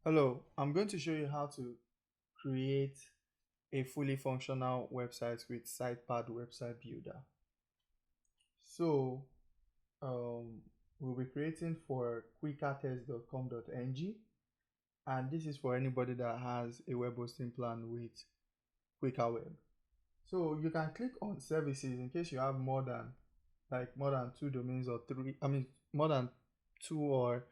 Hello, I'm going to show you how to create a fully functional website with SitePad website builder. So, um, we'll be creating for quickertest.com.ng, and this is for anybody that has a web hosting plan with Kwikaweb. So you can click on services in case you have more than two domains or three. I mean more than two or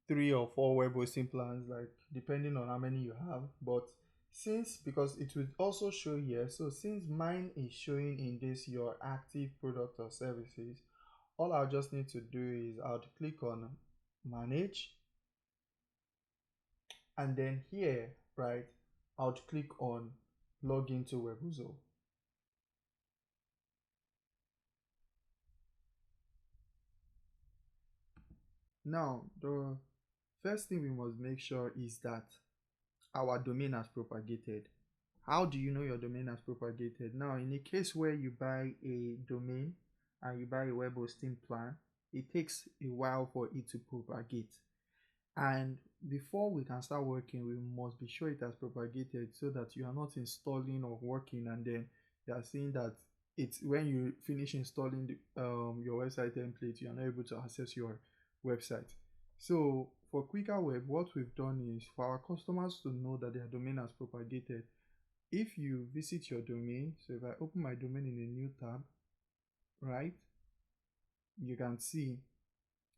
three or four web hosting plans, like depending on how many you have. But since because it will also show here, so since mine is showing in this your active product or services, all I'll just need to do is I'll click on manage, and then here, right, I'll click on log into Webuzo. Now the first thing we must make sure is that our domain has propagated. How do you know your domain has propagated? Now, in a case where you buy a domain and you buy a web hosting plan, it takes a while for it to propagate. And before we can start working, we must be sure it has propagated so that you are not installing or working and then you are seeing that it's when you finish installing your website template, you are not able to access your website. So for Kwikaweb, what we've done is for our customers to know that their domain has propagated. If you visit your domain, so if I open my domain in a new tab, right, you can see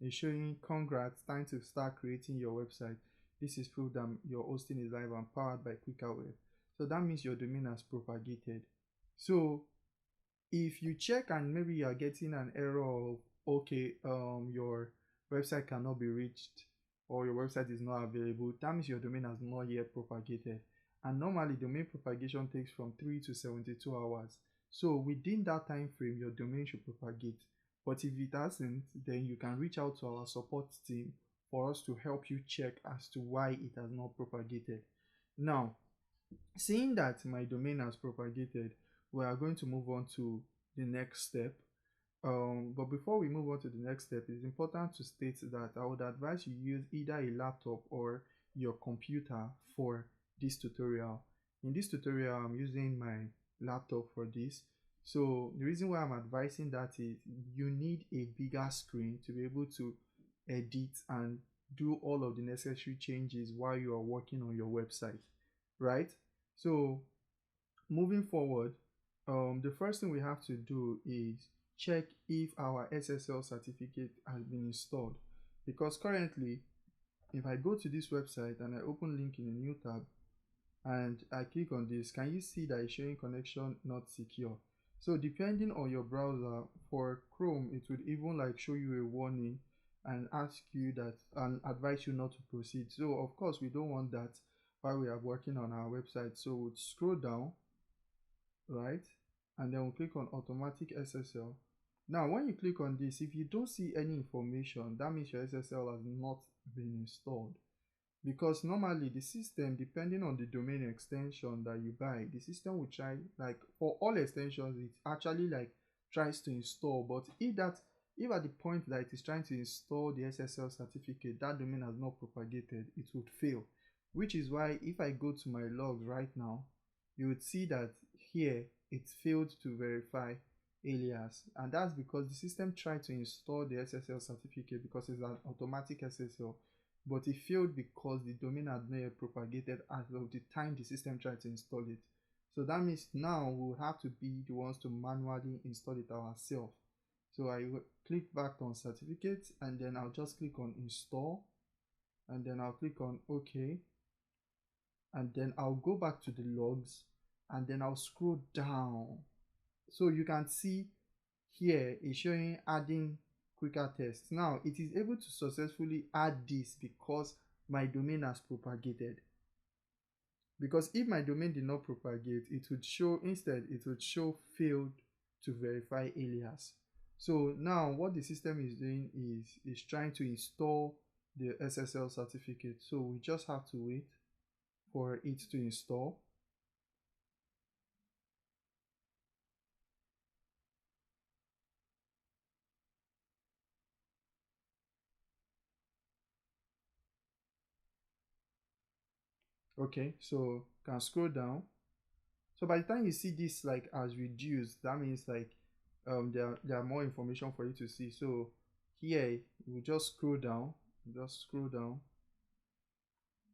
it's showing congrats, time to start creating your website. This is proof that your hosting is live and powered by Kwikaweb. So that means your domain has propagated. So if you check and maybe you are getting an error of okay, your website cannot be reached or your website is not available, that means your domain has not yet propagated. And normally domain propagation takes from 3 to 72 hours. So within that time frame, your domain should propagate. But if it hasn't, then you can reach out to our support team for us to help you check as to why it has not propagated. Now, seeing that my domain has propagated, we are going to move on to the next step. But before we move on to the next step, it's important to state that I would advise you use either a laptop or your computer for this tutorial. In this tutorial, I'm using my laptop for this. So the reason why I'm advising that is you need a bigger screen to be able to edit and do all of the necessary changes while you are working on your website, right? So moving forward, the first thing we have to do is check if our SSL certificate has been installed, because currently if I go to this website and I open link in a new tab and I click on this, can you see that it's showing connection not secure? So depending on your browser, for Chrome it would even like show you a warning and ask you that and advise you not to proceed. So of course we don't want that while we are working on our website. So we'll scroll down, right, and then we'll click on automatic SSL. Now when you click on this, if you don't see any information, that means your SSL has not been installed, because normally the system, depending on the domain extension that you buy, the system will try, like for all extensions it actually like tries to install, but if at the point that it is trying to install the SSL certificate that domain has not propagated, it would fail. Which is why if I go to my logs right now, you would see that here it failed to verify alias, and that's because the system tried to install the SSL certificate because it's an automatic SSL, but it failed because the domain had not yet propagated as of the time the system tried to install it. So that means now we'll have to be the ones to manually install it ourselves. So I will click back on certificates and then I'll just click on install, and then I'll click on OK, and then I'll go back to the logs and then I'll scroll down. So you can see here it's showing adding quicker tests. Now it is able to successfully add this because my domain has propagated. Because if my domain did not propagate, it would show, instead it would show failed to verify alias. So now what the system is doing is trying to install the SSL certificate. So we just have to wait for it to install. Okay, so you can scroll down. So by the time you see this like as reduced, that means like there are more information for you to see. So here you just scroll down,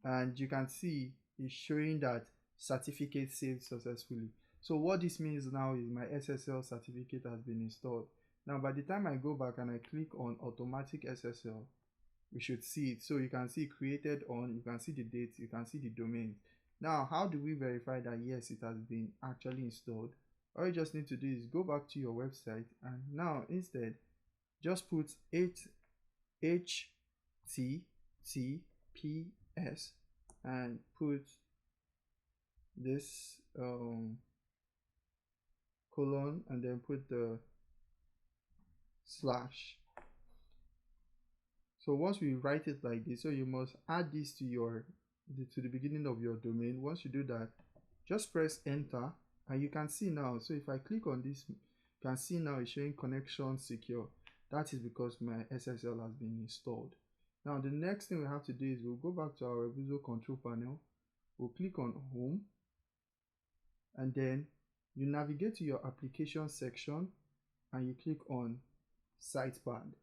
and you can see it's showing that certificate saved successfully. So what this means now is my SSL certificate has been installed. Now by the time I go back and I click on automatic SSL, we should see it. So you can see created on, you can see the date, you can see the domain. Now how do we verify that yes, it has been actually installed? All you just need to do is go back to your website, and now instead just put HTTPS and put this colon and then put the slash. So once we write it like this, so you must add this to the beginning of your domain. Once you do that, just press enter, and you can see now. So if I click on this, you can see now it's showing connection secure. That is because my SSL has been installed. Now the next thing we have to do is we'll go back to our visual control panel. We'll click on home, and then you navigate to your application section and you click on SitePad.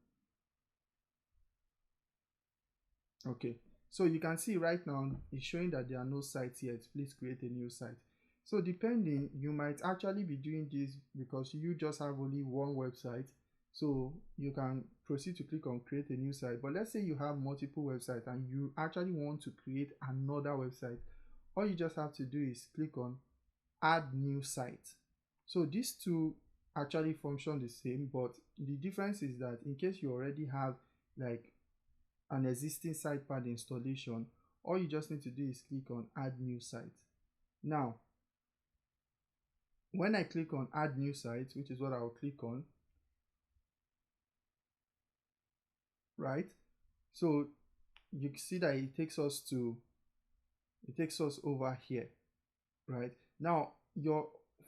Okay, so you can see right now it's showing that there are no sites yet. Please create a new site. So depending, you might actually be doing this because you just have only one website, so you can proceed to click on create a new site. But let's say you have multiple websites and you actually want to create another website. All you just have to do is click on add new site. So these two actually function the same, but the difference is that in case you already have like an existing SitePad installation, all you just need to do is click on add new site. Now when I click on add new site, which is what I'll click on, right? So you see that it takes us over here, right? Now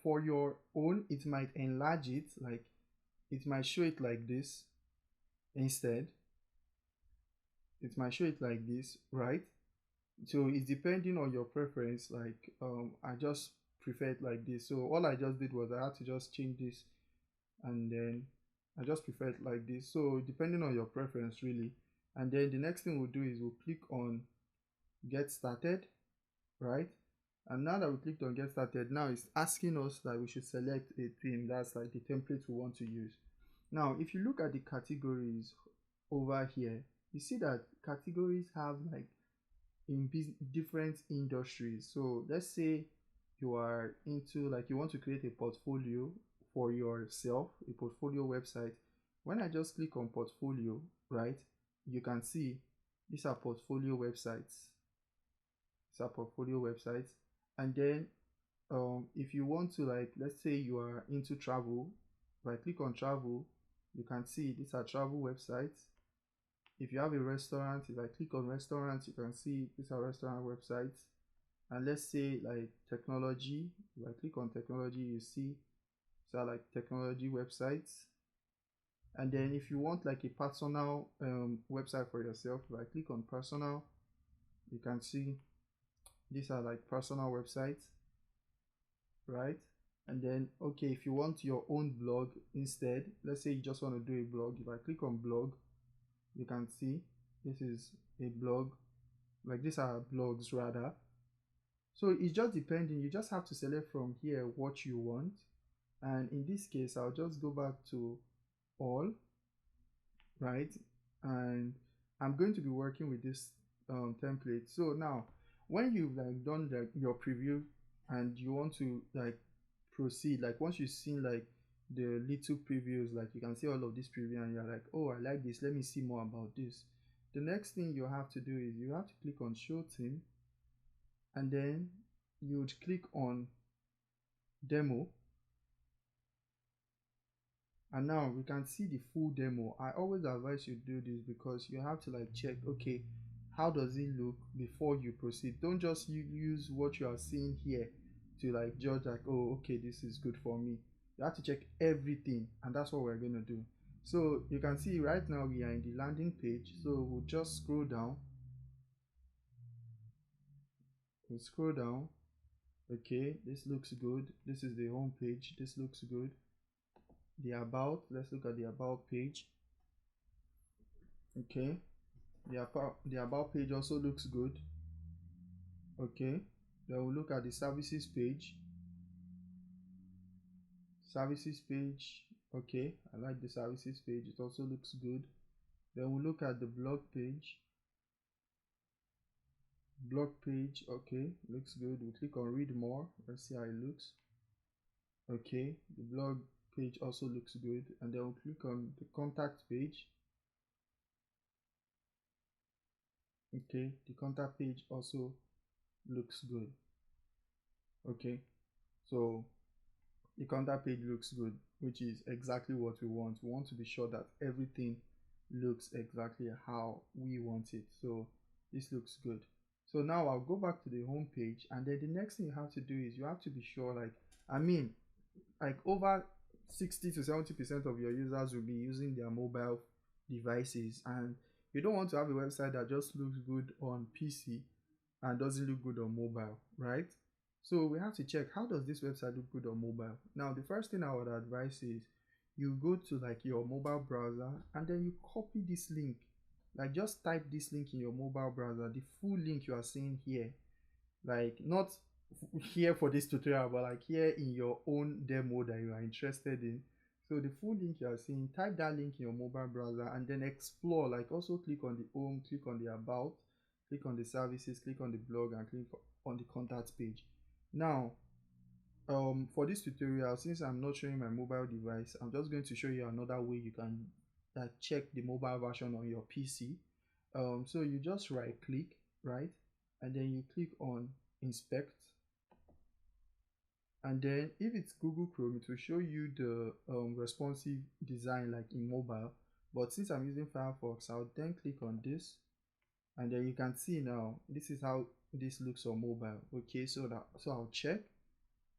for your own, it might enlarge it, like it might show it like this instead. It might show it like this, right? So it's depending on your preference. Like I just prefer it like this. So all I just did was I had to just change this, and then I just prefer it like this. So depending on your preference really. And then the next thing we'll do is we'll click on get started, right? And now that we clicked on get started, now it's asking us that we should select a theme. That's like the template we want to use. Now if you look at the categories over here, you see that categories have like in different industries. So let's say you are into like you want to create a portfolio for yourself, a portfolio website. When I just click on portfolio, right, you can see these are portfolio websites. These are portfolio websites. And then if you want to, like, let's say you are into travel, if I click on travel, you can see these are travel websites. If you have a restaurant, if I click on restaurants, you can see these are restaurant websites. And let's say like technology, if I click on technology, you see these are like technology websites. And then if you want like a personal website for yourself, if I click on personal, you can see these are like personal websites, right? And then okay, if you want your own blog instead, let's say you just want to do a blog, if I click on blog, you can see this is a blog. Like these are blogs rather. So it's just depending, you just have to select from here what you want. And in this case, I'll just go back to all, right? And I'm going to be working with this template. So now when you've like done like your preview and you want to like proceed, like once you've seen like the little previews, like you can see all of this preview and you're like, oh, I like this, let me see more about this. The next thing you have to do is you have to click on show theme, and then you would click on demo, and now we can see the full demo. I always advise you do this because you have to like check, okay, how does it look before you proceed. Don't just use what you are seeing here to like judge like, oh, okay, this is good for me. You have to check everything, and that's what we're going to do. So you can see right now we are in the landing page, so we'll just scroll down. We'll scroll down. Okay, this looks good. This is the home page. This looks good. The about, let's look at the about page. Okay, the about page also looks good. Okay, then we'll look at the services page. Services page, okay, I like the services page, it also looks good. Then we'll look at the blog page. Blog page, okay, looks good. We'll click on read more. Let's see how it looks. Okay, the blog page also looks good. And then we'll click on the contact page. Okay, the contact page also looks good. Okay, so the contact page looks good, which is exactly what we want. We want to be sure that everything looks exactly how we want it. So this looks good. So now I'll go back to the home page, and then the next thing you have to do is you have to be sure, like over 60 to 70% of your users will be using their mobile devices, and you don't want to have a website that just looks good on PC and doesn't look good on mobile, right? So we have to check, how does this website look good on mobile? Now the first thing I would advise is you go to like your mobile browser, and then you copy this link. Like just type this link in your mobile browser, the full link you are seeing here, like not here for this tutorial, but like here in your own demo that you are interested in. So the full link you are seeing, type that link in your mobile browser and then explore. Like also click on the home, click on the about, click on the services, click on the blog, and click on the contact page. Now for this tutorial, since I'm not showing my mobile device, I'm just going to show you another way you can check the mobile version on your PC. So you just right click, right, and then you click on inspect, and then if it's Google Chrome, it will show you the responsive design like in mobile. But since I'm using Firefox, I'll then click on this, and then you can see now this is how this looks on mobile. Okay, so I'll check.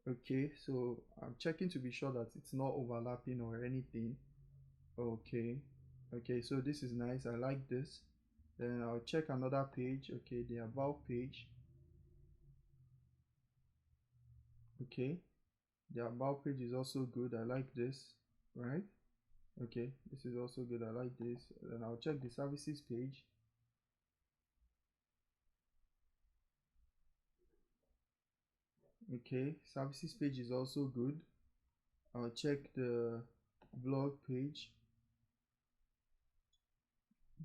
Okay, so I'm checking to be sure that it's not overlapping or anything. Okay, so this is nice, I like this. Then I'll check another page. Okay, the about page. Okay, the about page is also good, I like this, right? Okay, this is also good, I like this. Then I'll check the services page. Okay, services page is also good. I'll check the blog page.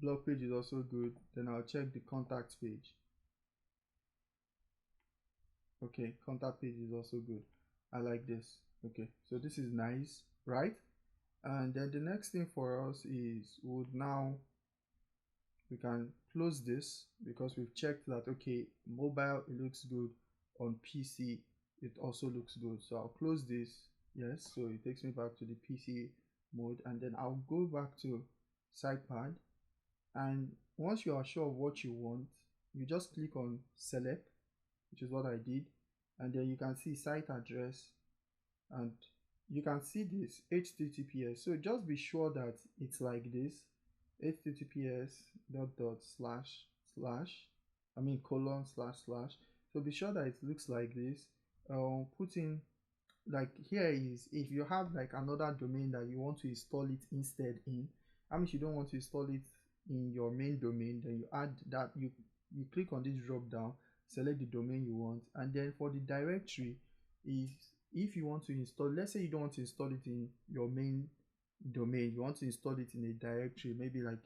Blog page is also good. Then I'll check the contact page. Okay, contact page is also good, I like this. Okay, so this is nice, right? And then the next thing for us is we can close this because we've checked that okay, mobile it looks good, on PC it also looks good. So I'll close this. Yes, so it takes me back to the PC mode, and then I'll go back to SitePad. And once you are sure of what you want, you just click on select, which is what I did, and then you can see site address, and you can see this HTTPS. So just be sure that it's like this, HTTPS colon //. So be sure that it looks like this. Put in, like here is, if you have like another domain that you want to install it instead in, you don't want to install it in your main domain, then you add that, you click on this drop down, select the domain you want, and then for the directory is, if you want to install, let's say you don't want to install it in your main domain, you want to install it in a directory, maybe like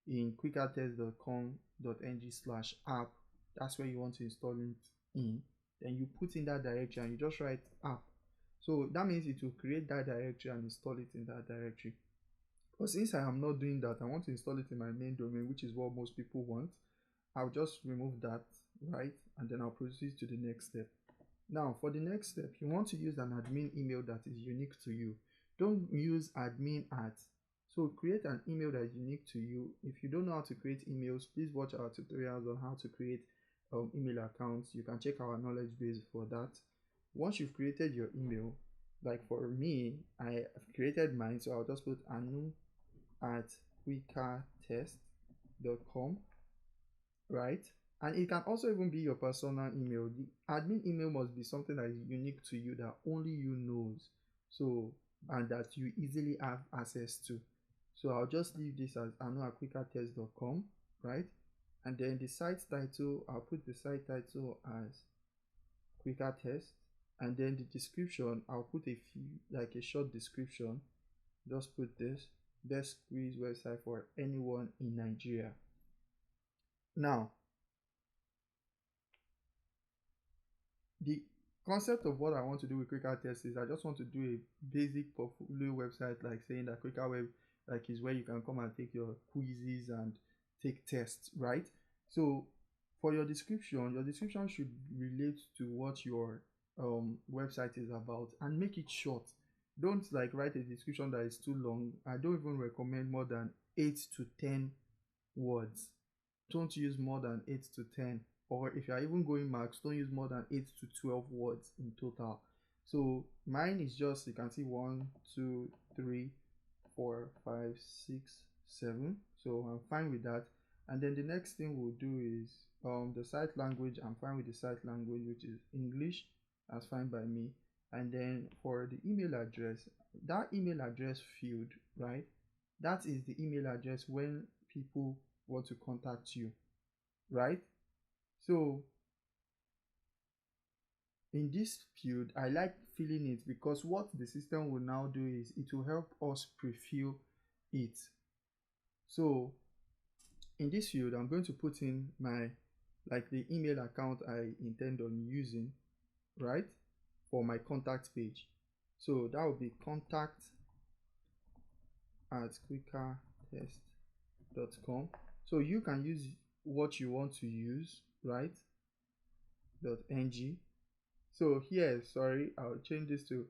in quickertest.com.ng/app, that's where you want to install it in. Then you put in that directory and you just write app. So that means it will create that directory and install it in that directory. But since I am not doing that, I want to install it in my main domain, which is what most people want. I'll just remove that, right? And then I'll proceed to the next step. Now for the next step, you want to use an admin email that is unique to you. Don't use admin @ so create an email that is unique to you. If you don't know how to create emails, please watch our tutorials on how to create email accounts. You can check our knowledge base for that. Once you've created your email, like for me, I have created mine, so I'll just put anu@quickertest.com, right? And it can also even be your personal email. The admin email must be something that is unique to you, that only you knows. So, and that you easily have access to. So I'll just leave this as anuakwikatest.com, right? And then the site title, I'll put the site title as Quicker Test. And then the description, I'll put a few, like a short description. Just put this: best quiz website for anyone in Nigeria. Now, the concept of what I want to do with Quicker Test is I just want to do a basic portfolio website, like saying that Kwikaweb like is where you can come and take your quizzes and take tests, right? So for your description should relate to what your website is about, and make it short. Don't like write a description that is too long. I don't even recommend more than 8 to 10 words. Don't use more than 8 to 10, or if you are even going max, don't use more than 8 to 12 words in total. So mine is just, you can see 1 2 3 4 5 6 7. So I'm fine with that. And then the next thing we'll do is the site language. I'm fine with the site language, which is English. That's fine by me. And then for the email address, that email address field, right, that is the email address when people want to contact you, right? So in this field, I like filling it because what the system will now do is it will help us pre-fill it. So in this field, I'm going to put in my, like, the email account I intend on using, right, for my contact page. So that will be contact@quickertest.com. So you can use what you want to use, right? .ng. So here, sorry, I'll change this to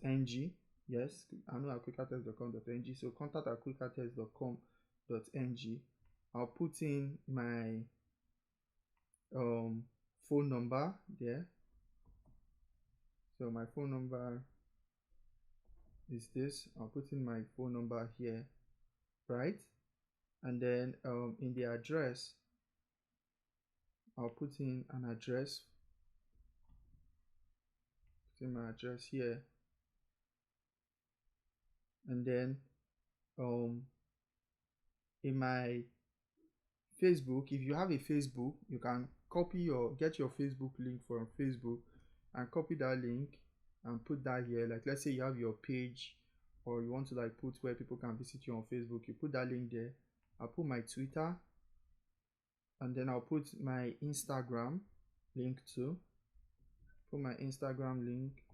.ng. Yes, I know at quickertest.com.ng. So contact@quickertest.com.ng. I'll put in my phone number there. So my phone number is this. I'll put in my phone number here, right? And then in the address, I'll put in an address. Put in my address here. And then in my Facebook, if you have a Facebook, you can get your Facebook link from Facebook and copy that link and put that here. Like, let's say you have your page, or you want to like put where people can visit you on Facebook, you put that link there. I'll put my Twitter, and then I'll put my Instagram link too. Put my Instagram link,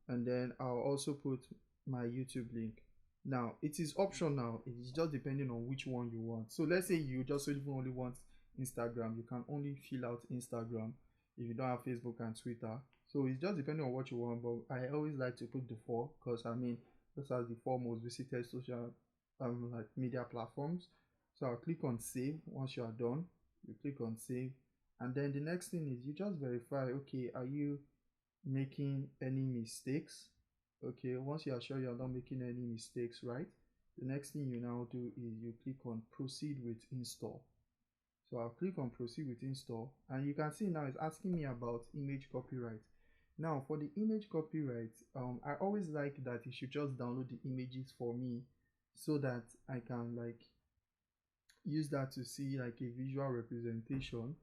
and then I'll also put my YouTube link. Now it is optional, it is just depending on which one you want. So let's say you just even only want Instagram, you can only fill out Instagram if you don't have Facebook and Twitter. So it's just depending on what you want, but I always like to put the four, because I mean those are the four most visited social like media platforms. So I'll click on save. Once you are done, you click on save, and then the next thing is you just verify, okay, are you making any mistakes? Okay, once you are sure you are not making any mistakes, right, the next thing you now do is you click on proceed with install. So I'll click on proceed with install, and you can see now it's asking me about image copyright. Now for the image copyright, I always like that it should just download the images for me, so that I can like use that to see like a visual representation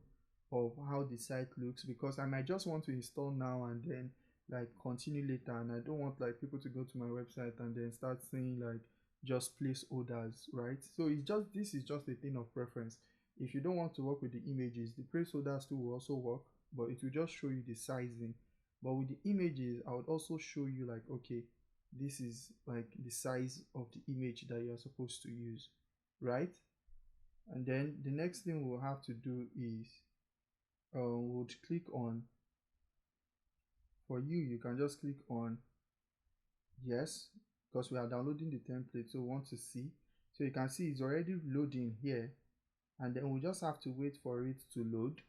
of how the site looks, because I might just want to install now and then like continue later, and I don't want like people to go to my website and then start seeing like just placeholders, right? So it's just, this is just a thing of preference. If you don't want to work with the images, the placeholders too will also work, but it will just show you the sizing. But with the images, I would also show you like, okay, this is like the size of the image that you're supposed to use, right? And then the next thing we'll have to do is we'll click on, for you can just click on yes, because we are downloading the template, so we want to see. So you can see it's already loading here, and then we just have to wait for it to load.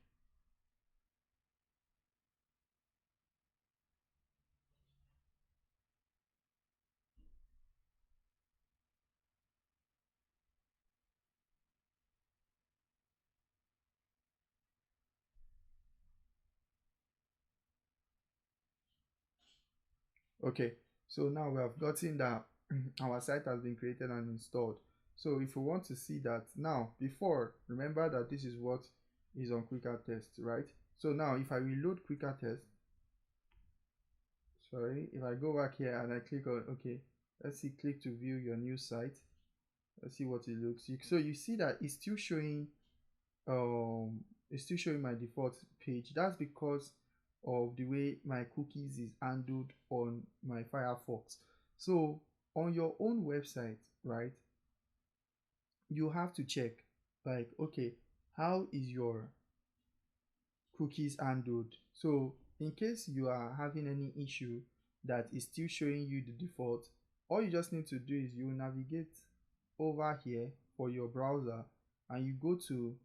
Okay, so now we have gotten that our site has been created and installed. So if we want to see that now, before, remember that this is what is on Quicker Test, right? So now if I reload Quicker Test, sorry, if I go back here and I click on, okay, let's see, click to view your new site. Let's see what it looks like. So you see that um it's still showing my default page. That's because of the way my cookies is handled on my Firefox. So on your own website, right, you have to check, like, okay, how is your cookies handled? So in case you are having any issue that is still showing you the default, all you just need to do is you navigate over here for your browser, and you go to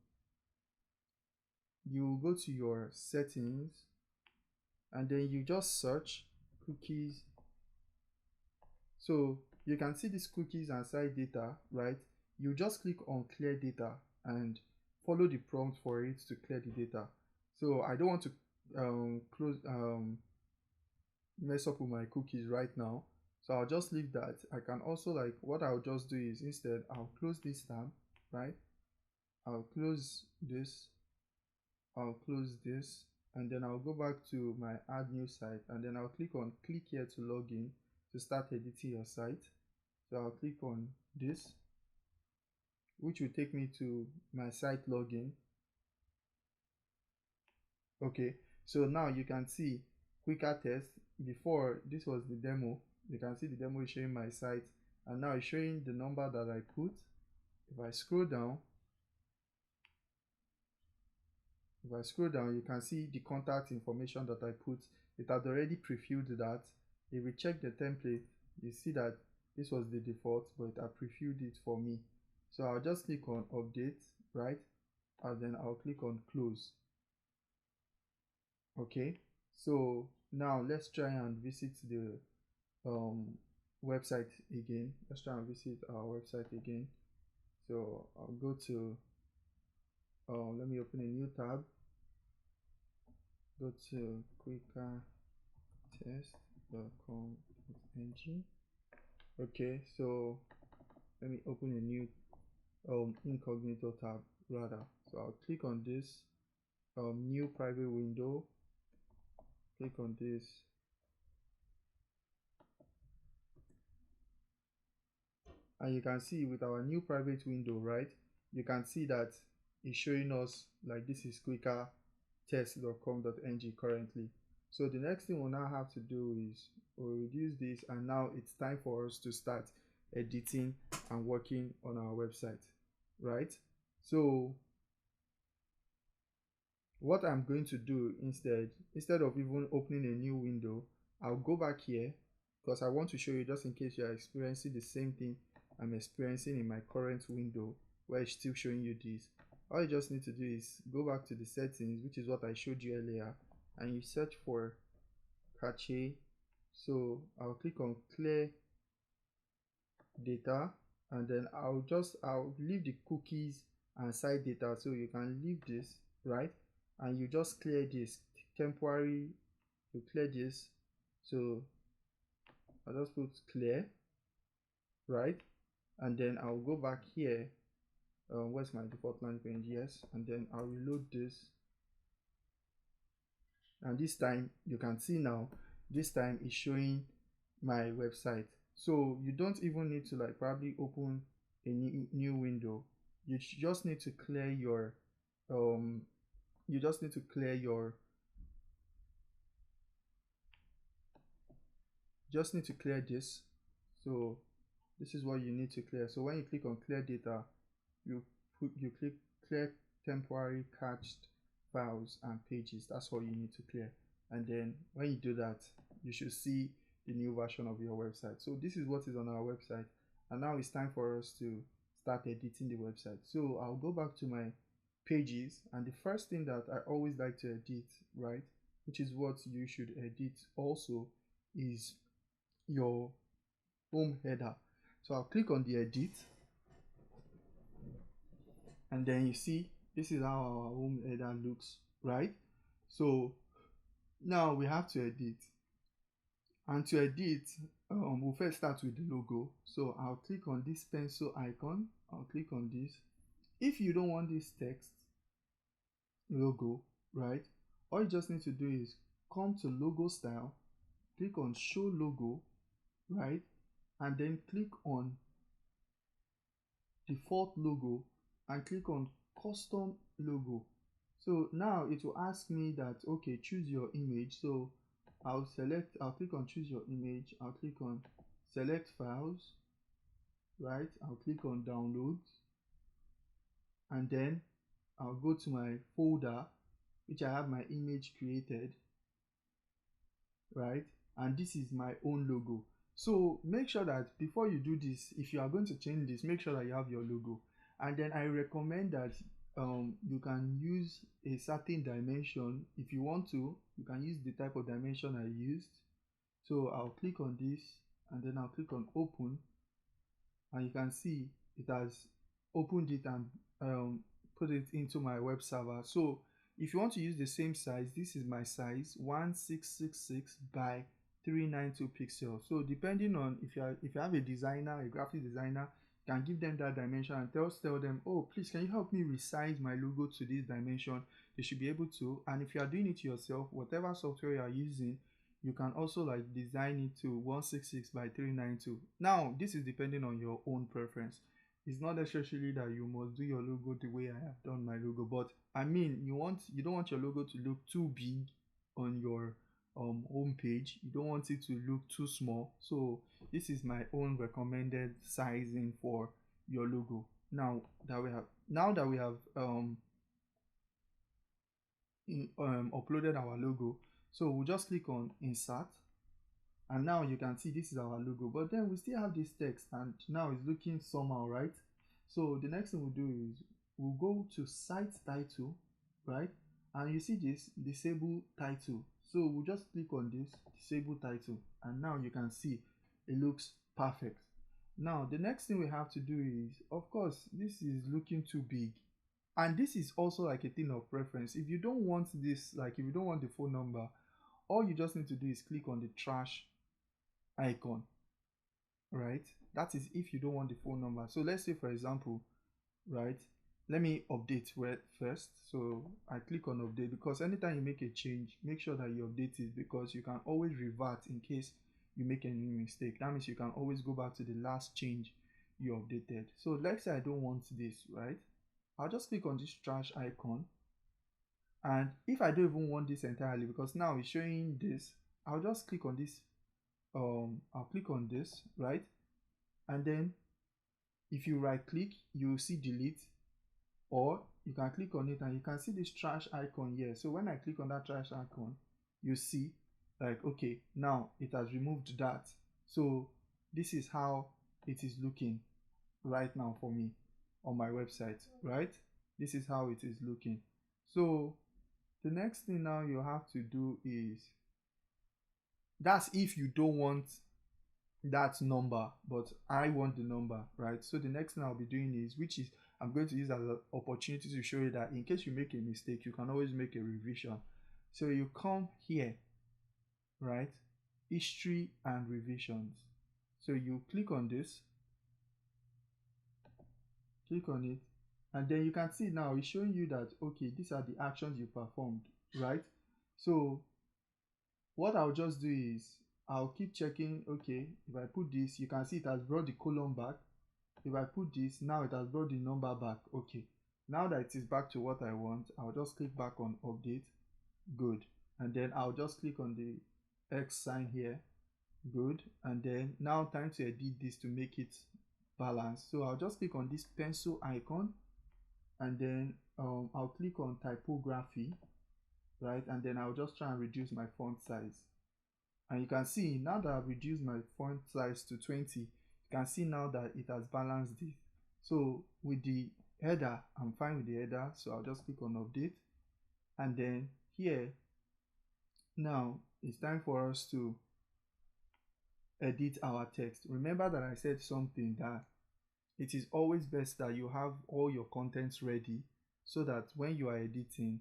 your settings, and then you just search cookies. So you can see these cookies and site data, right? You just click on clear data and follow the prompt for it to clear the data. So I don't want to close mess up with my cookies right now, so I'll just leave that. I can also, like, what I'll just do is, instead I'll close this tab, right? I'll close this, I'll close this, and then I'll go back to my add new site, and then I'll click here to log in to start editing your site. So I'll click on this, which will take me to my site login. Okay, so now you can see Quicker Test. Before, this was the demo. You can see the demo is showing my site, and now it's showing the number that I put. If I scroll down, you can see the contact information that I put. It had already prefilled that. If we check the template, you see that this was the default, but it had prefilled it for me. So I'll just click on update, right? And then I'll click on close. Okay, so now let's try and visit the website again. Let's try and visit our website again. So I'll go to let me open a new tab. Go to quickertest.com.ng. Okay, so let me open a new incognito tab rather. So I'll click on this new private window, click on this, and you can see with our new private window, right, you can see that it's showing us like this is quickertest.com.ng currently. So the next thing we'll now have to do is we'll reduce this, and now it's time for us to start editing and working on our website, right? So what I'm going to do instead of even opening a new window, I'll go back here, because I want to show you, just in case you are experiencing the same thing I'm experiencing in my current window where it's still showing you this. All you just need to do is go back to the settings, which is what I showed you earlier, and you search for cache. So I'll click on clear data, and then I'll leave the cookies and site data, so you can leave this, right? And you just clear this temporary, you clear this. So I'll just put clear, right? And then I'll go back here, where's my default landing page? Yes, and then I'll reload this, and this time you can see now, this time it's showing my website. So you don't even need to, like, probably open a new window. You just need to clear your you just need to clear your just need to clear this. So this is what you need to clear. So when you click on clear data, you click clear temporary cached files and pages. That's all you need to clear. And then when you do that, you should see the new version of your website. So this is what is on our website, and now it's time for us to start editing the website. So I'll go back to my pages, and the first thing that I always like to edit, right, which is what you should edit also, is your home header. So I'll click on the edit, and then you see this is how our home header looks, right? So now we have to edit. And to edit, we'll first start with the logo. So I'll click on this pencil icon. I'll click on this. If you don't want this text logo, right, all you just need to do is come to logo style, click on show logo, right, and then click on default logo and click on custom logo. So now it will ask me that, okay, choose your image. So I'll click on choose your image. I'll click on select files, right? I'll click on downloads, and then I'll go to my folder which I have my image created, right? And this is my own logo. So make sure that before you do this, if you are going to change this, make sure that you have your logo. And then I recommend that you can use a certain dimension. If you want to, you can use the type of dimension I used. So I'll click on this and then I'll click on open, and you can see it has opened it and put it into my web server. So if you want to use the same size, this is my size, 1666 by 392 pixels. So depending on if you have a designer, a graphic designer, you can give them that dimension and tell them, oh, please, can you help me resize my logo to this dimension? They should be able to. And if you are doing it yourself, whatever software you are using, you can also like design it to 166 by 392. Now this is depending on your own preference. It's not necessarily that you must do your logo the way I have done my logo, but I mean, you don't want your logo to look too big on your home page. You don't want it to look too small. So this is my own recommended sizing for your logo. Now that we have uploaded our logo, so we'll just click on insert, and now you can see this is our logo, but then we still have this text and now it's looking somehow, right? So the next thing we'll do is we'll go to site title, right? And you see this disable title, so we'll just click on this disable title, and now you can see it looks perfect. Now the next thing we have to do is, of course, this is looking too big, and this is also like a thing of preference. If you don't want this, like if you don't want the phone number, all you just need to do is click on the trash icon, right? That is if you don't want the phone number. So let's say, for example, right, let me update first. So I click on update, because anytime you make a change, make sure that you update it, because you can always revert in case you make any mistake. That means you can always go back to the last change you updated. So let's say I don't want this, right? I'll just click on this trash icon, and if I don't even want this entirely, because now it's showing this, I'll just click on this. I'll click on this, right? And then if you right click, you'll see delete, or you can click on it and you can see this trash icon here. So when I click on that trash icon, you see like, okay, now it has removed that. So this is how it is looking right now for me on my website, right? This is how it is looking. So the next thing now you have to do is, that's if you don't want that number, but I want the number, right? So the next thing I'll be doing is, which is I'm going to use as an opportunity to show you that in case you make a mistake, you can always make a revision. So you come here, right, history and revisions. So you click on this, click on it, and then you can see now it's showing you that, okay, these are the actions you performed, right? So what I'll just do is I'll keep checking. Okay, if I put this, you can see it has brought the column back. If I put this, now it has brought the number back. Okay, now that it is back to what I want, I'll just click back on update. Good. And then I'll just click on the X sign here. Good. And then now time to edit this to make it balanced. So I'll just click on this pencil icon, and then I'll click on typography, right? And then I'll just try and reduce my font size. And you can see now that I've reduced my font size to 20, you can see now that it has balanced it. So with the header, I'm fine with the header. So I'll just click on update. And then here, now it's time for us to edit our text. Remember that I said something, that it is always best that you have all your contents ready, so that when you are editing,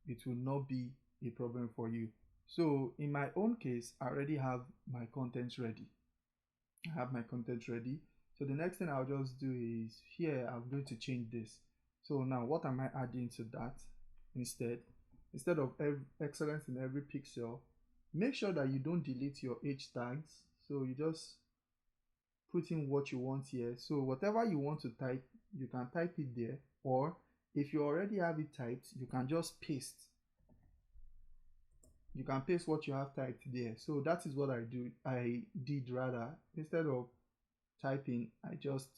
it will not be a problem for you. So in my own case, I already have my content ready. I have my content ready. So the next thing I'll just do is here, I'm going to change this. So now what am I adding to that instead? Instead of excellence in every pixel, make sure that you don't delete your H tags. So you just put in what you want here. So whatever you want to type, you can type it there, or if you already have it typed, you can just paste. You can paste what you have typed there. So that is what I did rather. Instead of typing, I just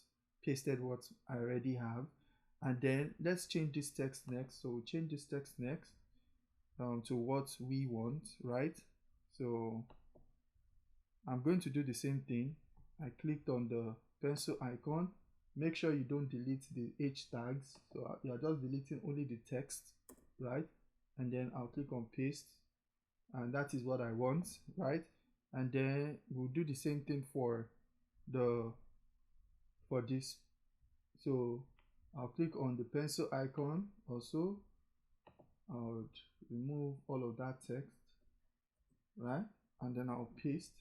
pasted what I already have. And then let's change this text next. So change this text next to what we want, right? So I'm going to do the same thing. I clicked on the pencil icon. Make sure you don't delete the H tags. So you're just deleting only the text, right? And then I'll click on paste, and that is what I want, right? And then we'll do the same thing for this. So I'll click on the pencil icon also. I'll remove all of that text, right? And then I'll paste.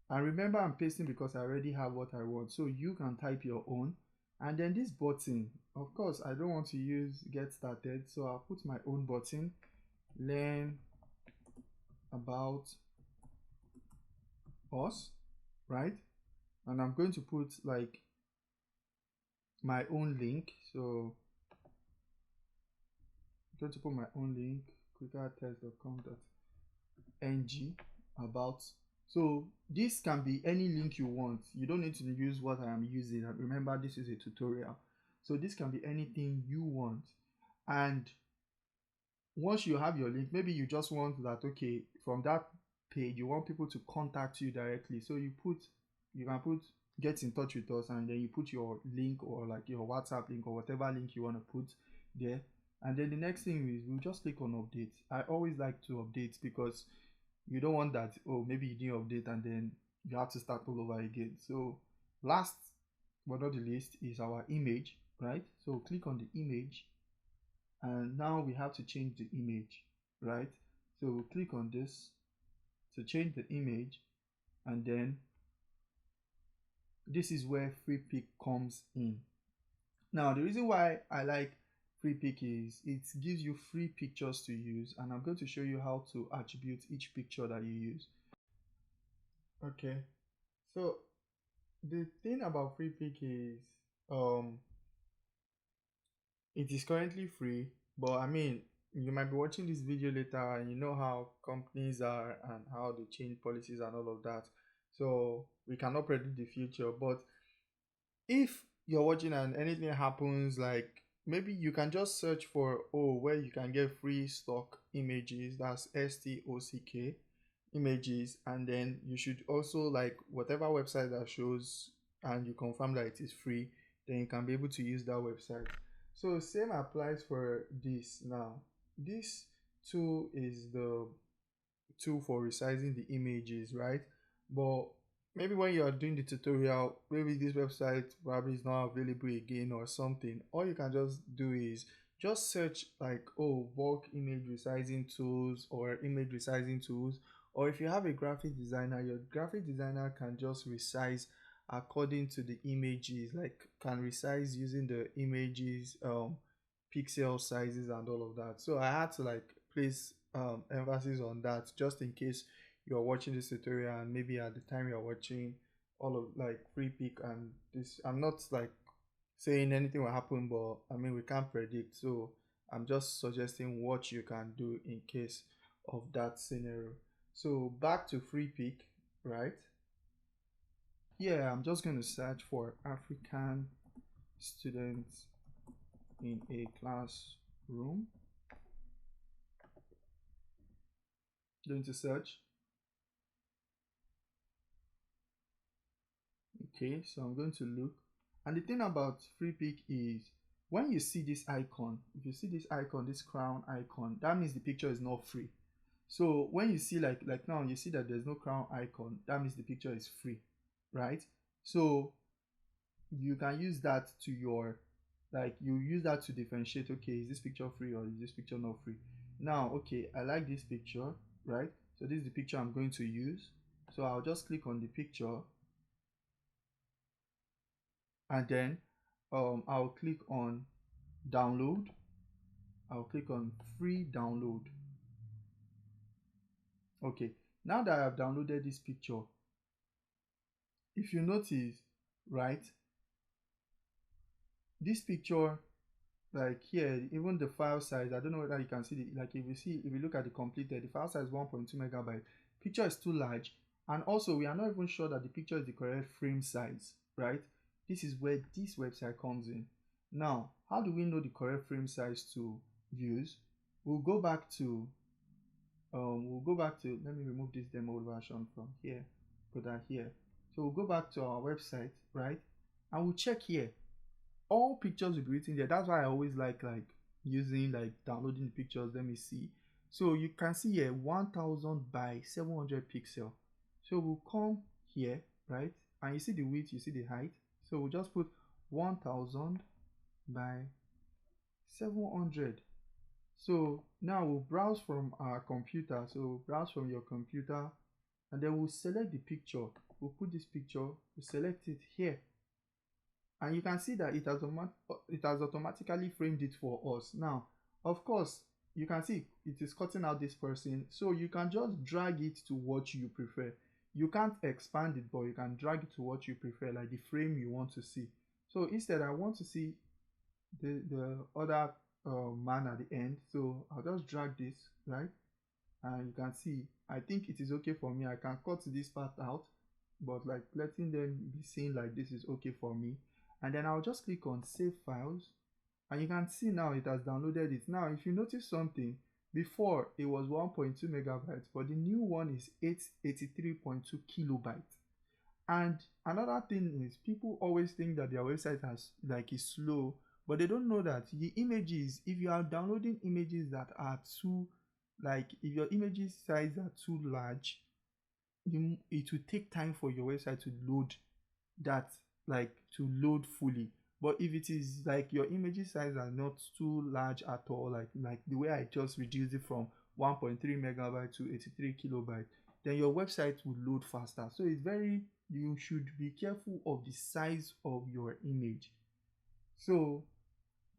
And remember, I'm pasting because I already have what I want. So you can type your own. And then this button, of course, I don't want to use get started. So I'll put my own button, learn about us, right? And I'm going to put like my own link. So I'm going to put my own link, kwikaweb.com.ng about. So this can be any link you want. You don't need to use what I am using. And remember, this is a tutorial. So this can be anything you want. And once you have your link, maybe you just want that, okay, from that page, you want people to contact you directly. So you can put get in touch with us, and then you put your link or like your WhatsApp link or whatever link you want to put there. And then the next thing is we'll just click on update. I always like to update because you don't want that, oh, maybe you didn't update and then you have to start all over again. So last but not the least is our image, right? So click on the image, and now we have to change the image, right? So we'll click on this to change the image, and then this is where free pick comes in. Now the reason why I like free pick is it gives you free pictures to use, and I'm going to show you how to attribute each picture that you use. Okay, so the thing about free pick is it is currently free, but I mean, you might be watching this video later and you know how companies are and how they change policies and all of that. So we cannot predict the future, but if you're watching and anything happens, like maybe you can just search for where you can get free stock images, that's stock images, and then you should also like whatever website that shows and you confirm that it is free, then you can be able to use that website. So same applies for this. Now this tool is the tool for resizing the images, right? But maybe when you are doing the tutorial, maybe this website probably is not available again or something. All you can just do is just search like, oh, bulk image resizing tools or image resizing tools. Or if you have a graphic designer, your graphic designer can just resize according to the images, like can resize using the images pixel sizes and all of that. So I had to like place emphasis on that just in case you're watching this tutorial and maybe at the time you're watching all of like free pick and this, I'm not like saying anything will happen, but I mean we can't predict. So I'm just suggesting what you can do in case of that scenario. So back to free pick, right? Yeah, I'm just going to search for African students in a classroom. Going to search. Okay, so I'm going to look. And the thing about free pick is when you see this icon, if you see this icon, this crown icon, that means the picture is not free. So when you see like now you see that there's no crown icon, that means the picture is free, right? So you can use that to your, like you use that to differentiate, okay, is this picture free or is this picture not free? Now, okay, I like this picture, right? So this is the picture I'm going to use. So I'll just click on the picture, and then I'll click on download. I'll click on free download. Okay, now that I've downloaded this picture, if you notice, right, this picture, like here, even the file size, I don't know whether you can see the, like if you look at the completed, the file size is 1.2 megabyte. Picture is too large, and also we are not even sure that the picture is the correct frame size, right? This is where this website comes in. Now, how do we know the correct frame size to use? We'll go back to let me remove this demo version from here, put that here. So we'll go back to our website, right, and we'll check here. All pictures will be written there. That's why I always like using, like, downloading the pictures. Let me see. So you can see here 1000 by 700 pixel. So we'll come here, right, and you see the width, you see the height. So we'll just put 1000 by 700. So now we'll browse from our computer. So browse from your computer, and then we'll select the picture. We'll put this picture, we'll select it here, and you can see that it has automatically framed it for us. Now, of course, you can see it is cutting out this person, so you can just drag it to what you prefer. You can't expand it, but you can drag it to what you prefer, like the frame you want to see. So instead, I want to see the other man at the end, so I'll just drag this, right, and you can see I think it is okay for me. I can cut this part out, but like letting them be seen like this is okay for me. And then I'll just click on save files, and you can see now it has downloaded it. Now if you notice something, before it was 1.2 megabytes, but the new one is 883.2 kilobytes. And another thing is, people always think that their website has like is slow, but they don't know that the images, if you are downloading images that are too, like if your images size are too large, it will take time for your website to load that, like to load fully. But if it is like your images size are not too large at all, like the way I just reduced it from 1.3 megabyte to 83 kilobyte, then your website will load faster. So it's very, you should be careful of the size of your image. So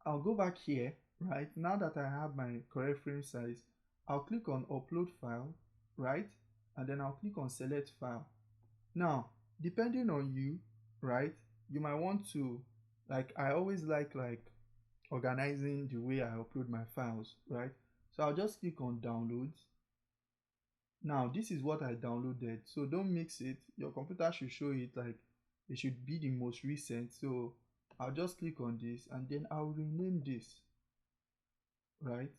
I'll go back here, right? Now that I have my correct frame size, I'll click on upload file, right? And then I'll click on select file. Now, depending on you, right, you might want to, like, I always like organizing the way I upload my files, right? So I'll just click on downloads. Now this is what I downloaded, so don't mix it. Your computer should show it, like it should be the most recent. So I'll just click on this, and then I'll rename this, right?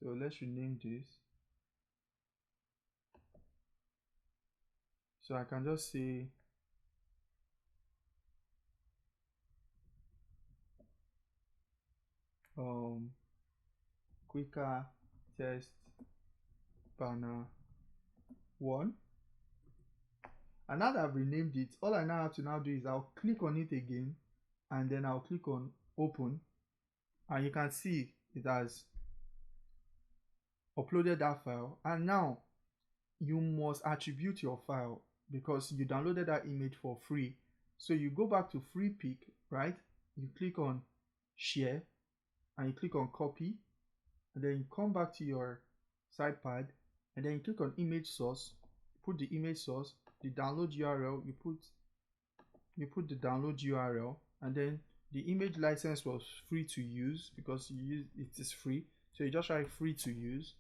So let's rename this. So I can just say quicker test banner 1. And now that I've renamed it, all I now have to now do is I'll click on it again, and then I'll click on open, and you can see it has uploaded that file. And now you must attribute your file because you downloaded that image for free. So you go back to free pick, right? You click on share, and you click on copy, and then you come back to your SitePad, and then you click on image source, put the image source, the download URL, you put the download URL, and then the image license was free to use because it is free, so you just write free to use,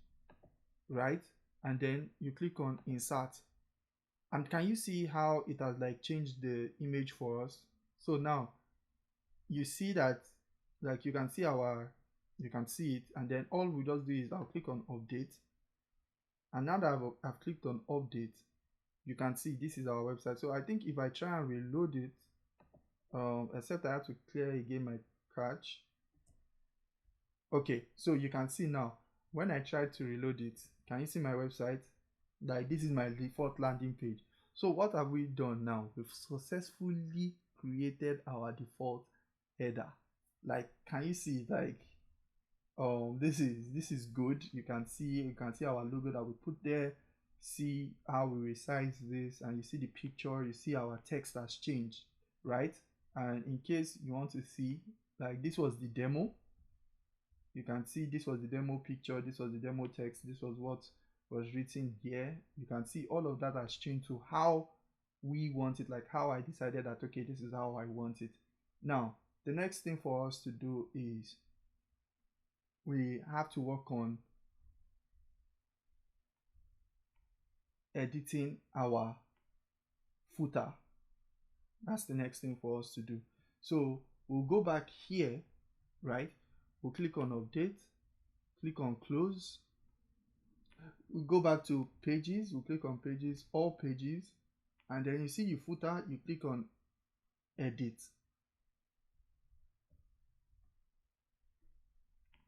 right? And then you click on insert, and can you see how it has like changed the image for us? So now you see that, like you can see it, and then all we just do is I'll click on update, and now that I've clicked on update, you can see this is our website. So I think if I try and reload it, except I have to clear again my cache. Okay, so you can see now when I try to reload it, can you see my website? Like this is my default landing page. So what have we done now? We've successfully created our default header. Like, can you see, like This is good. You can see our logo that we put there. See how we resize this, and you see the picture. You see our text has changed, right? And in case you want to see, like, this was the demo. You can see this was the demo picture, this was the demo text, this was what was written here. You can see all of that has changed to how we want it, like how I decided that, okay, this is how I want it. Now the next thing for us to do is we have to work on editing our footer. That's the next thing for us to do. So we'll go back here, right? We'll click on update, click on close. We'll go back to pages, we'll click on pages, all pages, and then you see your footer, you click on edit.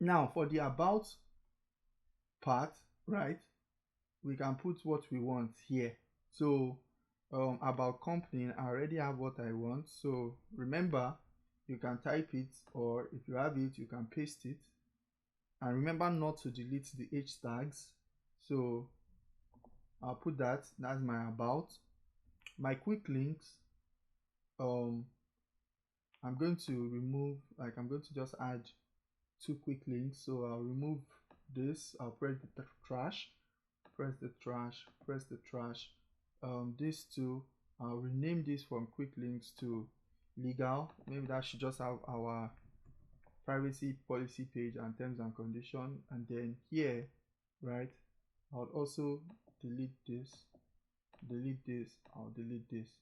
Now for the about part, right, we can put what we want here. So about company, I already have what I want. So remember, you can type it, or if you have it, you can paste it. And remember not to delete the H tags. So I'll put that's my about. My quick links, I'm going to remove, like, I'm going to just add 2 quick links. So I'll remove this, I'll press the trash, press the trash, press the trash. These 2, I'll rename this from quick links to legal. Maybe that should just have our privacy policy page and terms and condition. And then here, right, I'll also delete this, I'll delete this.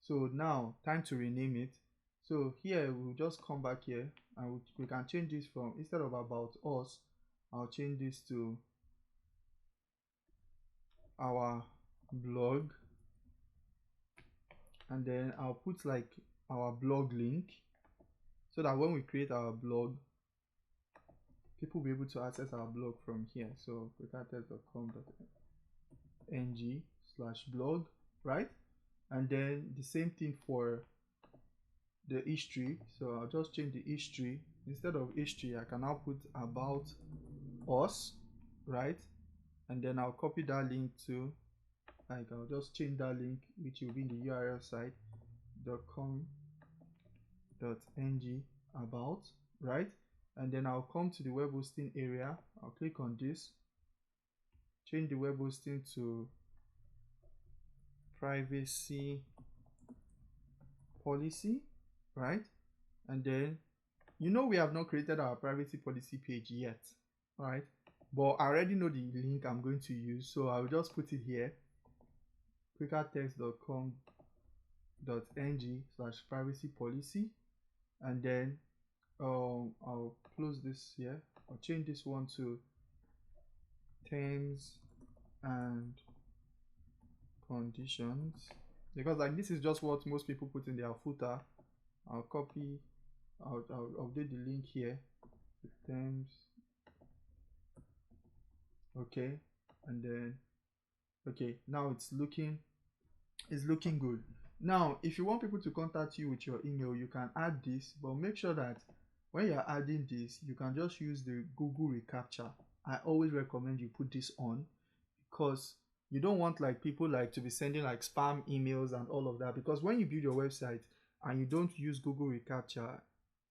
So now time to rename it. So here we'll just come back here and we can change this from, instead of about us, I'll change this to our blog, and then I'll put like our blog link, so that when we create our blog, people will be able to access our blog from here. So kwikaweb.com.ng/blog, right? And then the same thing for the history. So I'll just change the history. Instead of history, I can now put about us, right? And then I'll copy that link to, like, I'll just change that link, which will be in the URL site.com.ng about, right? And then I'll come to the web hosting area. I'll click on this, change the web hosting to privacy policy, right? And then, we have not created our privacy policy page yet, right? But I already know the link I'm going to use, so I'll just put it here, kwikaweb.ng/privacy policy. And then I'll close this here. I'll change this one to terms and conditions, because like this is just what most people put in their footer. I'll copy, I'll update the link here, the terms, okay. And then, okay, now it's looking good. Now if you want people to contact you with your email, you can add this, but make sure that when you're adding this, you can just use the Google reCAPTCHA. I always recommend you put this on, because you don't want like people like to be sending like spam emails and all of that, because when you build your website and you don't use Google reCAPTCHA,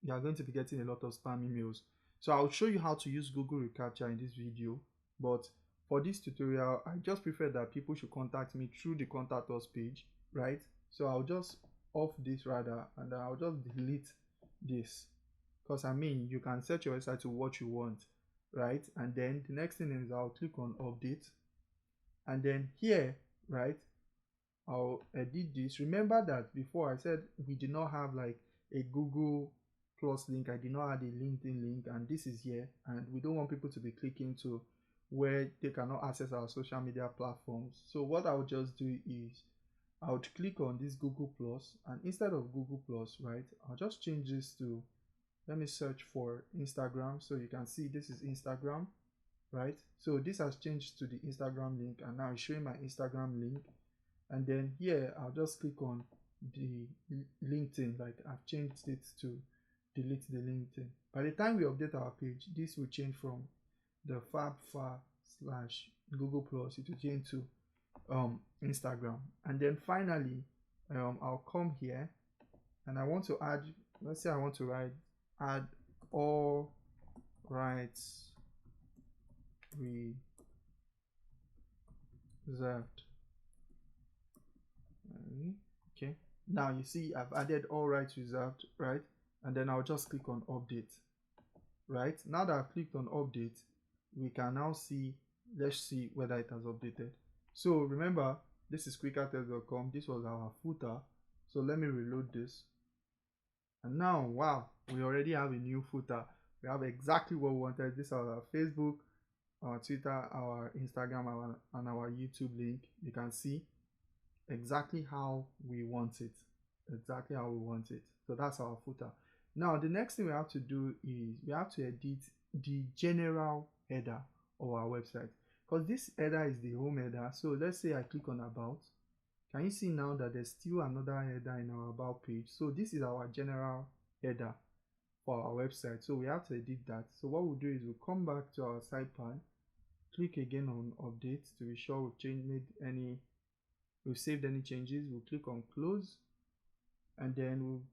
you are going to be getting a lot of spam emails. So I'll show you how to use Google reCAPTCHA in this video, but for this tutorial I just prefer that people should contact me through the contact us page, right? So I'll just off this rather, and I'll just delete this, because you can set your website to what you want, right? And then the next thing is I'll click on update, and then here, right, I'll edit this. Remember that before I said we did not have like a Google Plus link, I did not add a LinkedIn link, and this is here, and we don't want people to be clicking to where they cannot access our social media platforms. So what I'll just do is I would click on this Google Plus, and instead of Google Plus, right, I'll just change this to, let me search for Instagram. So you can see this is Instagram, right? So this has changed to the Instagram link, and now it's showing my Instagram link. And then here I'll just click on the LinkedIn, like I've changed it to delete the LinkedIn. By the time we update our page, this will change from the fab slash Google Plus, it will change to Instagram. And then finally, I'll come here and I want to add, let's say I want to add all rights reserved. Okay, now you see I've added all rights reserved, right? And then I'll just click on update. Right, now that I've clicked on update, we can now see, let's see whether it has updated. So remember, this is quikaweb.com. This was our footer. So let me reload this. And now, wow, we already have a new footer. We have exactly what we wanted. This is our Facebook, our Twitter, our Instagram, and our YouTube link. You can see exactly how we want it. Exactly how we want it. So that's our footer. Now, the next thing we have to do is we have to edit the general header of our website, because this header is the home header. So let's say I click on about. Can you see now that there's still another header in our about page? So this is our general header for our website. So we have to edit that. So what we'll do is we'll come back to our SitePad, click again on update to be sure we've saved any changes. We'll click on close, and then we'll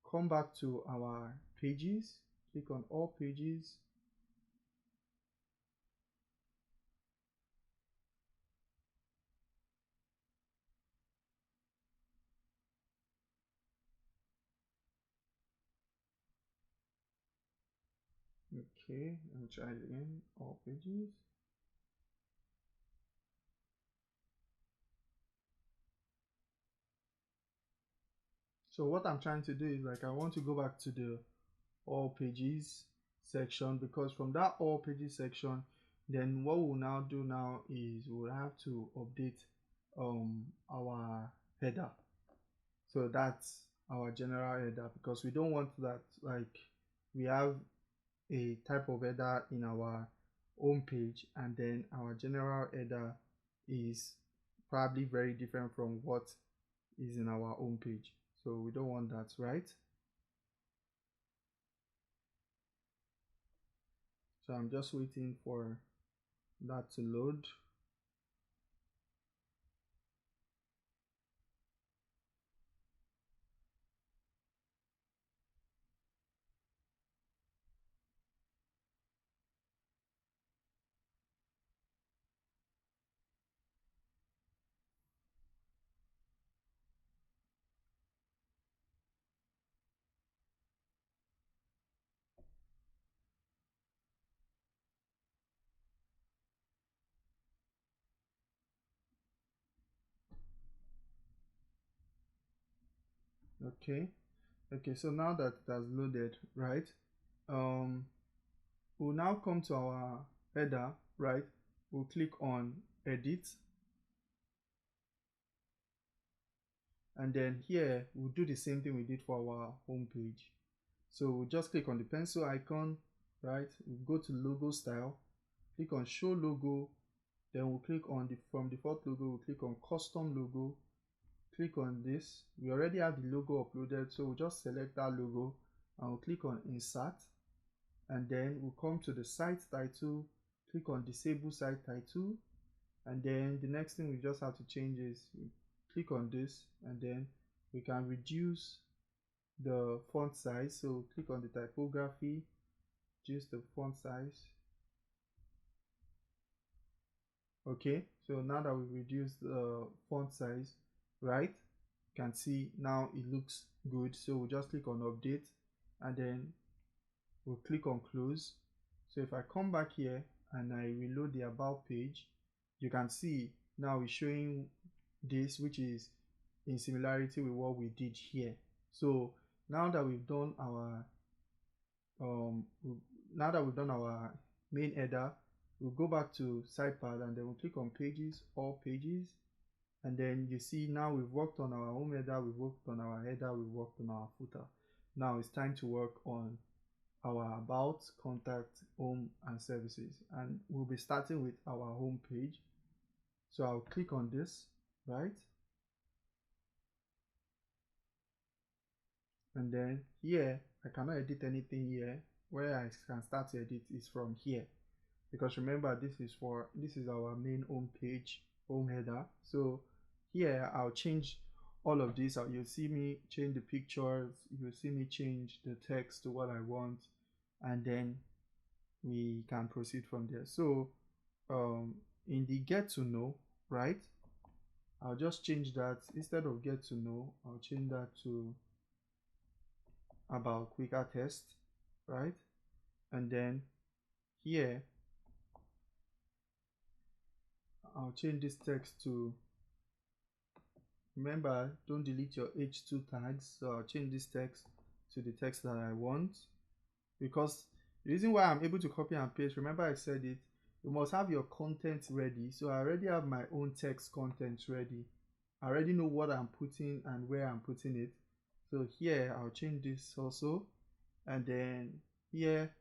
come back to our pages, click on all pages. Okay, let me try it again, all pages. So what I'm trying to do is, like, I want to go back to the all pages section, because from that all pages section, then what we'll now do now is we'll have to update our header. So that's our general header, because we don't want that, like, we have a type of header in our home page and then our general header is probably very different from what is in our home page. So we don't want that, right? So I'm just waiting for that to load. Okay, so now that it has loaded, right, we'll now come to our header, right? We'll click on edit, and then here we'll do the same thing we did for our home page. So we'll just click on the pencil icon, right? We'll go to logo style, click on show logo, then we'll click on from default logo, we'll click on custom logo, click on this. We already have the logo uploaded, so we'll just select that logo and we'll click on insert, and then we'll come to the site title, click on disable site title, and then the next thing we just have to change is click on this, and then we can reduce the font size. So click on the typography, reduce the font size. Okay, so now that we've reduced the font size, right, you can see now it looks good. So we'll just click on update, and then we'll click on close. So if I come back here and I reload the about page, you can see now it's showing this, which is in similarity with what we did here. So now that we've done our main header, we'll go back to SitePad, and then we'll click on pages, all pages, and then you see now we've worked on our home header, we've worked on our header, we've worked on our footer. Now it's time to work on our about, contact, home, and services, and we'll be starting with our home page. So I'll click on this, right, and then here I cannot edit anything here. Where I can start to edit is from here, because remember, this is our main home page, home header. So here I'll change all of this. You'll see me change the pictures, you'll see me change the text to what I want, and then we can proceed from there. So in the get to know, right, I'll just change that. Instead of get to know, I'll change that to about quicker test, right? And then here I'll change this text to, remember, don't delete your h2 tags. So I'll change this text to the text that I want, because the reason why I'm able to copy and paste, remember I said it, you must have your content ready. So I already have my own text content ready. I already know what I'm putting and where I'm putting it. So here I'll change this also, and then here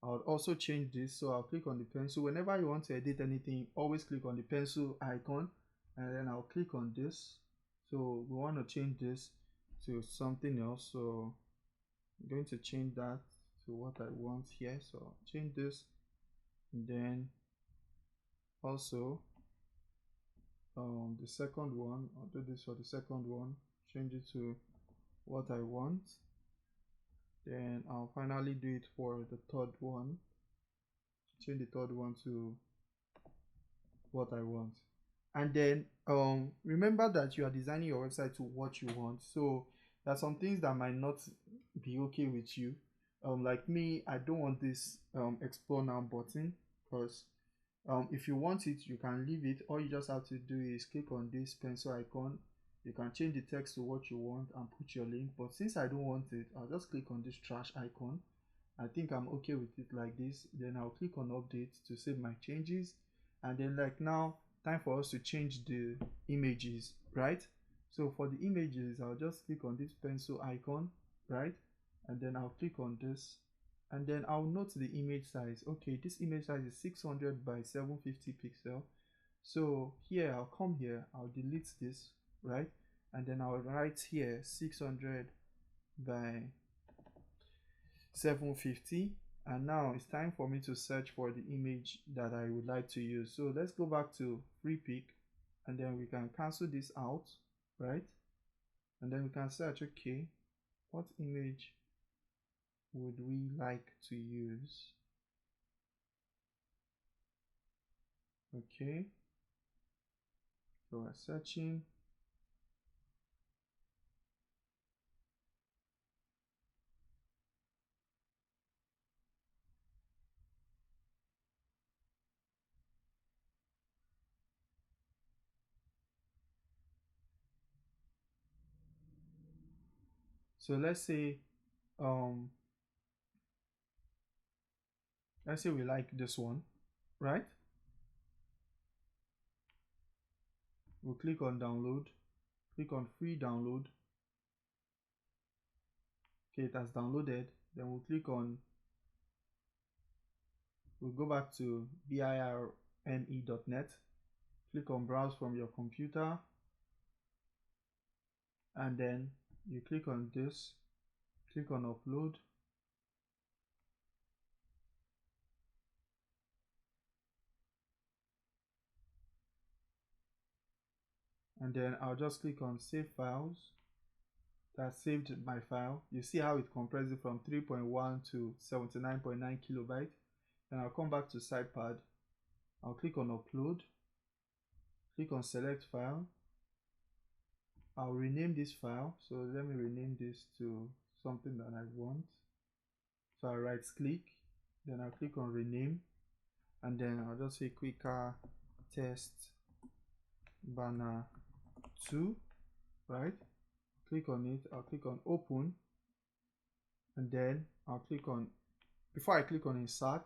I'll also change this. So I'll click on the pencil. Whenever you want to edit anything, always click on the pencil icon, and then I'll click on this. So we want to change this to something else. So I'm going to change that to what I want here. So I'll change this, and then also the second one, I'll do this for the second one, change it to what I want. Then I'll finally do it for the third one, change the third one to what I want. And then remember that you are designing your website to what you want. So there are some things that might not be okay with you. Like me, I don't want this explore now button, because if you want it, you can leave it. All you just have to do is click on this pencil icon. You can change the text to what you want and put your link. But since I don't want it, I'll just click on this trash icon. I think I'm okay with it like this. Then I'll click on update to save my changes. And then like now, time for us to change the images, right? So for the images, I'll just click on this pencil icon, right? And then I'll click on this, and then I'll note the image size. Okay, this image size is 600 by 750 pixel. So here, I'll come here, I'll delete this, right? And then I'll write here 600 by 750. And now it's time for me to search for the image that I would like to use. So let's go back to free pick, and then we can cancel this out, right? And then we can search, okay, what image would we like to use? Okay, so we're searching. So let's say we like this one, right? We'll click on download, click on free download. Okay, it has downloaded. Then we'll click on, we'll go back to birme.net, click on browse from your computer, and then you click on this, click on upload. And then I'll just click on save files. That saved my file. You see how it compresses from 3.1 to 79.9 kilobytes. Then I'll come back to SitePad. I'll click on upload, click on select file. I'll rename this file. So let me rename this to something that I want. So I right click, then I'll click on rename, and then I'll just say quicker test banner 2, right? Click on it, I'll click on open, and then I'll click on, before I click on insert,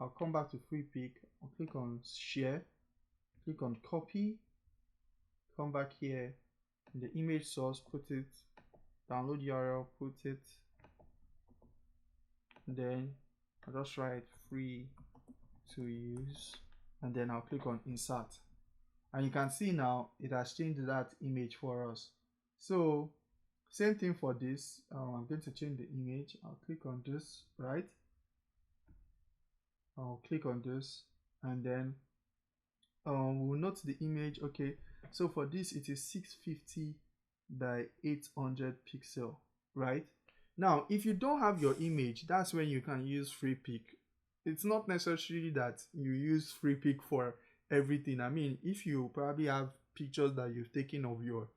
I'll come back to free pick, I'll click on share, click on copy, come back here in the image source, put it, download URL, put it, then I'll just write free to use, and then I'll click on insert, and you can see now it has changed that image for us. So Same thing for this. I'm going to change the image. I'll click on this, right? I'll click on this, and then we'll note the image. Okay, so for this it is 650 by 800 pixel, right? Now if you don't have your image, that's when you can use free pick. It's not necessary that you use free pick for everything. I mean, if you probably have pictures that you've taken of your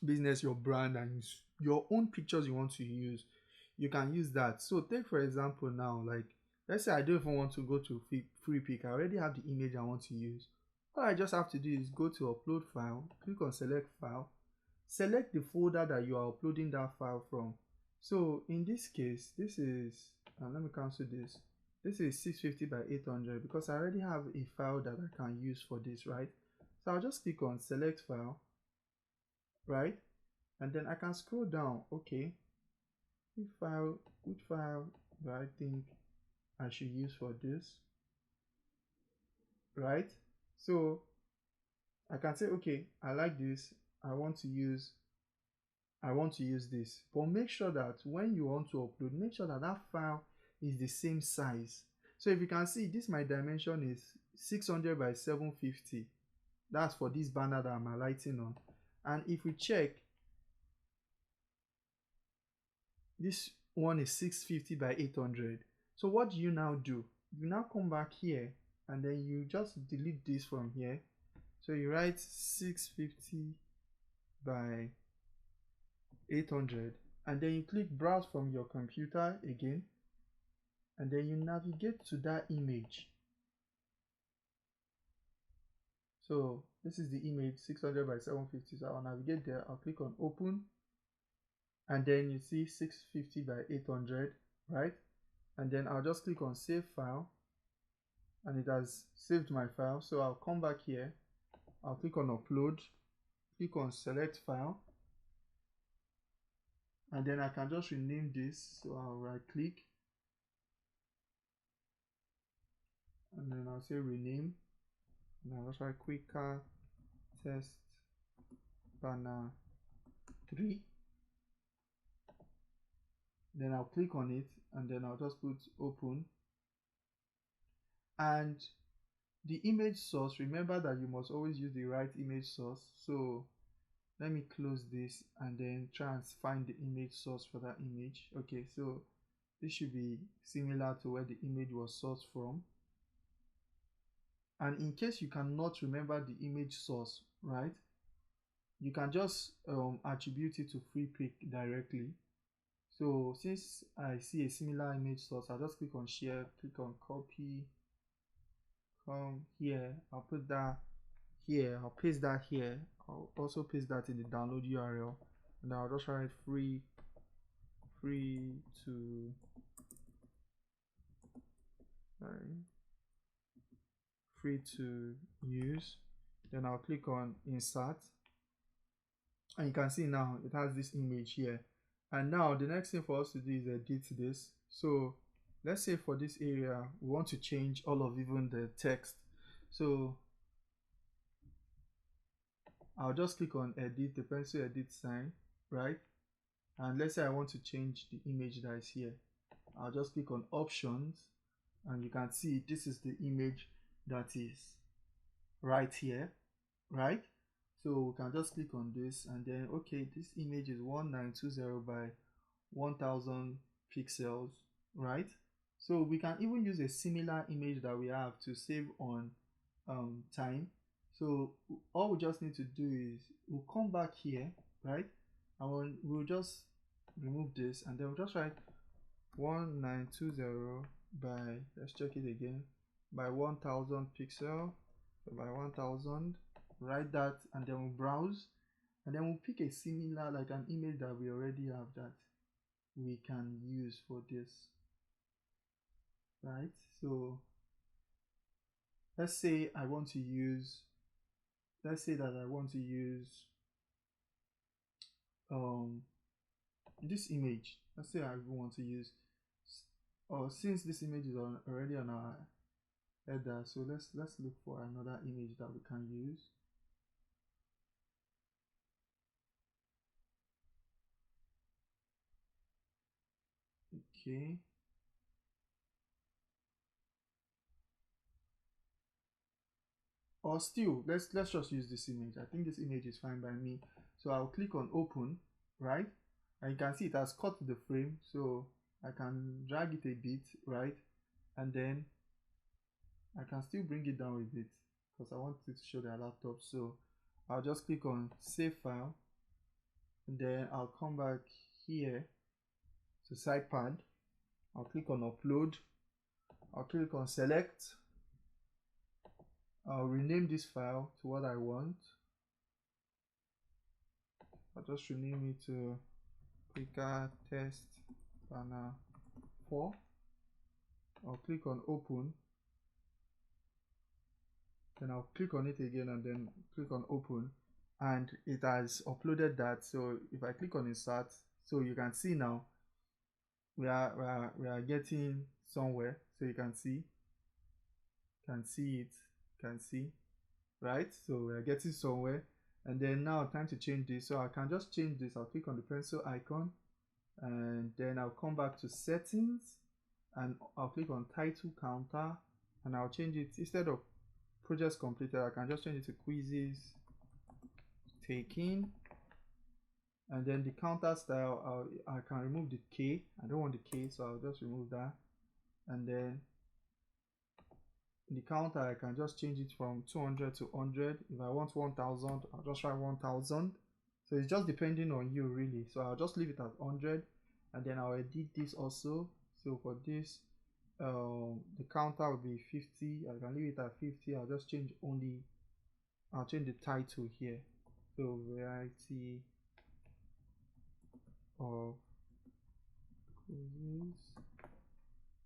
business, your brand, and your own pictures you want to use, you can use that. So take for example now, like let's say I don't even want to go to free pick. I already have the image I want to use. All I just have to do is go to upload file, click on select file, select the folder that you are uploading that file from. So in this case, this is let me cancel this. This is 650 by 800 because I already have a file that I can use for this, right? So I'll just click on select file, right? And then I can scroll down. Okay, which file do I think I should use for this, right? So I can say, okay, I like this, I want to use this. But make sure that when you want to upload, make sure that that file is the same size. So if you can see, this my dimension is 600 by 750. That's for this banner that I'm highlighting on. And if we check, this one is 650 by 800. So what do you now do? You now come back here and then you just delete this from here. So you write 650 by 800 and then you click browse from your computer again, and then you navigate to that image. So this is the image 600 by 750. So I'll navigate there, I'll click on open, and then you see 650 by 800, right? And then I'll just click on save file, and it has saved my file. So I'll come back here, I'll click on upload, click on select file, and then I can just rename this. So I'll right click and then I'll say rename, and I'll just write Kwikaweb test banner 3. Then I'll click on it and then I'll just put open. And the image source, remember that you must always use the right image source. So let me close this and then try and find the image source for that image. Okay, so this should be similar to where the image was sourced from. And in case you cannot remember the image source, right, you can just attribute it to free pick directly. So since I see a similar image source, I'll just click on share, click on copy, come here, I'll put that here, I'll paste that here, I'll also paste that in the download URL, and I'll just write free to use. Then I'll click on insert, and you can see now it has this image here. And now the next thing for us to do is edit this. So let's say for this area we want to change all of even the text. So I'll just click on edit, the pencil edit sign, right? And let's say I want to change the image that is here. I'll just click on options, and you can see this is the image that is right here, right? So we can just click on this and then, okay, this image is 1920 by 1000 pixels, right? So we can even use a similar image that we have to save on time. So all we just need to do is we'll come back here, right? And we'll just remove this and then we'll just write 1920 by, let's check it again, by 1000 pixel, so by 1000, write that, and then we'll browse, and then we'll pick a similar, like an image that we already have that we can use for this, right? So let's say I want to use, let's say that I want to use this image. Let's say I want to use, or since this image is already on our header, so let's look for another image that we can use. Okay. Or still, let's just use this image. I think this image is fine by me. So I'll click on open, right? And you can see it has cut the frame, so I can drag it a bit, right? And then I can still bring it down a bit because I want it to show their laptop. So I'll just click on save file, and then I'll come back here to SitePad. I'll click on upload. I'll click on select. I'll rename this file to what I want. I'll just rename it to Kwikaweb test banner 4. I'll click on open. Then I'll click on it again and then click on open, and it has uploaded that. So if I click on insert, so you can see now we are getting somewhere. So you can see it, can see, right? So we are getting somewhere. And then now time to change this. So I can just change this. I'll click on the pencil icon, and then I'll come back to settings, and I'll click on title counter, and I'll change it. Instead of projects completed, I can just change it to quizzes taken. And then the counter style, I can remove the K. I don't want the K, so I'll just remove that. And then the counter, I can just change it from 200 to 100. If I want 1000, I'll just write 1000. So it's just depending on you, really. So I'll just leave it at 100, and then I'll edit this also. So for this, the counter will be 50. I can leave it at 50. I'll just change I'll change the title here. So variety of quizzes,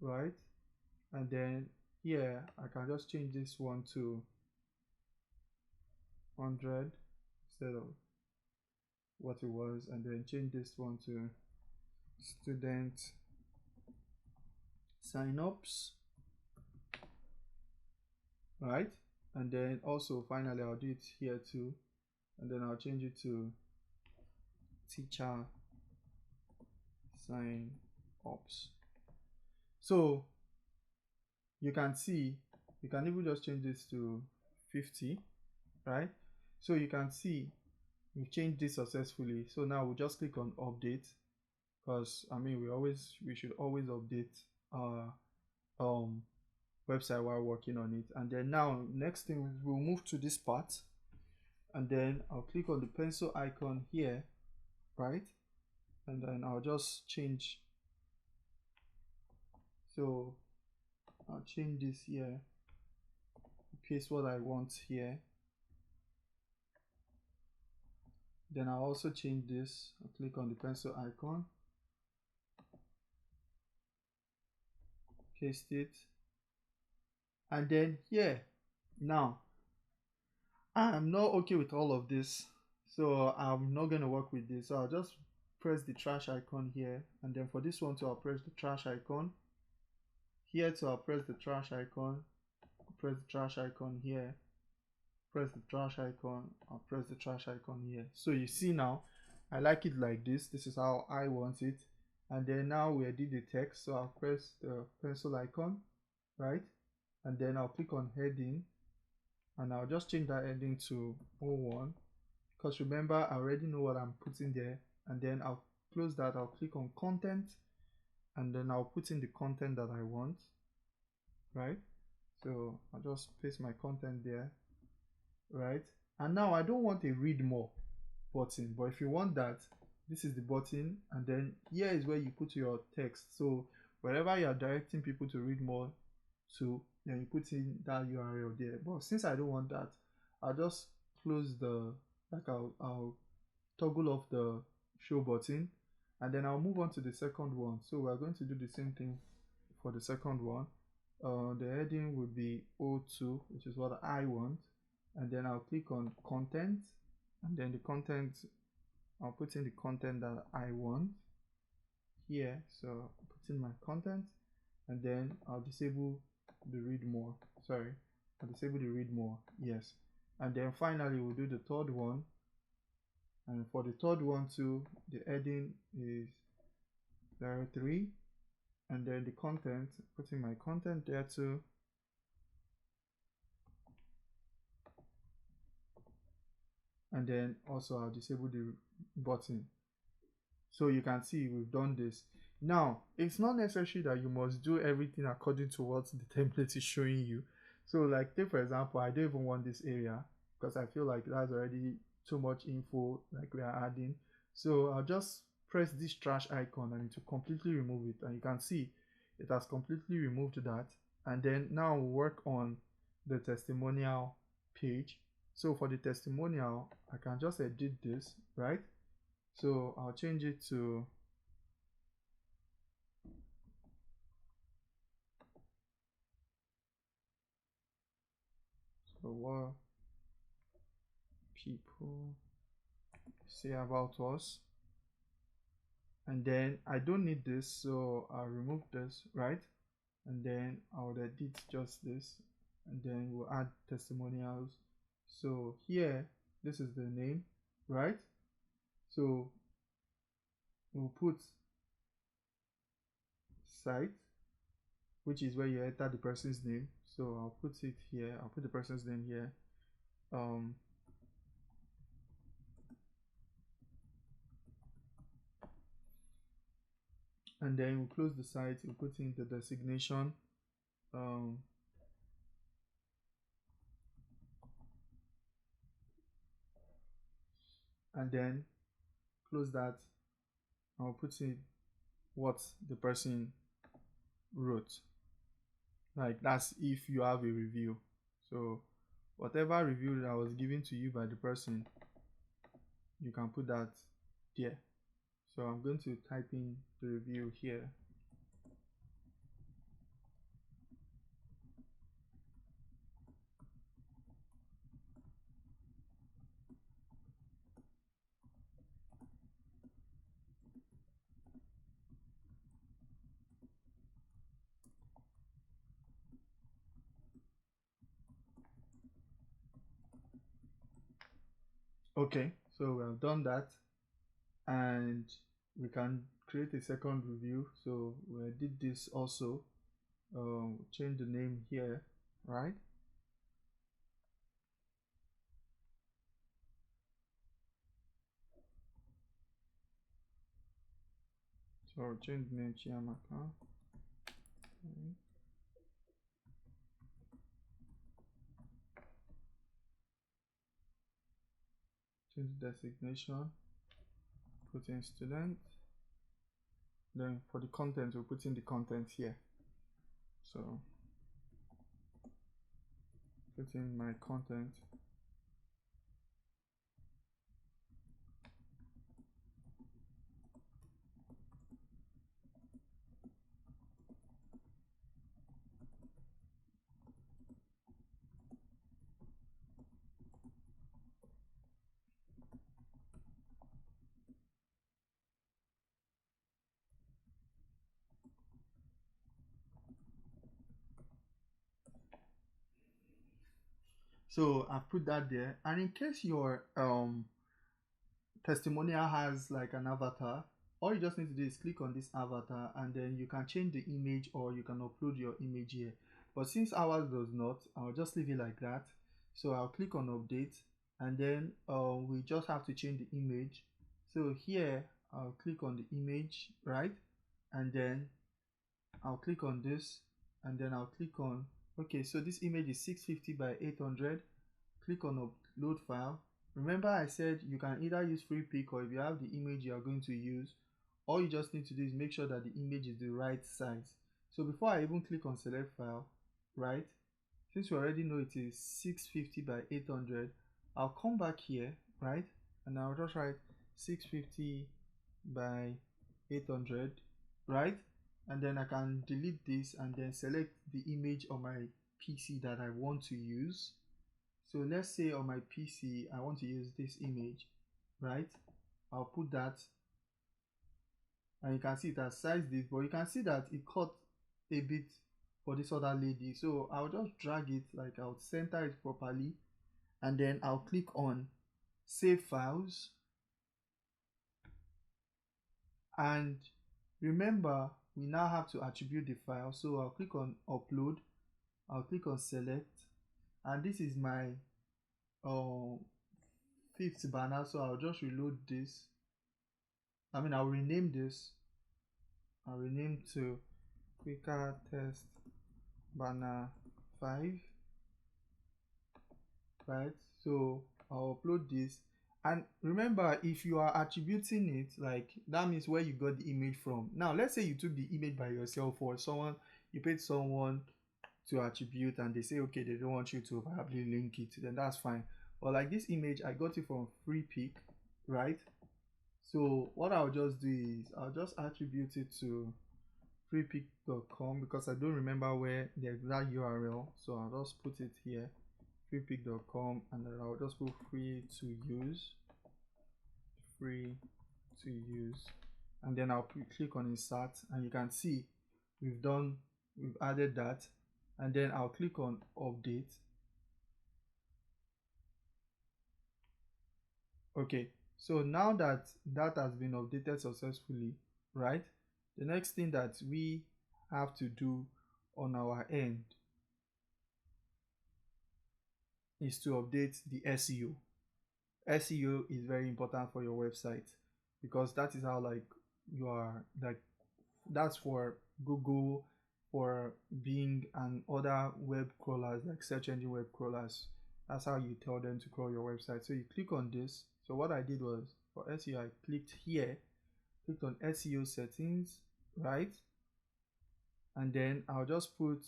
right? And then here I can just change this one to 100 instead of what it was, and then change this one to student sign-ups, right? And then also finally I'll do it here too, and then I'll change it to teacher sign-ups. So you can see, you can even just change this to 50, right? So you can see we've changed this successfully. So now we'll just click on update, because I mean we should always update our website while working on it. And then now next thing, we'll move to this part, and then I'll click on the pencil icon here, right? And then I'll just change. So I'll change this here, paste what I want here. Then I'll also change this. I'll click on the pencil icon, paste it, and then here, now I'm not okay with all of this, so I'm not going to work with this. So I'll just press the trash icon here, and then for this one too, I'll press the trash icon here too. I'll press the trash icon, I'll press the trash icon here, press the trash icon, I'll press the trash icon here. So you see now I like it like this. This is how I want it. And then now we edit the text, so I'll press the pencil icon, right? And then I'll click on heading, and I'll just change that heading to 01, because remember I already know what I'm putting there. And then I'll close that. I'll click on content, and then I'll put in the content that I want, right? So I'll just paste my content there, right? And now I don't want a read more button, but if you want that, this is the button, and then here is where you put your text. So wherever you are directing people to read more to, then you put in that URL there. But since I don't want that, I'll just close the, like I'll toggle off the show button, and then I'll move on to the second one. So we're going to do the same thing for the second one. The heading would be O2, which is what I want, and then I'll click on content, and then the content, I'll put in the content that I want here. So I'll put in my content, and then I'll disable the read more. Sorry, I'll disable the read more. Yes. And then finally we'll do the third one. And for the third one too, the heading is 03, and then the content, putting my content there too. And then also I'll disable the button. So you can see we've done this. Now, it's not necessary that you must do everything according to what the template is showing you. So like, take for example, I don't even want this area because I feel like that's already too much info like we are adding. So I'll just press this trash icon and it will completely remove it. And you can see it has completely removed that. And then now we'll work on the testimonial page. So for the testimonial, I can just edit this, right? So I'll change it to what people say about us. And then I don't need this, so I'll remove this, right? And then I'll edit just this, and then we'll add testimonials. So here, this is the name, right? So we'll put site, which is where you enter the person's name. So I'll put it here. I'll put the person's name here. And then we'll close the site. We'll put in the designation. And then close that. I'll put in what the person wrote. Like, that's if you have a review. So whatever review that was given to you by the person, you can put that there. So I'm going to type in the review here. Okay, so we have done that, and we can create a second review. So we did this also. Change the name here, right? So change the name Chiamaka. Okay. Change the designation, put in student. Then for the content, we'll put in the content here. So put in my content. So I've put that there. And in case your testimonial has like an avatar, all you just need to do is click on this avatar, and then you can change the image or you can upload your image here. But since ours does not, I'll just leave it like that. So I'll click on update, and then we just have to change the image. So here I'll click on the image, right? And then I'll click on this, and then I'll click on, okay, so this image is 650 by 800. Click on upload file. Remember I said you can either use free pick, or if you have the image you are going to use, all you just need to do is make sure that the image is the right size. So before I even click on select file, right, since we already know it is 650 by 800, I'll come back here, right, and I'll just write 650 by 800, right, and then I can delete this and then select the image on my PC that I want to use. So let's say on my PC I want to use this image, right? I'll put that, and you can see it has sized this, but you can see that it cut a bit for this other lady. So I'll just drag it, like I'll center it properly, and then I'll click on save files. And remember, we now have to attribute the file. So I'll click on upload, I'll click on select, and this is my fifth banner. So I'll just reload this. I'll rename this. I'll rename to Quicker Test Banner 5, right? So I'll upload this, and remember, if you are attributing it, like that means where you got the image from. Now let's say you took the image by yourself, or someone, you paid someone to attribute, and they say okay, they don't want you to probably link it, then that's fine. But like this image, I got it from free pick, right? So what I'll just do is I'll just attribute it to freepick.com, because I don't remember where the exact URL, so I'll just put it here, freepick.com, and then I'll just put free to use, and then I'll click on insert, and you can see we've added that, and then I'll click on update. Okay, so now that has been updated successfully, right? The next thing that we have to do on our end is to update the SEO. SEO is very important for your website, because that is how that's for Google, for Bing, and other web crawlers like search engine web crawlers. That's how you tell them to crawl your website. So you click on this. So what I did was, for SEO, I clicked here, clicked on SEO settings, right? And then I'll just put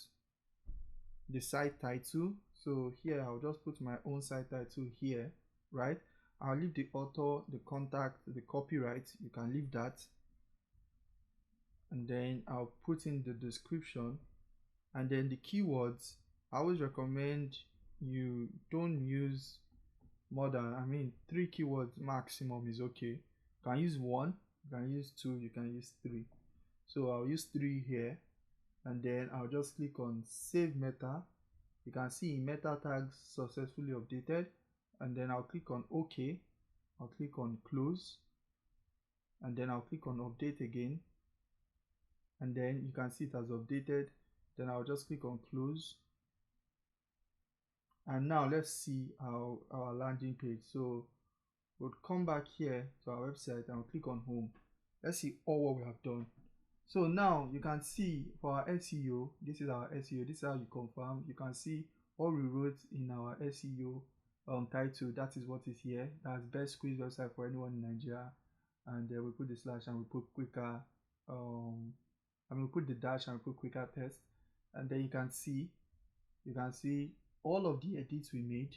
the site title. So here I'll just put my own site title here, right? I'll leave the author, the contact, the copyright, you can leave that. And then I'll put in the description, and then the keywords. I always recommend you don't use more than 3 keywords maximum is okay. You can use 1, you can use 2, you can use 3. So I'll use 3 here, and then I'll just click on save meta. You can see meta tags successfully updated, and then I'll click on OK. I'll click on close, and then I'll click on update again, and then you can see it has updated. Then I'll just click on close, and now let's see our landing page. So we'll come back here to our website and we'll click on home. Let's see all what we have done. So now you can see for our SEO, this is our SEO, this is how you confirm. You can see what we wrote in our SEO title. That is what is here. That's best quiz website for anyone in Nigeria. And then we put the slash and we put quicker, we put the dash and we put quicker test. And then you can see all of the edits we made.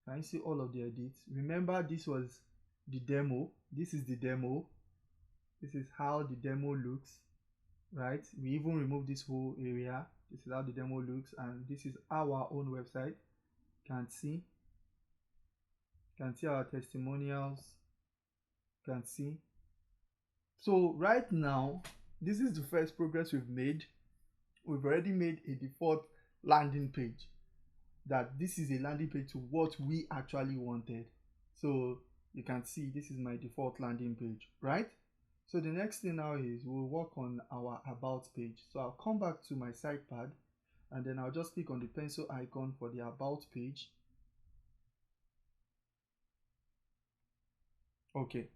Can you see all of the edits? Remember, this was the demo. This is the demo. This is how the demo looks, right? We even removed this whole area. This is how the demo looks, and this is our own website. Can see our testimonials. Can see. So right now, this is the first progress we've made. We've already made a default landing page. That this is a landing page to what we actually wanted. So you can see this is my default landing page, right? So the next thing now is we'll work on our about page. So I'll come back to my SitePad, and then I'll just click on the pencil icon for the about page. Okay,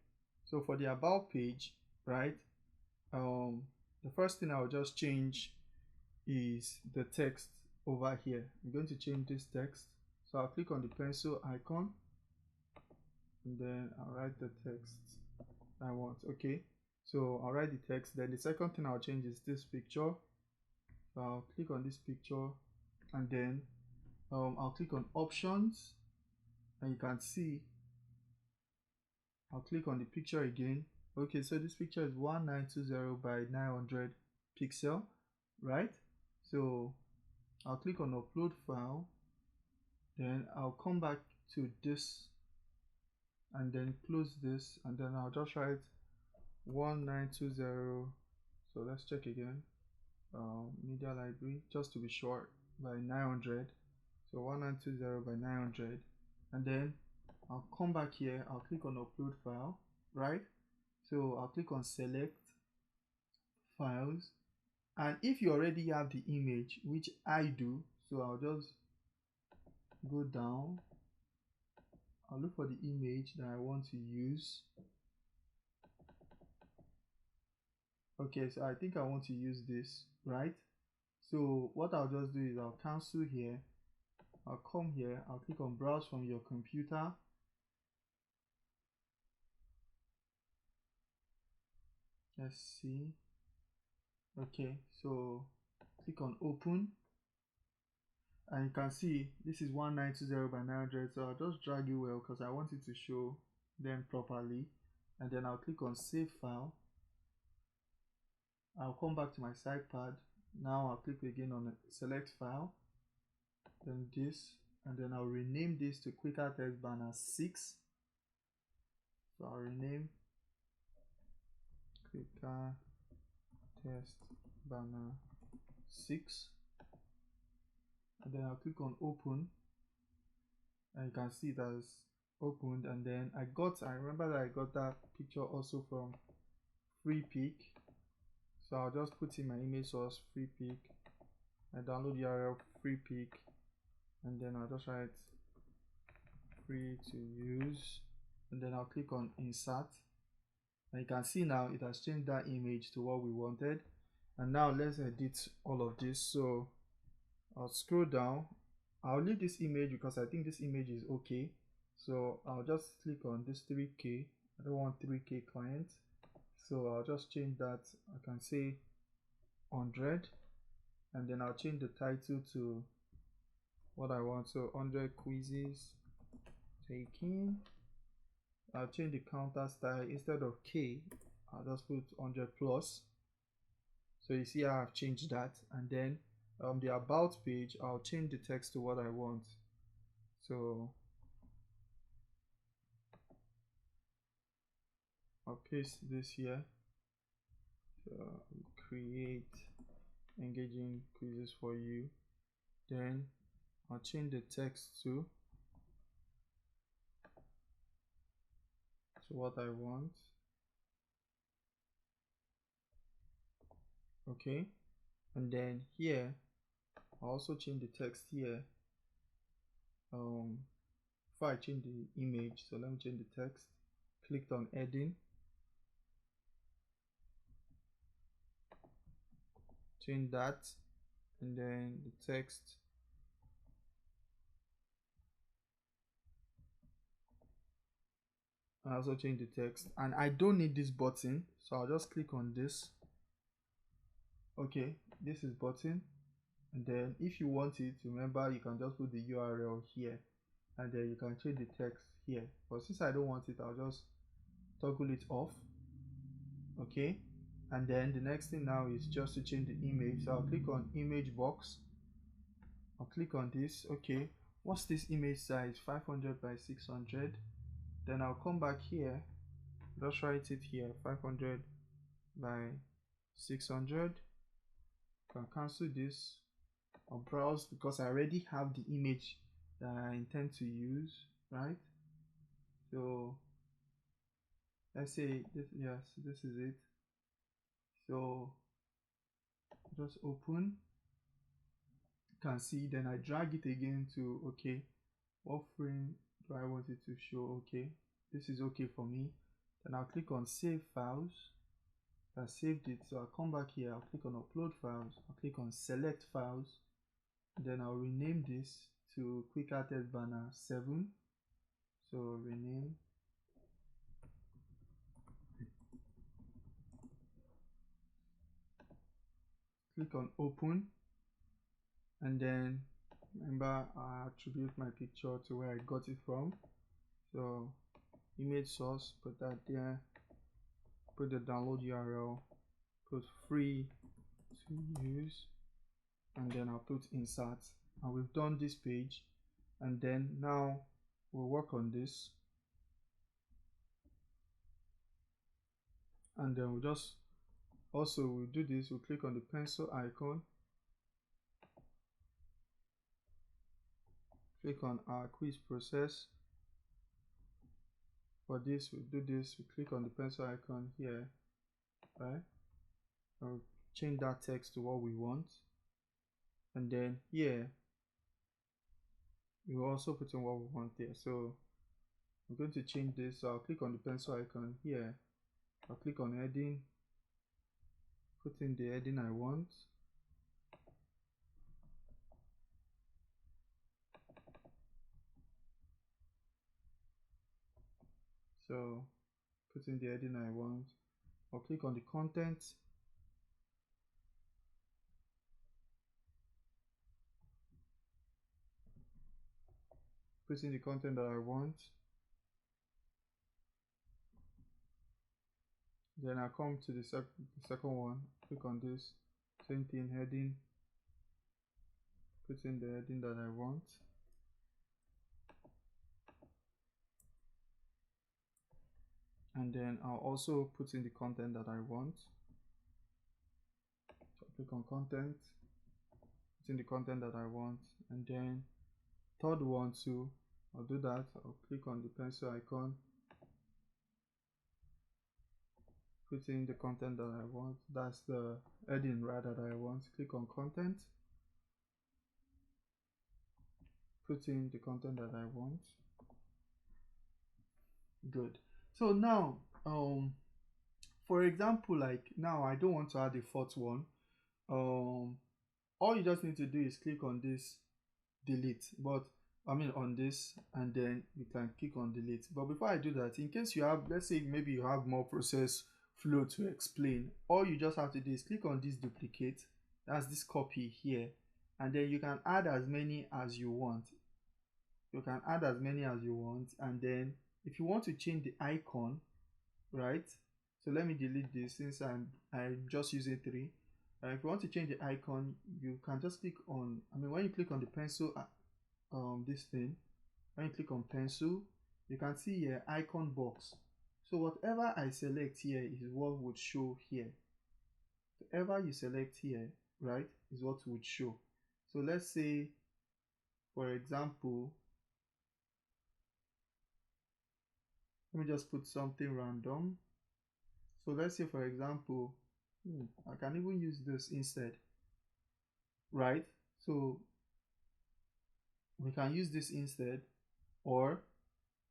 so for the about page, right, the first thing I'll just change is the text over here. I'm going to change this text. So I'll click on the pencil icon, and then I'll write the text I want. Okay, so I'll write the text. Then the second thing I'll change is this picture. So I'll click on this picture, and then I'll click on options, and you can see I'll click on the picture again. Okay, so this picture is 1920 by 900 pixel, right? So I'll click on upload file, then I'll come back to this and then close this, and then I'll just write 1920. So let's check again. Media library, just to be short, by 900. So 1920 by 900, and then I'll come back here. I'll click on upload file, right? So I'll click on select files, and if you already have the image, which I do, so I'll just go down, I'll look for the image that I want to use. Okay, so I think I want to use this, right? So what I'll just do is I'll cancel here, I'll come here, I'll click on browse from your computer. Let's see. Okay, so click on open, and you can see this is 1920 by 900, so I'll just drag it well because I want it to show them properly, and then I'll click on save file. I'll come back to my SitePad. Now I'll click again on select file, then this, and then I'll rename this to Quicker Test Banner 6. So I'll rename Quicker Test Banner 6, and then I'll click on open, and you can see it has opened. And then I remember that I got that picture also from FreePic, so I'll just put in my image source FreePic, I download URL FreePic, and then I'll just write free to use, and then I'll click on insert, and you can see now it has changed that image to what we wanted. And now let's edit all of this. So I'll scroll down, I'll leave this image because I think this image is okay, so I'll just click on this 3K. I don't want 3K client, so I'll just change that. I can say 100, and then I'll change the title to what I want, so 100 quizzes taken. I'll change the counter style, instead of K I'll just put 100 plus. So you see how I've changed that. And then the about page, I'll change the text to what I want. So I'll paste this here. So create engaging quizzes for you. Then I'll change the text to what I want. Okay, and then here I'll also change the text here. Before I change the image, so let me change the text. Clicked on heading, change that, and then the text. I also change the text, and I don't need this button, so I'll just click on this. Okay, this is button, and then if you want it, remember you can just put the URL here, and then you can change the text here. But since I don't want it, I'll just toggle it off. Okay, and then the next thing now is just to change the image. So I'll click on image box, I'll click on this. Okay, what's this image size? 500 by 600. Then I'll come back here, just write it here, 500 by 600. Can cancel this. I'll browse because I already have the image that I intend to use, right? So let's say this, yes, this is it. So just open, you can see. Then I drag it again to, okay, what frame do I want it to show? Okay, this is okay for me. Then I'll click on save files. I saved it, so I'll come back here, I'll click on upload files, I'll click on select files, then I'll rename this to Quicker Test Banner 7. So rename, click on open, and then remember I attribute my picture to where I got it from. So image source, put that there, put the download URL, put free to use, and then I'll put insert. And we've done this page, and then now we'll work on this, and then we'll just we'll do this. We'll click on the pencil icon, click on our quiz process. For this, we'll do this, we click on the pencil icon here, right? I'll change that text to what we want. And then here we will also put in what we want there. So I'm going to change this. So I'll click on the pencil icon here. I'll click on heading, put in the heading I want. So put in the heading I want. I'll click on the content. Put in the content that I want. Then I come to the second one, click on this, same thing, heading, put in the heading that I want. And then I'll also put in the content that I want. So click on content, put in the content that I want, and then third one too, I'll do that. I'll click on the pencil icon, put in the content that I want. That's the heading rather that I want. Click on content, put in the content that I want. Good. So now for example, like now I don't want to add a fourth one. All you just need to do is click on this delete, but I mean on this, and then you can click on delete. But before I do that, in case you have, let's say maybe you have more process flow to explain, all you just have to do is click on this duplicate, that's this copy here, and then you can add as many as you want. You can add as many as you want, and then if you want to change the icon, right? So let me delete this since I'm just using 3. If you want to change the icon, you can just click on, I mean when you click on the pencil this thing, when you click on pencil, you can see here icon box. So whatever I select here is what would show here. Whatever you select here, right, is what would show. So let's say for example, let me just put something random. So let's say for example, I can even use this instead, right? So we can use this instead, or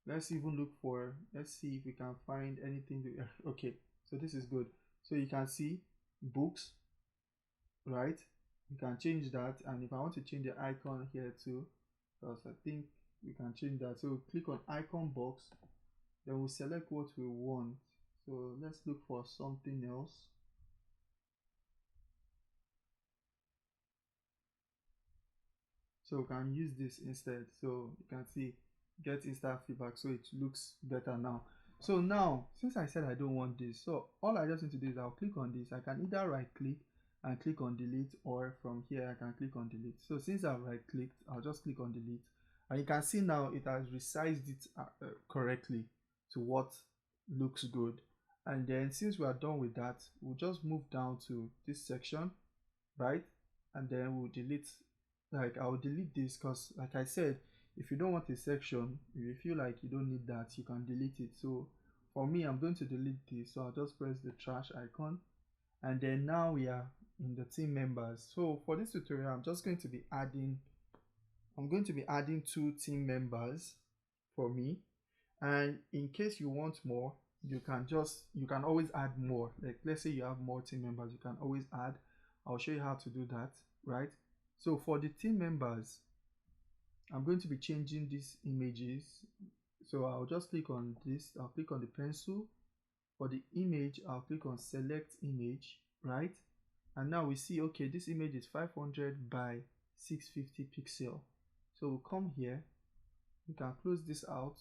let's even look for, let's see if we can find anything to, okay, so this is good. So you can see books, right? You can change that, and if I want to change the icon here too, because I think we can change that. So click on icon box, then we'll select what we want. So let's look for something else. So we can use this instead. So you can see get instant feedback, so it looks better now. So now since I said I don't want this, so all I just need to do is I'll click on this. I can either right click and click on delete, or from here I can click on delete. So since I've right clicked, I'll just click on delete, and you can see now it has resized it correctly to what looks good. And then since we are done with that, we'll just move down to this section, right? And then we'll delete, like I'll delete this because like I said, if you don't want a section, if you feel like you don't need that, you can delete it. So for me, I'm going to delete this, so I'll just press the trash icon, and then now we are in the team members. So for this tutorial, I'm going to be adding 2 team members for me, and in case you want more, you can always add more. Like let's say you have more team members, you can always add. I'll show you how to do that, right? So for the team members, I'm going to be changing these images. So I'll just click on this, I'll click on the pencil. For the image, I'll click on select image, right? And now we see, okay, this image is 500 by 650 pixel. So we'll come here, we can close this out.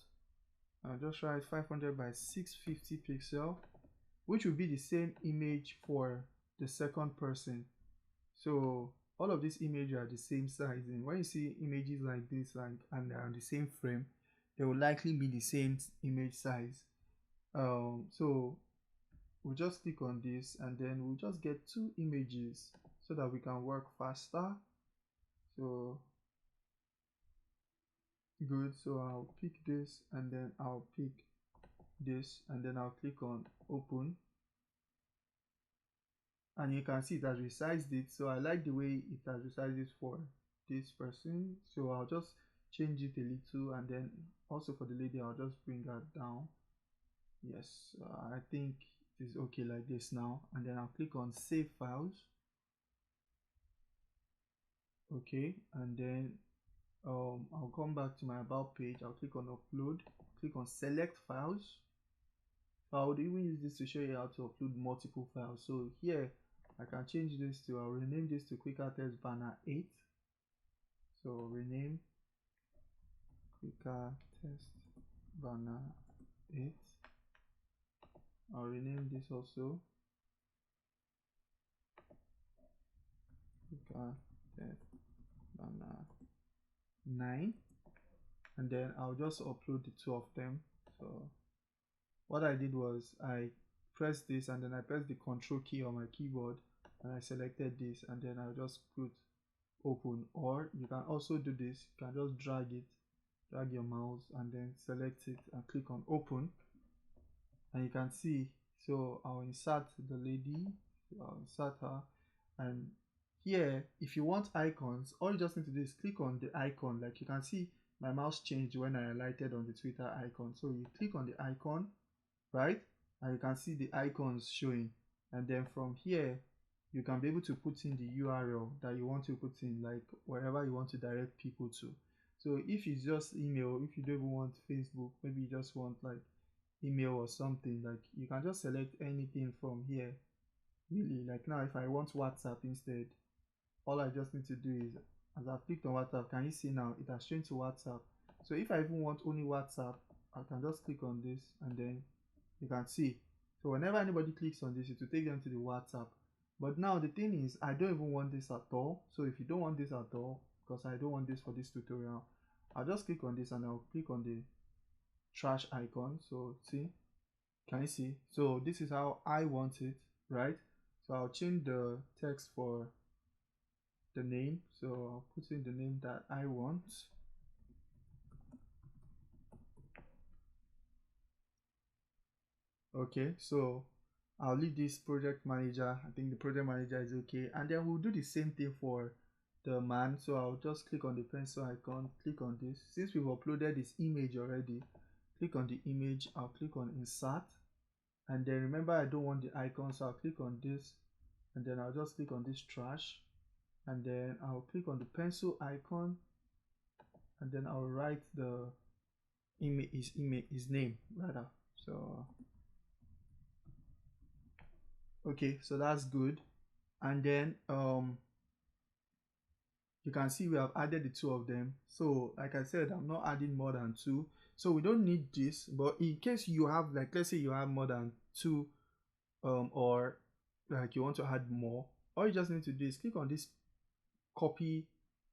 I'll just write 500 by 650 pixel, which will be the same image for the second person. So all of these images are the same size, and when you see images like this, like, and they're on the same frame, they will likely be the same image size. So we'll just click on this, and then we'll just get 2 images so that we can work faster. So good, so I'll pick this, and then I'll pick this, and then I'll click on open. and you can see it has resized it. So I like the way it has resized it for this person, so I'll just change it a little, and then also for the lady I'll just bring her down. Yes, I think it is okay like this now, and then I'll click on save files. Okay, and then I'll come back to my about page. I'll click on upload, click on select files. So I would even use this to show you how to upload multiple files. So here I can change this to, I'll rename this to Quicker Test Banner 8. So rename Quicker Test Banner 8. I'll rename this also Quicker Test Banner 9, and then I'll just upload the two of them. So what I did was I pressed this, and then I pressed the control key on my keyboard, and I selected this, and then I'll just put open. Or you can also do this, you can just drag your mouse and then select it and click on open, and you can see. So I'll insert the lady, I'll insert her, and here if you want icons, all you just need to do is click on the icon. Like you can see my mouse changed when I alighted on the Twitter icon. So you click on the icon, right, and you can see the icons showing, and then from here you can be able to put in the URL that you want to put in, like wherever you want to direct people to. So if it's just email, if you don't even want Facebook, maybe you just want like email or something, like you can just select anything from here really. Like now if I want WhatsApp instead, all I just need to do is, as I've clicked on WhatsApp, can you see now it has changed to WhatsApp. So if I even want only WhatsApp, I can just click on this, and then you can see. So whenever anybody clicks on this, it will take them to the WhatsApp. But now the thing is, I don't even want this at all. So if you don't want this at all, because I don't want this for this tutorial, I'll just click on this, and I'll click on the trash icon. So see, can you see? So this is how I want it, right? So I'll change the text for the name. So I'll put in the name that I want. Okay, so I'll leave this project manager. I think the project manager is okay, and then we'll do the same thing for the man. So I'll just click on the pencil icon, click on this. Since we've uploaded this image already, click on the image. I'll click on insert, and then remember I don't want the icon, so I'll click on this, and then I'll just click on this trash, and then I'll click on the pencil icon, and then I'll write the his name rather. So okay, so that's good. And then you can see we have added the two of them. So like I said, I'm not adding more than two, so we don't need this. But in case you have, like, let's say you have more than two, or like you want to add more, all you just need to do is click on this copy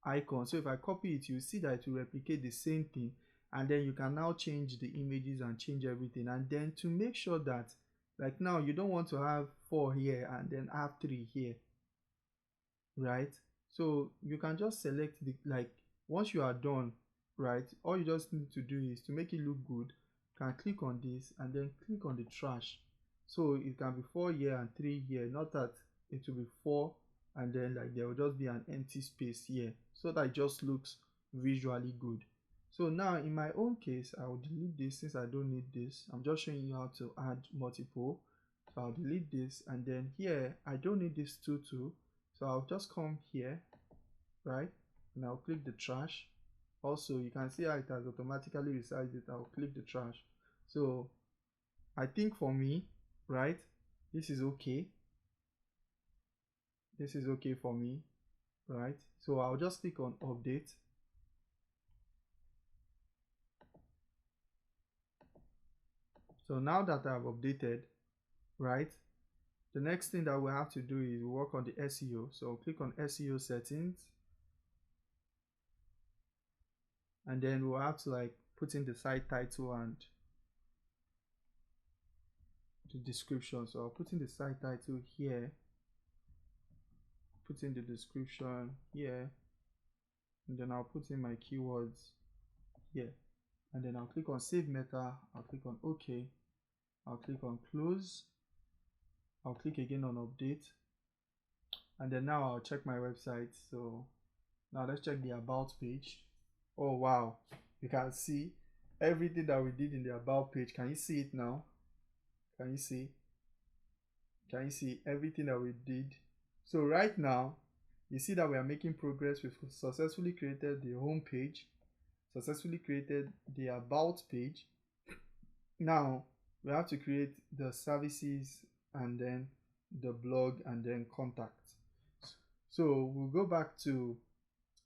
icon. So if I copy it, you see that it will replicate the same thing, and then you can now change the images and change everything. And then to make sure that, like now you don't want to have 4 here and then have 3 here, right? So you can just select the, like, once you are done, right, all you just need to do is to make it look good, you can click on this and then click on the trash. So it can be 4 here and 3 here, not that it will be 4 and then like there will just be an empty space here, so that it just looks visually good. So now in my own case, I will delete this since I don't need this. I'm just showing you how to add multiple. So I'll delete this, and then here I don't need this too. So I'll just come here, right, and I'll click the trash. Also you can see how it has automatically resized it. I'll click the trash. So I think for me, right, this is okay. This is okay for me, right? So I'll just click on update. So now that I've updated, right, the next thing that we have to do is work on the SEO. So I'll click on SEO settings, and then we'll have to like put in the site title and the description. So I'll put in the site title here, put in the description here, and then I'll put in my keywords here, and then I'll click on save meta. I'll click on OK. I'll click on close. I'll click again on update, and then now I'll check my website. So now let's check the about page. Oh wow, you can see everything that we did in the about page. Can you see it now? Can you see? Can you see everything that we did? So right now, you see that we are making progress. We've successfully created the home page, successfully created the about page. Now we have to create the services and then the blog and then contact. So we'll go back to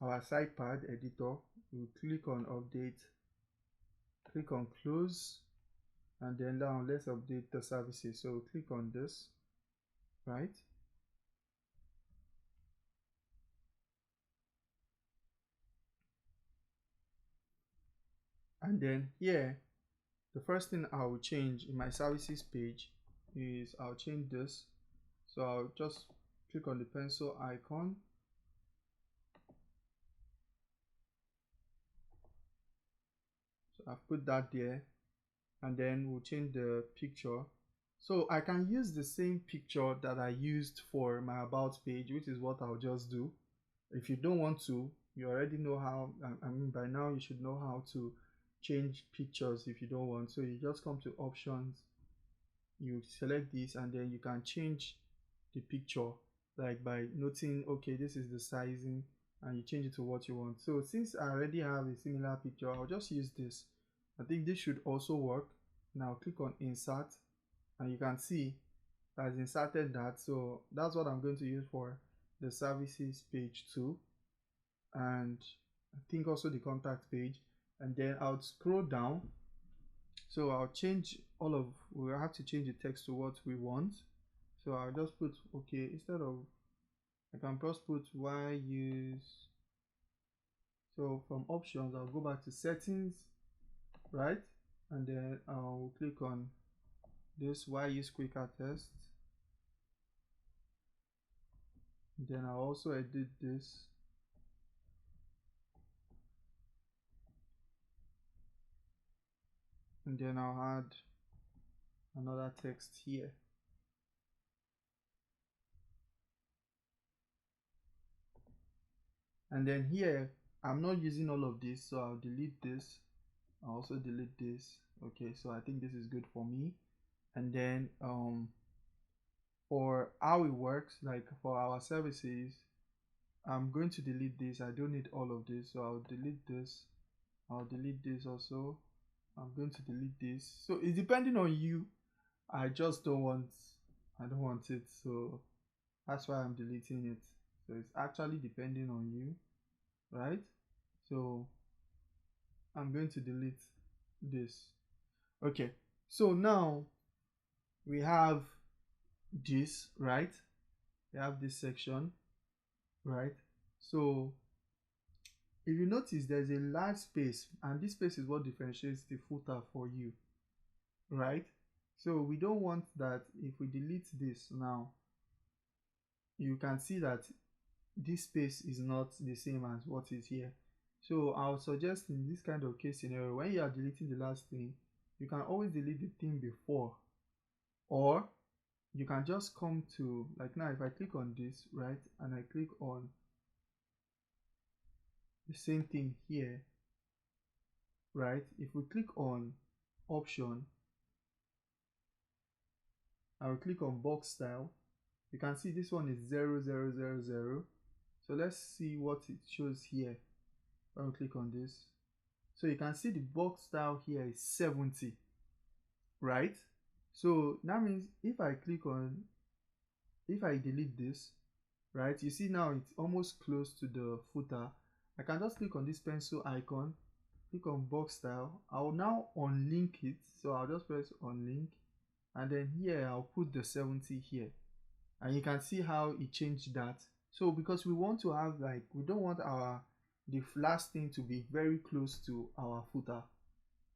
our SitePad editor. We'll click on update, click on close, and then now let's update the services. So we'll click on this, right? And then here, the first thing I will change in my services page is I'll change this. So I'll just click on the pencil icon. So I've put that there, and then we'll change the picture. So I can use the same picture that I used for my about page, which is what I'll just do. If you don't want to, you already know how. I mean, by now you should know how to change pictures if you don't want. So you just come to options, you select this, and then you can change the picture, like by noting, okay, this is the sizing, and you change it to what you want. So since I already have a similar picture, I'll just use this. I think this should also work. Now click on insert, and you can see that has inserted that. So that's what I'm going to use for the services page too, and I think also the contact page. And then I'll scroll down. So I'll change all of, we'll have to change the text to what we want. So I'll just put, okay, instead of, I can just put why use. So from options, I'll go back to settings, right? And then I'll click on this, why use quicker test. Then I'll also edit this. And then I'll add another text here. And then here, I'm not using all of this, so I'll delete this. I'll also delete this. Okay, so I think this is good for me. And then for how it works, like for our services, I'm going to delete this. I don't need all of this, so I'll delete this. I'll delete this also. I'm going to delete this. So it's depending on you. I just don't want, I don't want it, so that's why I'm deleting it. So it's actually depending on you, right? So I'm going to delete this. Okay, so now we have this, right? We have this section, right? So if you notice, there's a large space, and this space is what differentiates the footer for you, right? So we don't want that. If we delete this now, you can see that this space is not the same as what is here. So I'll suggest in this kind of case scenario, when you are deleting the last thing, you can always delete the thing before, or you can just come to, like now if I click on this, right, and I click on the same thing here, right, if we click on option, I will click on box style, you can see this one is 0000. So let's see what it shows here when we click on this. So you can see the box style here is 70, right? So that means if I click on, if I delete this, right, you see now it's almost close to the footer. I can just click on this pencil icon, click on box style. I'll now unlink it. So I'll just press unlink, and then here I'll put the 70 here, and you can see how it changed that. So because we want to have, like, we don't want our the last thing to be very close to our footer.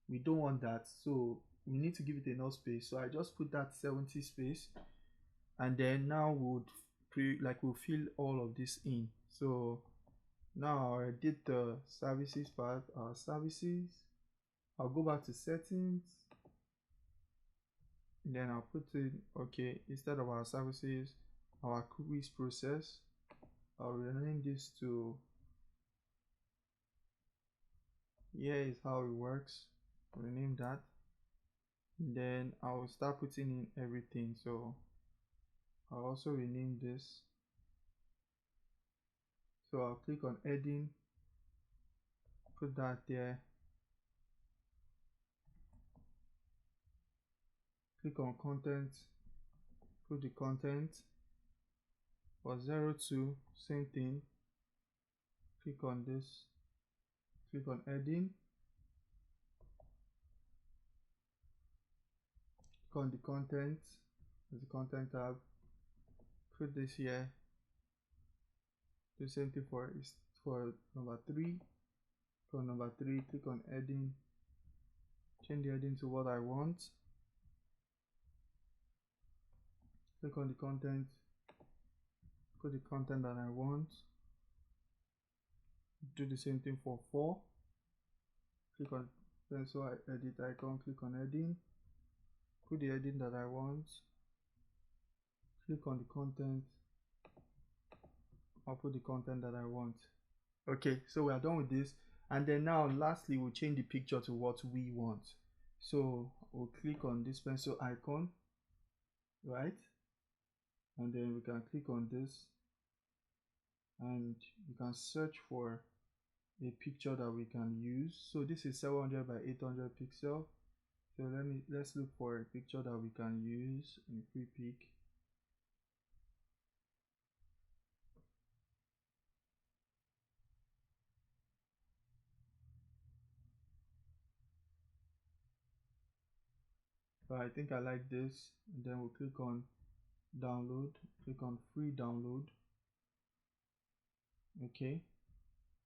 We don't want that, so we need to give it enough space. So I just put that 70 space, and then now we'll fill all of this in. So now I did the services part, our services. I'll go back to settings, then I'll put in, okay, instead of our services, our quiz process. I'll rename this to, here is how it works. Rename that. Then I'll start putting in everything. So I'll also rename this. So I'll click on heading, put that there. Click on content, put the content. For 02, same thing. Click on this, click on heading, click on the content, there's the content tab, put this here. Do the same thing for number 3. Click on number 3, click on heading, change the heading to what I want. Click on the content, put the content that I want. Do the same thing for 4. Click on pencil edit icon, click on heading, put the heading that I want. Click on the content, I'll put the content that I want. Okay, so we are done with this. And then now lastly, we'll change the picture to what we want. So we'll click on this pencil icon, right? And then we can click on this and you can search for a picture that we can use. So this is 700 by 800 pixel. So let's look for a picture that we can use in free pick. But I think I like this. And then we'll click on download, click on free download. Okay,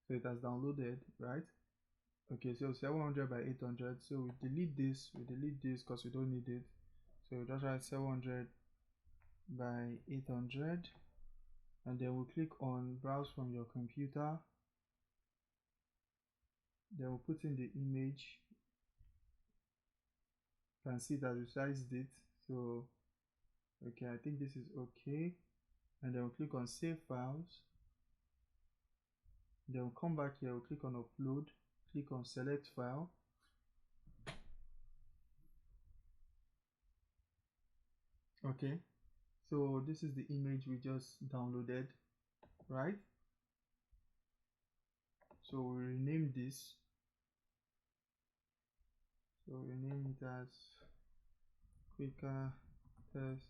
so it has downloaded, right? Okay, so 700 by 800. So we delete this because we don't need it. So we just write 700 by 800 and then we'll click on browse from your computer. Then we'll put in the image. You can see that we sized it. So okay, I think this is okay. And then we'll click on save files. Then we'll come back here, we'll click on upload, click on select file. Okay, so this is the image we just downloaded, right? So we rename this. So we name it as Kwikaweb test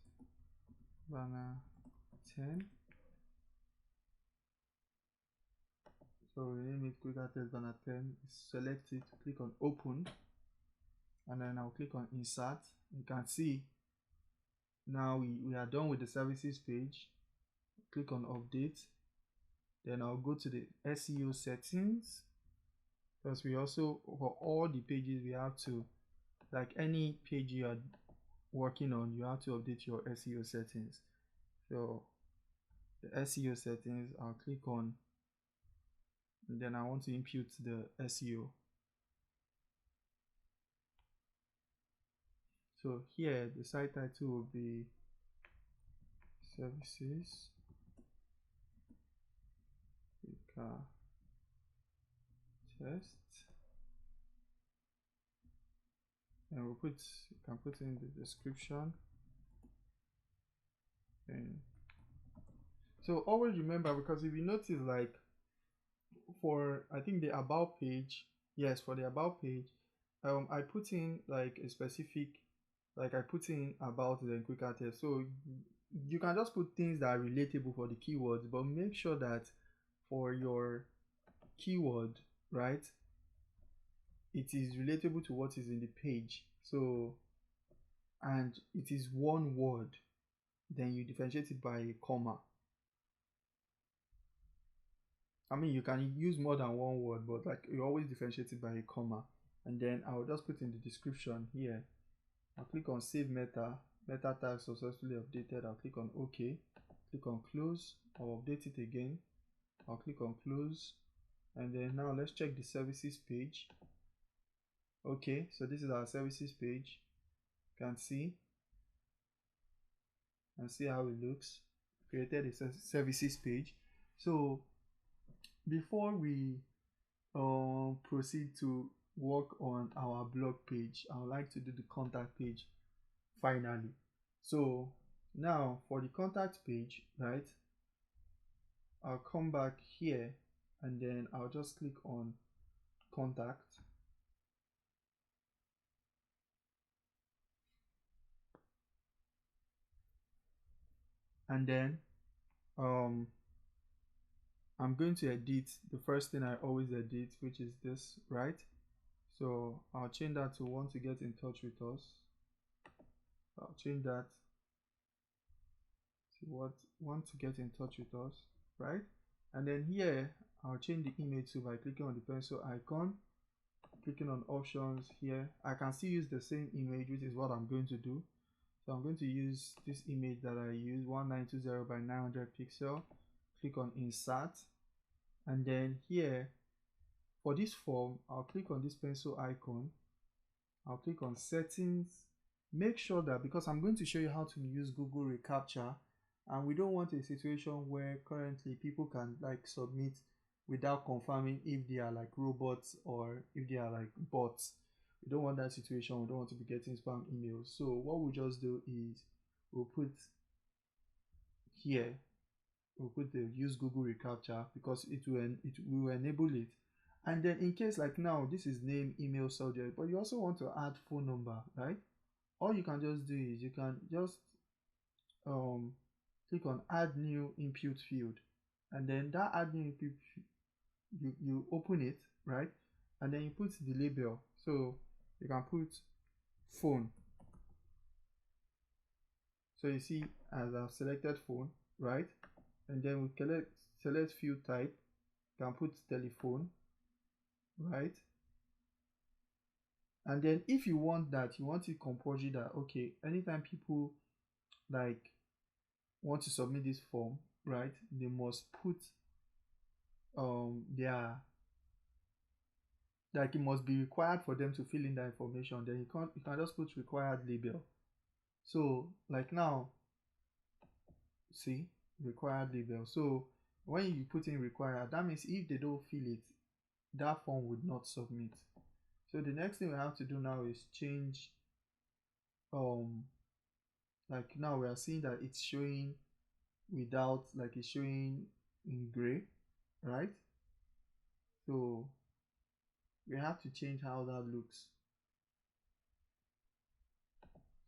banner 10. So we name it Kwikaweb test banner 10. Select it, click on open, and then I'll click on insert. You can see now we are done with the services page. Click on update. Then I'll go to the SEO settings, because we also, for all the pages, we have to, like any page you are working on, you have to update your SEO settings. So the SEO settings, I'll click on, and then I want to impute the SEO. So here the site title will be services test, and we'll put, you can put in the description. And so always remember, because if you notice, like for I think the about page, yes, for the about page, I put in like a specific, like I put in about the quicker test. So you can just put things that are relatable for the keywords, but make sure that for your keyword, right, it is relatable to what is in the page. So, and it is one word, then you differentiate it by a comma. I mean, you can use more than one word, but like you always differentiate it by a comma. And then I'll just put in the description here. I'll click on save meta tag successfully updated. I'll click on OK, click on close. I'll update it again. I'll click on close, and then now let's check the services page. Okay, so this is our services page. You can see and see how it looks. Created a services page. So before we proceed to work on our blog page, I would like to do the contact page finally. So now for the contact page, right, I'll come back here and then I'll just click on contact. And then I'm going to edit the first thing I always edit, which is this, right? So I'll change that to want to get in touch with us. I'll change that to what want to get in touch with us, right? And then here I'll change the image to by clicking on the pencil icon, clicking on options here. I can still use the same image, which is what I'm going to do. So I'm going to use this image that I use, 1920 by 900 pixel. Click on insert, and then here for this form I'll click on this pencil icon. I'll click on settings. Make sure that, because I'm going to show you how to use Google reCAPTCHA, and we don't want a situation where currently people can like submit without confirming if they are like robots or if they are like bots. We don't want that situation. We don't want to be getting spam emails. So what we'll just do is we'll put here, we'll put the use Google reCAPTCHA, because it will enable it. And then in case like now this is name, email, subject, but you also want to add phone number, right? All you can just do is you can just click on add new input field, and then that add new input, you open it, right? And then you put the label. So you can put phone. So you see, as I've selected phone, right? And then we select field type. You can put telephone, right? And then if you want that, you want it compulsory that okay, anytime people like want to submit this form, right, they must put their, like it must be required for them to fill in that information. Then you can just put required label. So like now, see, required label. So when you put in required, that means if they don't fill it, that form would not submit. So the next thing we have to do now is change, like now we are seeing that it's showing without, like it's showing in gray, right? So we have to change how that looks.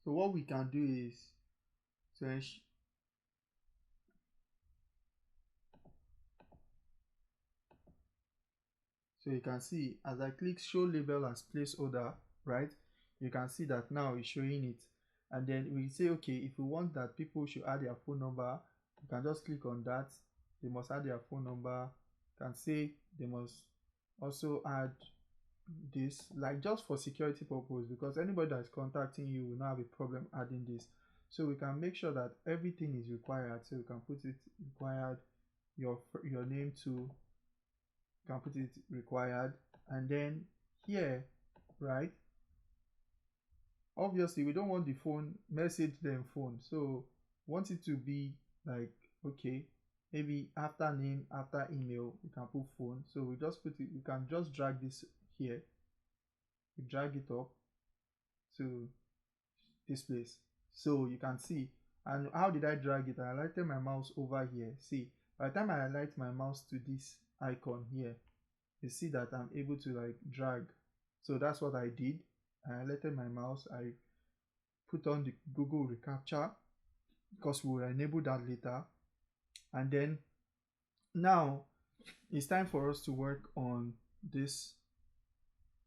So what we can do is to so you can see as I click show label as placeholder, right, you can see that now it's showing it. And then we say okay, if we want that people should add their phone number, you can just click on that. They must add their phone number. You can say they must also add this, like just for security purpose, because anybody that's contacting you will not have a problem adding this. So we can make sure that everything is required. So we can put it required, your name too, you can put it required. And then here, right, obviously we don't want the phone message them phone, so want it to be like okay, maybe after name, after email, we can put phone. So we just put it, we can just drag this here, we drag it up to this place, so you can see. And how did I drag it? I highlighted my mouse over here. See, by the time I highlight my mouse to this icon here, you see that I'm able to like drag. So that's what I did. I highlighted my mouse, I put on the Google reCAPTCHA, because we will enable that later. And then now it's time for us to work on this.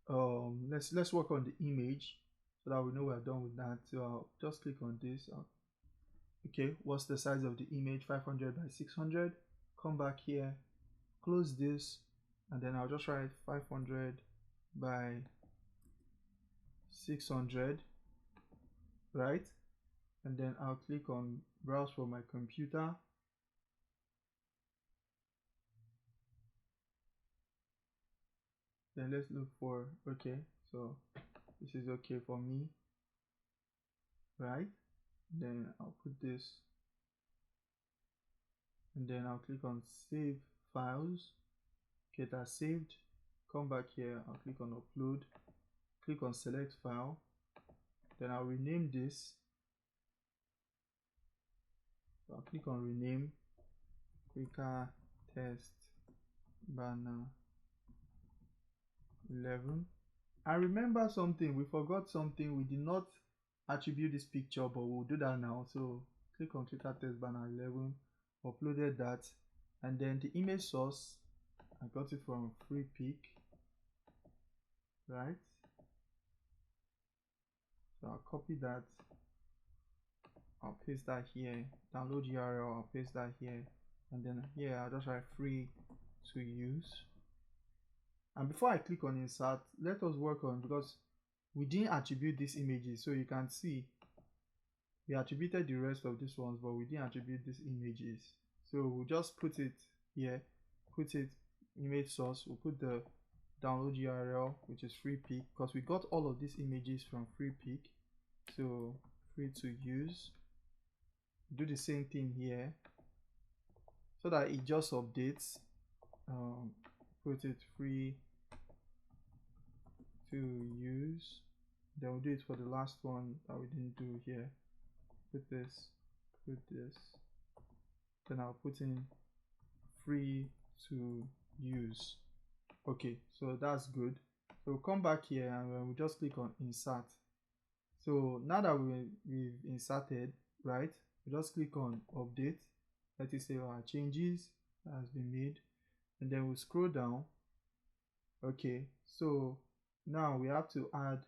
Let's work on the image so that we know we're done with that. So I'll just click on this. Okay, what's the size of the image? 500 by 600. Come back here, close this, and then I'll just write 500 by 600, right? And then I'll click on browse for my computer. Then let's look for, okay, so this is okay for me, right? Then I'll put this and then I'll click on save files. Okay, that's saved. Come back here, I'll click on upload, click on select file, then I'll rename this. I'll click on rename Quicker Test Banner 11. I remember something, we forgot something. We did not attribute this picture, but we'll do that now. So click on Quicker Test Banner 11, uploaded that, and then the image source, I got it from Free Pick, right? So I'll copy that, I'll paste that here, download URL, I'll paste that here, and then here I'll just write free to use. And before I click on insert, let us work on, because we didn't attribute these images, so you can see we attributed the rest of these ones, but we didn't attribute these images. So we'll just put it here, put it image source, we'll put the download URL, which is Free Pick, because we got all of these images from Free Pick. So free to use. Do the same thing here so that it just updates. Put it free to use. Then we'll do it for the last one that we didn't do here. Put this, then I'll put in free to use. Okay, so that's good. So we'll come back here and we'll just click on insert. So now that we've inserted, right, we just click on update. Let it say our changes has been made, and then we'll scroll down. Okay, so now we have to add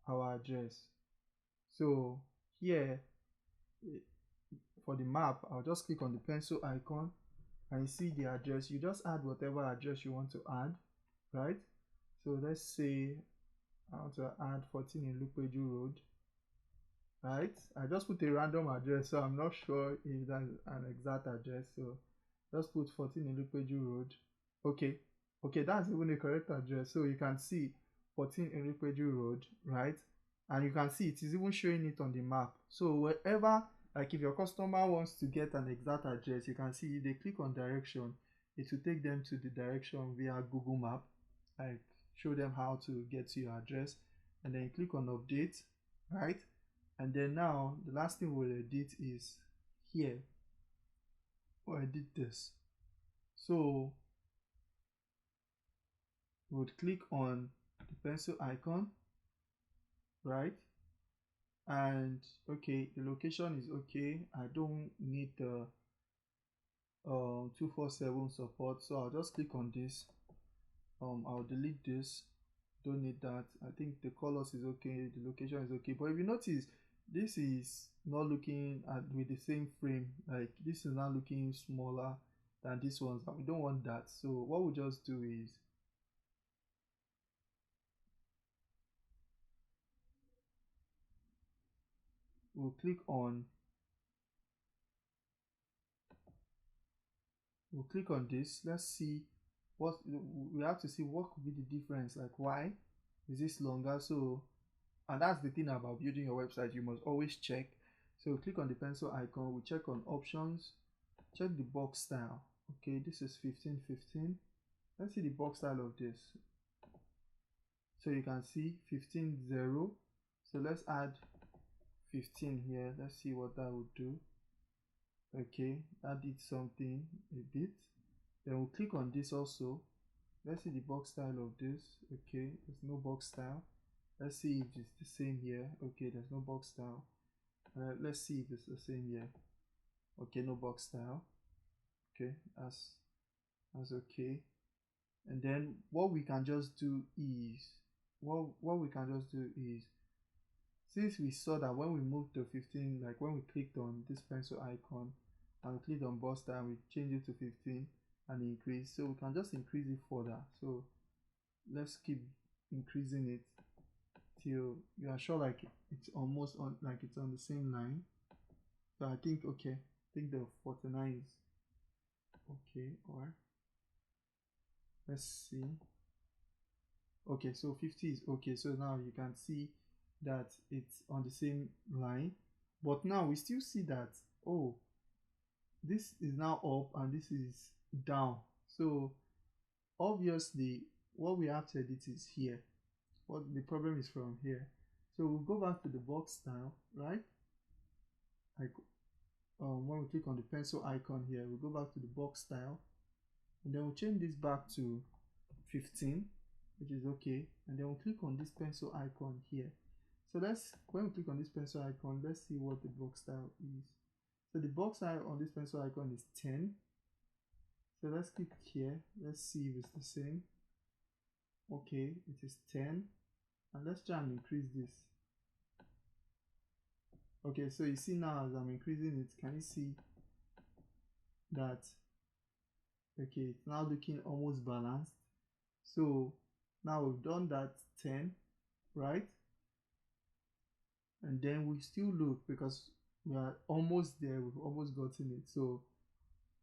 our address. So here for the map, I'll just click on the pencil icon and you see the address. You just add whatever address you want to add, right? So let's say I want to add 14 in Lupeju Road, right? I just put a random address, so I'm not sure if that's an exact address. So just put 14 in Lupeju Road. Okay, that's even the correct address. So you can see 14 in Lupeju Road, right? And you can see it is even showing it on the map. So wherever, like if your customer wants to get an exact address, you can see if they click on direction, it will take them to the direction via Google Map, like show them how to get to your address, and then you click on update, right? And then now the last thing we'll edit is here. We'll edit this. So we'll click on the pencil icon, right? And okay, the location is okay. I don't need the 247 support, so I'll just click on this. I'll delete this, don't need that. I think the colors is okay, the location is okay, but if you notice, this is not looking at with the same frame. Like this is now looking smaller than this ones, and we don't want that. So what we'll just do is we'll click on this. Let's see what we have to see. What could be the difference? Like why is this longer? So, and that's the thing about building your website, you must always check. So click on the pencil icon, we check on options, check the box style. Okay, this is 1515. Let's see the box style of this. So you can see 15.0. So let's add 15 here. Let's see what that would do. Okay, that did something a bit. Then we'll click on this also. Let's see the box style of this. Okay, there's no box style. Let's see if it's the same here. Okay, there's no box style. Let's see if it's the same here. Okay, no box style. Okay, that's okay. And then what we can just do is since we saw that when we moved to 15, like when we clicked on this pencil icon and we clicked on box style, we change it to 15 and increase, so we can just increase it further. So let's keep increasing it till you are sure like it's almost on, like it's on the same line. So I think okay, I think the 49 is okay. Or let's see. Okay, so 50 is okay. So now you can see that it's on the same line, but now we still see that, oh, this is now up and this is down. So obviously what we have to edit is here. What the problem is from here. So we'll go back to the box style, right? Like when we click on the pencil icon here, we'll go back to the box style, and then we'll change this back to 15, which is okay. And then we'll click on this pencil icon here. So when we click on this pencil icon, let's see what the box style is. So the box style on this pencil icon is 10. So let's click here. Let's see if it's the same. Okay, it is 10. And let's try and increase this. Okay, so you see now as I'm increasing it, can you see that? Okay, it's now looking almost balanced. So now we've done that 10, right? And then we still look because we are almost there, we've almost gotten it. So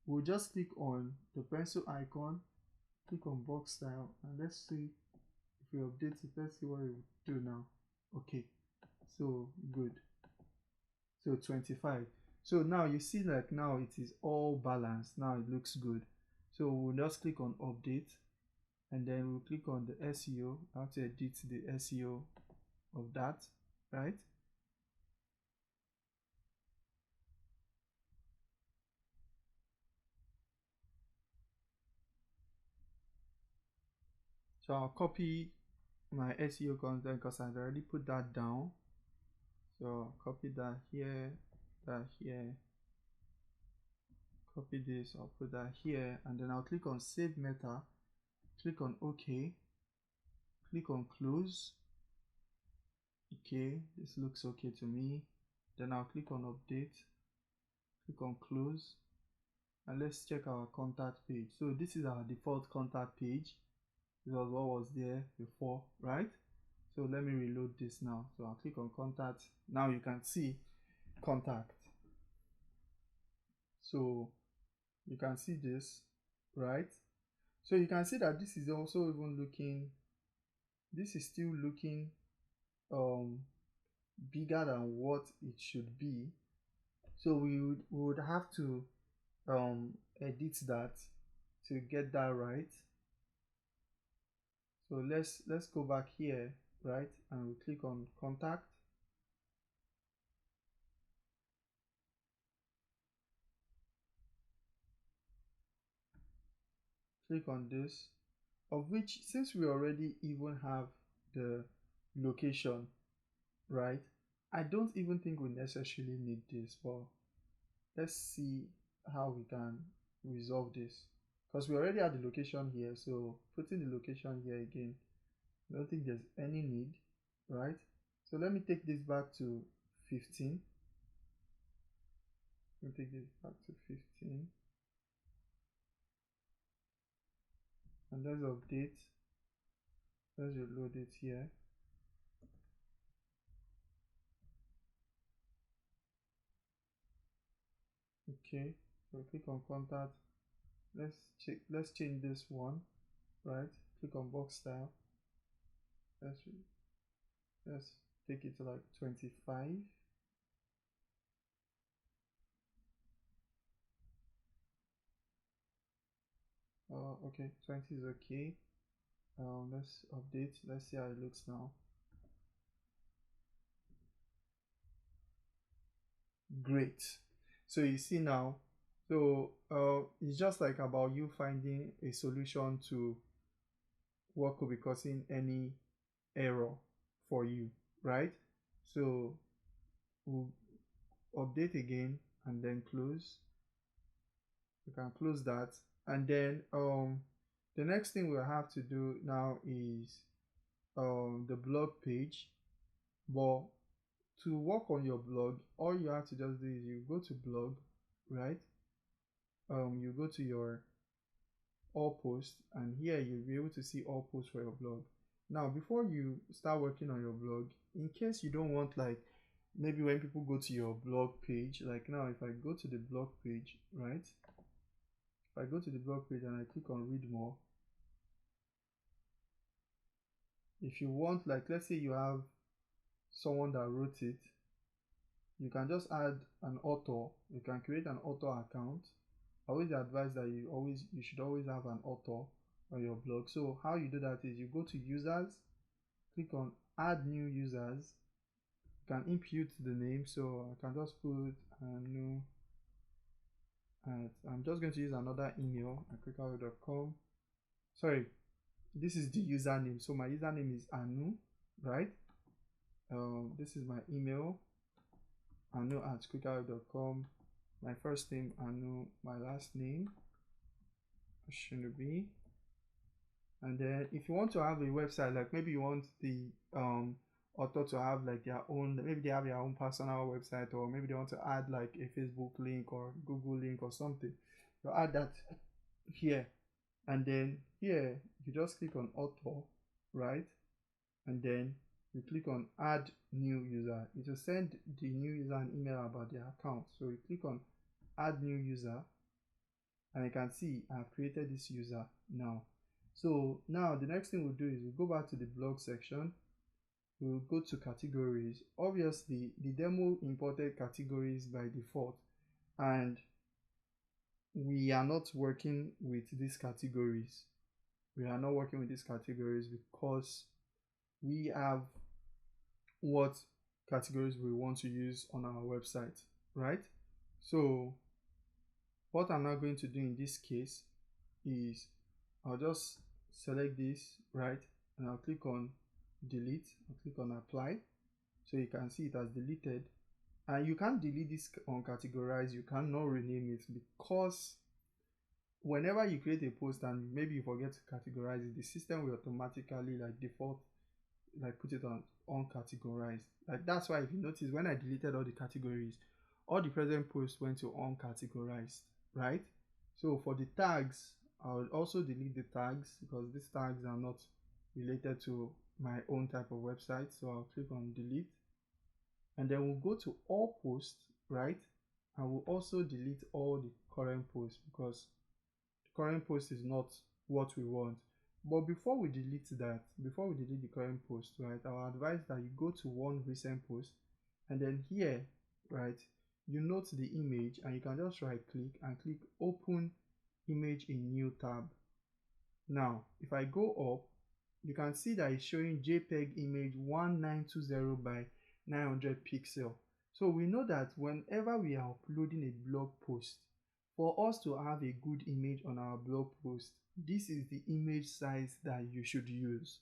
we'll just click on the pencil icon, click on box style, and let's see if we update it. Let's see what it will do now. Okay, so good. So 25. So now you see, like, now it is all balanced. Now it looks good. So we'll just click on update, and then we'll click on the SEO. I have to edit the SEO of that, right? So I'll copy my SEO content because I've already put that down. So I'll copy that here, copy this, I'll put that here, and then I'll click on save meta, click on OK, click on close. Okay, this looks okay to me. Then I'll click on update, click on close, and let's check our contact page. So this is our default contact page. This was what was there before, right? So let me reload this now. So I'll click on contact. Now you can see contact. So you can see this, right? So you can see that this is also even looking, this is still looking bigger than what it should be. So we would have to edit that to get that right. So let's go back here, right, and we'll click on contact. Click on this, of which, since we already even have the location, right, I don't even think we necessarily need this, but let's see how we can resolve this, because we already have the location here. So putting the location here again, I don't think there's any need, right? So let me take this back to 15. Let me take this back to 15, and let's update. Let's reload it here. Okay, so click on contact. Let's change this one, right? Click on box style. Let's take it to like 25. Okay, 20 is okay. Let's update. Let's see how it looks now. Great. So you see now, so it's just like about you finding a solution to what could be causing any error for you, right? So we'll update again and then close. You can close that, and then the next thing we'll have to do now is the blog page. But to work on your blog, all you have to just do is you go to blog, right? You go to your all posts, and here you'll be able to see all posts for your blog. Now before you start working on your blog, in case you don't want, like, maybe when people go to your blog page, like now if I go to the blog page, right, if I go to the blog page and I click on read more, if you want, like, let's say you have someone that wrote it, you can just add an author. You can create an author account. I always advise that you should always have an author on your blog. So how you do that is you go to users, click on add new users. You can impute the name, so I can just put a new. I'm just going to use another email at kwikaweb.com. Sorry, this is the username. So my username is Anu, right? This is my email, anu@kwikaweb.com. My first name Anu, my last name Shinobi. And then if you want to have a website, like maybe you want the author to have like their own, maybe they have their own personal website, or maybe they want to add like a Facebook link or Google link or something, you add that here. And then here you just click on author, right? And then you click on add new user. It will send the new user an email about their account. So you click on add new user, and you can see I've created this user now. So now the next thing we'll do is we'll go back to the blog section. We'll go to categories. Obviously the demo imported categories by default, and we are not working with these categories. We are not working with these categories because we have what categories we want to use on our website, right? So what I'm now going to do in this case is I'll just select this, right? And I'll click on delete. I'll click on apply. So you can see it has deleted. And you can't delete this on categorize. You cannot rename it, because whenever you create a post and maybe you forget to categorize it, the system will automatically like default like put it on uncategorized. Like that's why if you notice when I deleted all the categories, all the present posts went to uncategorized, right? So for the tags, I'll also delete the tags because these tags are not related to my own type of website. So I'll click on delete, and then we'll go to all posts, right? And we'll also delete all the current posts because the current post is not what we want. But before we delete that, before we delete the current post, right, I'll advise that you go to one recent post, and then here, right, you note the image, and you can just right click and click open image in new tab. Now if I go up, you can see that it's showing JPEG image 1920 by 900 pixel. So we know that whenever we are uploading a blog post, for us to have a good image on our blog post, this is the image size that you should use.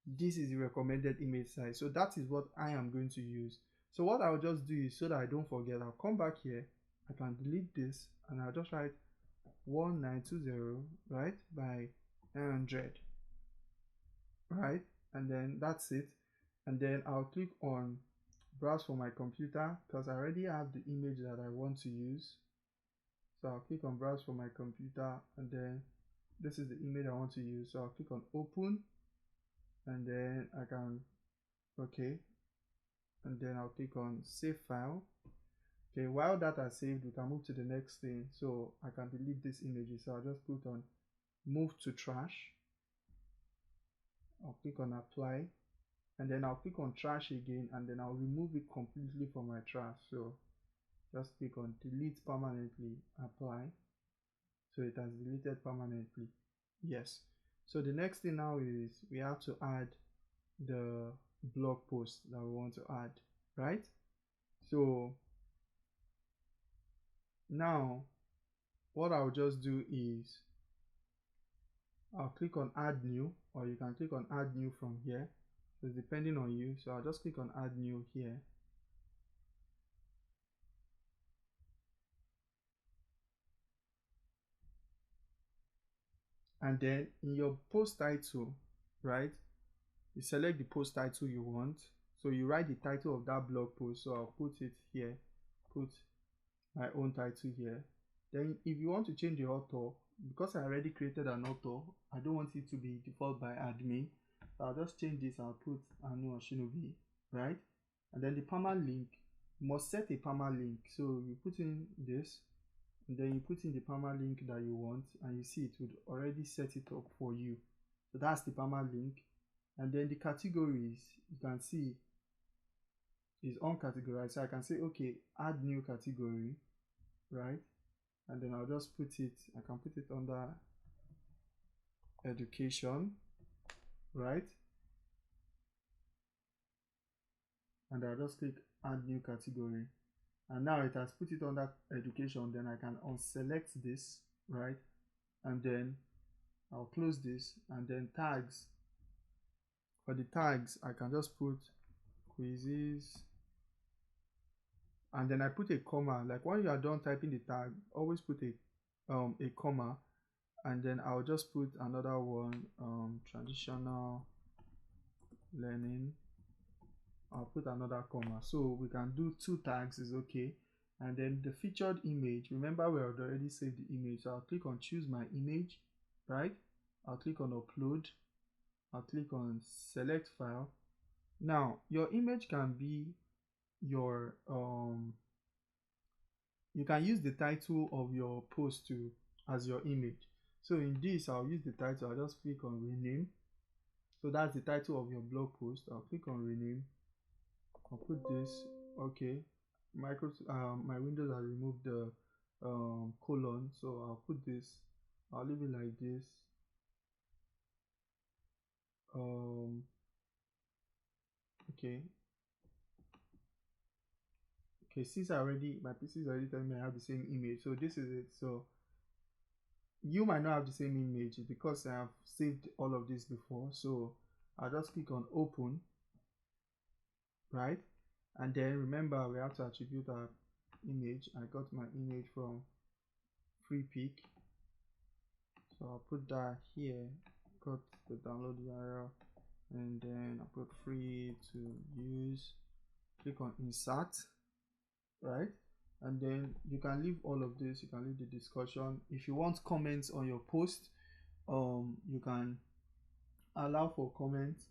This is the recommended image size. So that is what I am going to use. So what I'll just do is, so that I don't forget, I'll come back here, I can delete this, and I'll just write 1920, right, by 900, right? And then that's it. And then I'll click on browse for my computer because I already have the image that I want to use. So I'll click on browse for my computer, and then this is the image I want to use. So I'll click on open, and then I can, okay, and then I'll click on save file. Okay, while that is saved, we can move to the next thing. So I can delete these images. So I'll just put on move to trash. I'll click on apply, and then I'll click on trash again, and then I'll remove it completely from my trash. So just click on delete permanently, apply. So it has deleted permanently. Yes. So the next thing now is we have to add the blog post that we want to add, right? So now what I'll just do is I'll click on add new, or you can click on add new from here. So it's depending on you. So I'll just click on add new here. And then in your post title, right, you select the post title you want. So you write the title of that blog post. So I'll put it here, put my own title here. Then if you want to change the author, because I already created an author, I don't want it to be default by admin. So I'll just change this. I'll put Anu Shinobi, right? And then the permalink, you must set a permalink. So you put in this, and then you put in the permalink that you want, and you see it would already set it up for you. So that's the permalink. And then the categories, you can see is uncategorized. So I can say, okay, add new category, right? And then I'll just put it, I can put it under education, right? And I'll just click add new category. And now it has put it under education. Then I can unselect this, right? And then I'll close this, and then tags. For the tags, I can just put quizzes, and then I put a comma. Like when you are done typing the tag, always put a comma, and then I'll just put another one, traditional learning. I'll put another comma, so we can do 2 tags is okay. And then the featured image, remember we had already saved the image, so I'll click on choose my image, right? I'll click on upload, I'll click on select file. Now your image can be your you can use the title of your post to as your image. So in this, I'll use the title. I'll just click on rename. So that's the title of your blog post. I'll click on rename. I'll put this. Okay, my Windows has removed the colon, so I'll put this. I'll leave it like this. Okay. Okay, since my PC is already telling me I have the same image, so this is it. So you might not have the same image because I have saved all of this before. So I'll just click on open, right? And then remember we have to attribute our image. I got my image from free pick, so I'll put that here. Got the download URL, and then I'll put free to use. Click on insert, right? And then you can leave all of this. You can leave the discussion. If you want comments on your post, you can allow for comments.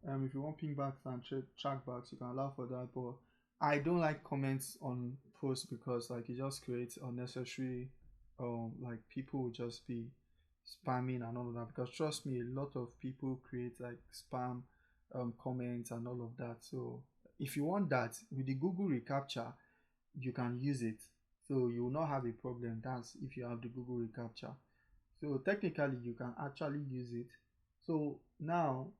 If you want pingbacks and trackbacks, you can allow for that. But I don't like comments on posts because like it just creates unnecessary like people will just be spamming and all of that, because trust me, a lot of people create like spam comments and all of that. So if you want that with the Google reCAPTCHA, you can use it, so you will not have a problem. That's if you have the Google reCAPTCHA. So technically you can actually use it. So now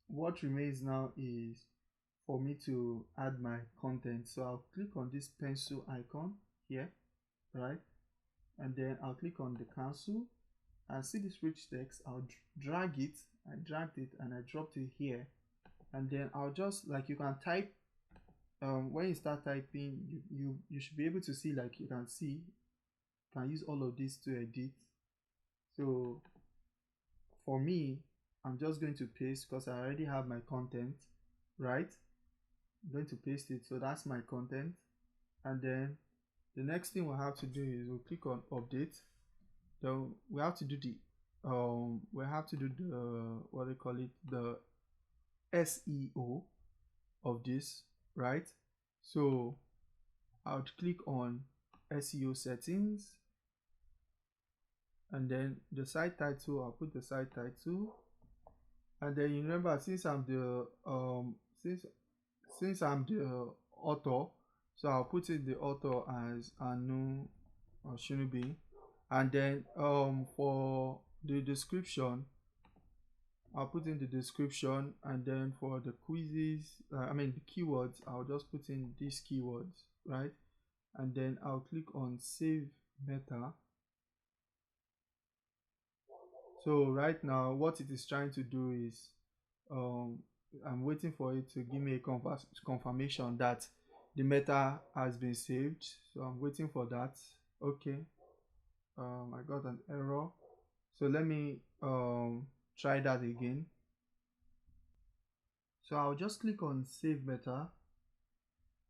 what remains now is for me to add my content. So I'll click on this pencil icon here, right? And then I'll click on the cancel and see this rich text. I'll drag it. I dragged it and I dropped it here, and then I'll just, like, you can type when you start typing, you should be able to see, like you can see, you can use all of this to edit. So for me, I'm just going to paste because I already have my content, right? I'm going to paste it, so that's my content. And then the next thing we'll have to do is we'll click on update. So we have to do the what they call it, the SEO of this, right? So I would click on SEO settings, and then the site title, I'll put the site title. And then you remember, since I'm the since I'm the author, so I'll put in the author as Anu or Shinubi. And then for the description, I'll put in the description. And then for the quizzes, the keywords, I'll just put in these keywords, right? And then I'll click on save meta. So right now what it is trying to do is I'm waiting for it to give me a confirmation that the meta has been saved. So I'm waiting for that. Okay, I got an error, so let me try that again. So I'll just click on save meta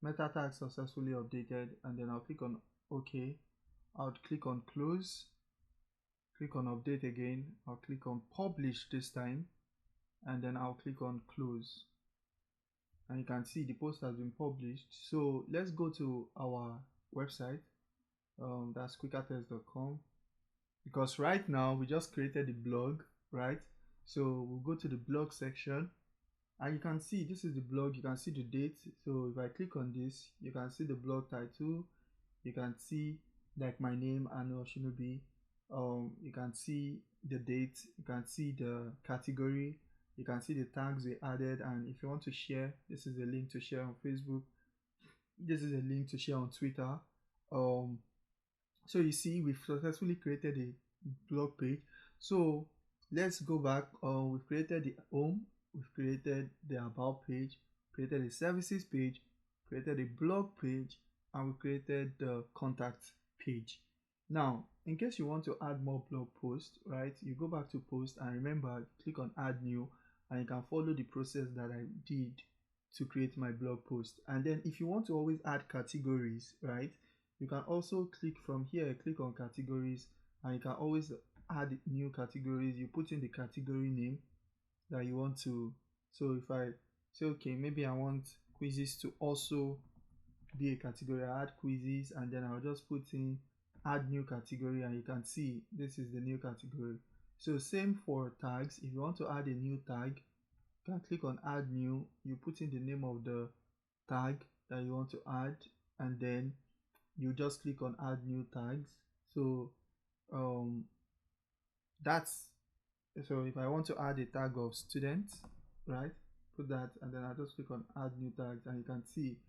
tag successfully updated, and then I'll click on OK. I'll click on close, click on update again, I'll click on publish this time, and then I'll click on close, and you can see the post has been published. So let's go to our website, that's kwikatest.com, because right now we just created the blog, right? So we'll go to the blog section, And you can see this is the blog. You can see the date. So if I click on this, you can see the blog title. You can see like my name, Ano Shinobi. You can see the date. You can see the category. You can see the tags we added. And if you want to share, this is a link to share on Facebook. This is a link to share on Twitter. So you see, we've successfully created a blog page. So let's go back. We've created the home, we've created the about page, created a services page, created a blog page, and we created the contact page. Now, in case you want to add more blog posts, right, you go back to post, and remember, click on add new, and you can follow the process that I did to create my blog post. And then if you want to always add categories, right, you can also click from here, click on categories, and you can always add new categories. You put in the category name that you want to. So if I say, okay, maybe I want quizzes to also be a category, I add quizzes, and then I'll just put in add new category, and you can see this is the new category. So same for tags. If you want to add a new tag, you can click on add new. You put in the name of the tag that you want to add, and then you just click on add new tags. So that's so if I want to add a tag of student, right, put that, and then I just click on add new tags, and you can see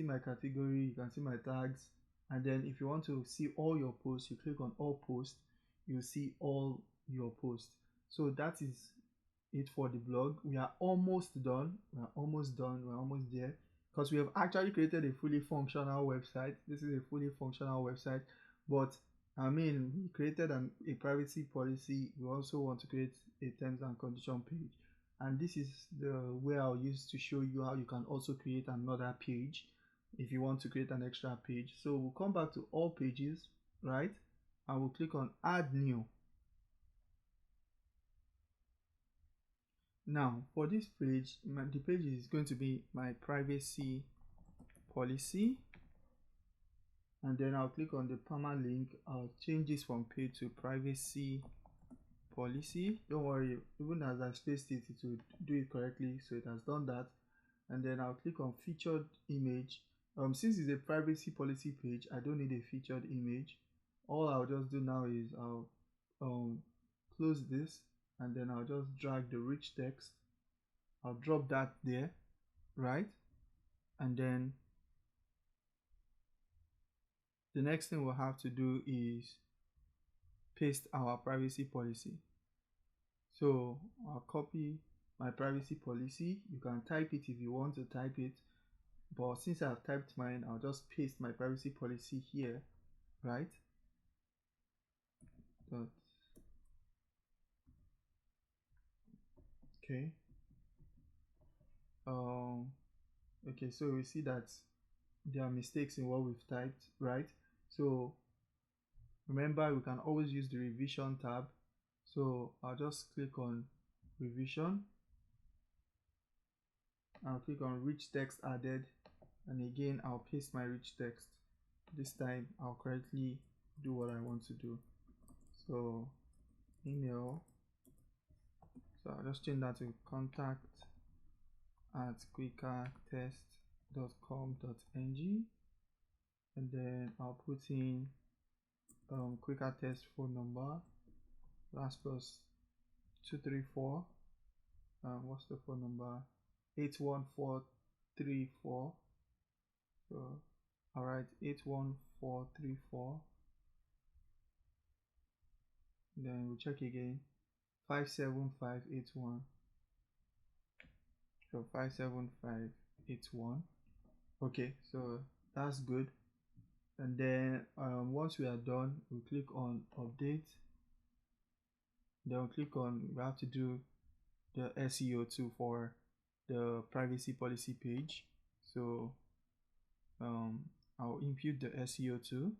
my category, you can see my tags. And then if you want to see all your posts, you click on all posts, you see all your posts. So that is it for the blog. We are almost done. We're almost there, because we have actually created a fully functional website. This is a fully functional website, but I mean, we created a privacy policy. We also want to create a terms and condition page, and this is the way I'll use to show you how you can also create another page if you want to create an extra page. So we'll come back to all pages, right, and we'll click on add new. Now for this page, the page is going to be my privacy policy, and then I'll click on the permalink. I'll change this from page to privacy policy. Don't worry, even as I spaced it, it will do it correctly. So it has done that. And then I'll click on featured image. Since it's a privacy policy page, I don't need a featured image. All I'll just do now is I'll close this, and then I'll just drag the rich text. I'll drop that there, right? And then the next thing we'll have to do is paste our privacy policy. So I'll copy my privacy policy. You can type it if you want to type it, but since I've typed mine, I'll just paste my privacy policy here, right? Okay. Okay, so we see that there are mistakes in what we've typed, right? So remember, we can always use the revision tab. So I'll just click on revision. I'll click on rich text added, and again I'll paste my rich text. This time I'll correctly do what I want to do. So email, so I'll just change that to contact@kwikatest.com.ng, and then I'll put in quicker test phone number, last plus 234. What's the phone number? 81434. So all right, 81434. Then we'll check again, 57581. So 57581. Okay, so that's good. And then once we are done, we click on update. Then we'll click on, we have to do the SEO too for the privacy policy page. So I'll impute the SEO too.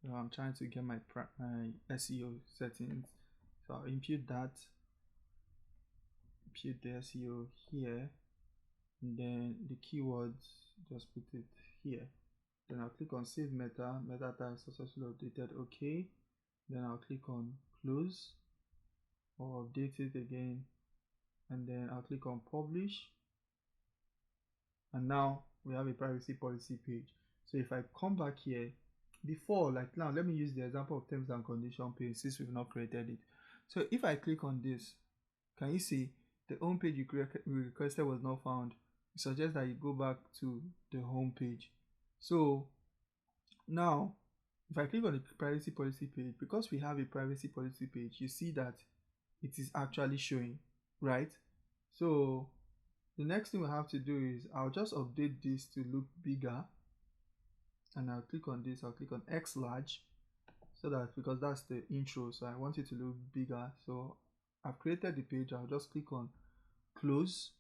So I'm trying to get my SEO settings. So I'll impute that, impute the SEO here, and then the keywords, just put it here. Then I'll click on save meta tag successfully updated. Okay. Then I'll click on close or update it again, and then I'll click on publish, and now we have a privacy policy page. So if I come back here, before, like now, let me use the example of terms and condition page since we've not created it. So if I click on this, can you see the home page you requested was not found? It suggests that you go back to the home page. So now if I click on the privacy policy page, because we have a privacy policy page, you see that it is actually showing, right? So the next thing we have to do is I'll just update this to look bigger, and I'll click on this. I'll click on X large, so that, because that's the intro, so I want it to look bigger. So I've created the page. I'll just click on close,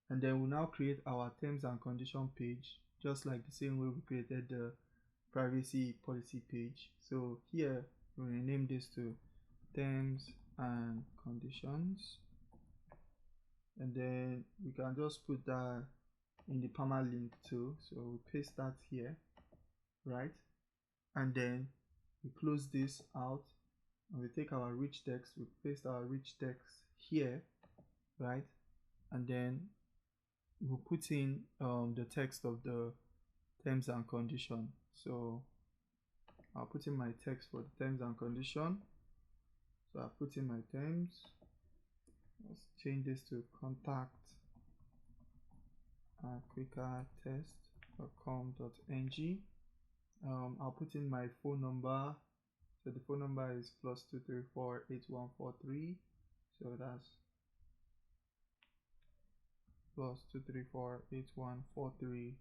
and then we'll now create our terms and condition page, just like the same way we created the privacy policy page. So here we'll rename this to terms and conditions, and then we can just put that in the permalink too. So we paste that here, right? And then we close this out, and we take our rich text, we paste our rich text here, right? And then we'll put in the text of the terms and condition. So I'll put in my text for the terms and condition. So I'll put in my terms. Let's change this to contact at quikawebtest.com.ng. I'll put in my phone number. So the phone number is +2348143. So that's +2348143,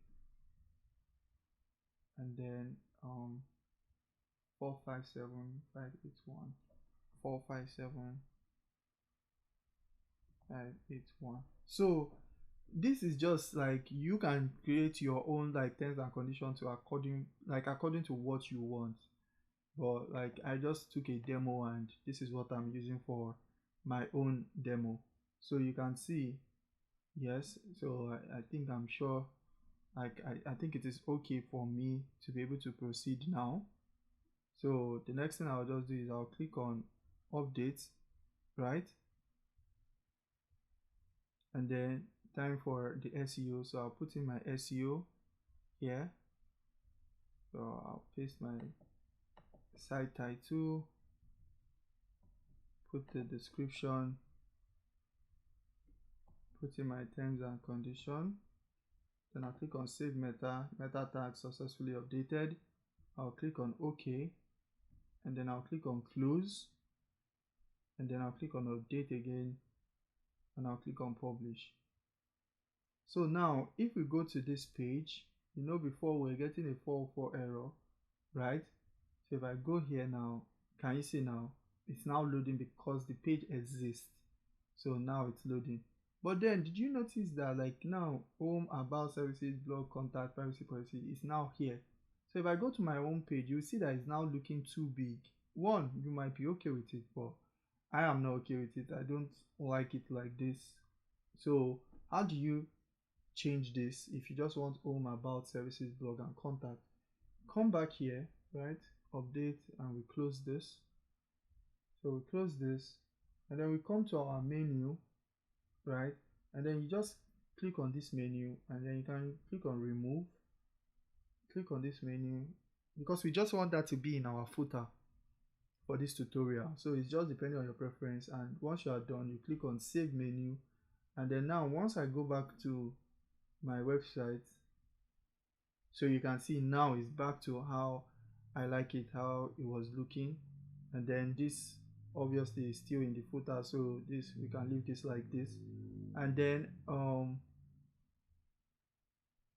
and then 457581 457581. So this is just like you can create your own like terms and conditions to according to what you want, but like I just took a demo and this is what I'm using for my own demo. So you can see, yes, so I think I'm sure, like I think it is okay for me to be able to proceed now. So the next thing I'll just do is I'll click on update, right? And then time for the SEO. So I'll put in my SEO here. So I'll paste my site title, put the description, put in my terms and condition. Then I'll click on save meta tag successfully updated. I'll click on OK, and then I'll click on close, and then I'll click on update again, and I'll click on publish. So now if we go to this page, before we're getting a 404 error, right? So if I go here now, can you see now it's now loading because the page exists. So now it's loading. But then did you notice that like now home, about, services, blog, contact, privacy policy is now here? So if I go to my home page, you see that it's now looking too big. One, you might be okay with it, but I am not okay with it. I don't like it like this. So how do you change this? If you just want home, about, services, blog, and contact, come back here, right? Update, and we close this. So we close this, and then we come to our menu, right? And then you just click on this menu, and then you can click on remove. Click on this menu because we just want that to be in our footer for this tutorial. So it's just depending on your preference, and once you are done, you click on save menu, and then now once I go back to my website, so you can see now it's back to how I like it, how it was looking. And then this obviously is still in the footer, so this we can leave this like this. And then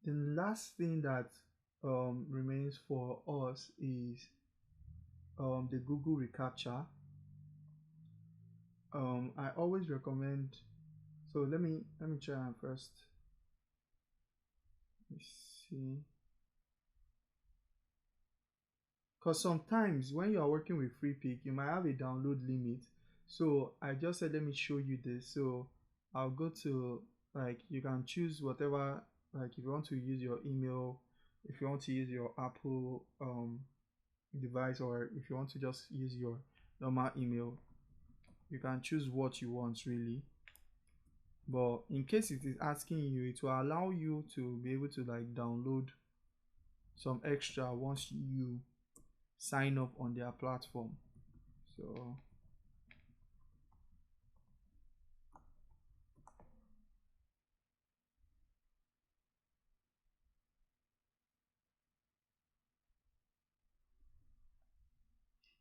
the last thing that remains for us is the Google reCAPTCHA. I always recommend, so let me try and first, let me see, because sometimes when you are working with FreePic, you might have a download limit. So I just said let me show you this. So I'll go to, like, you can choose whatever, like if you want to use your email, if you want to use your Apple device, or if you want to just use your normal email, you can choose what you want really. But in case it is asking you, it will allow you to be able to like download some extra once you sign up on their platform. So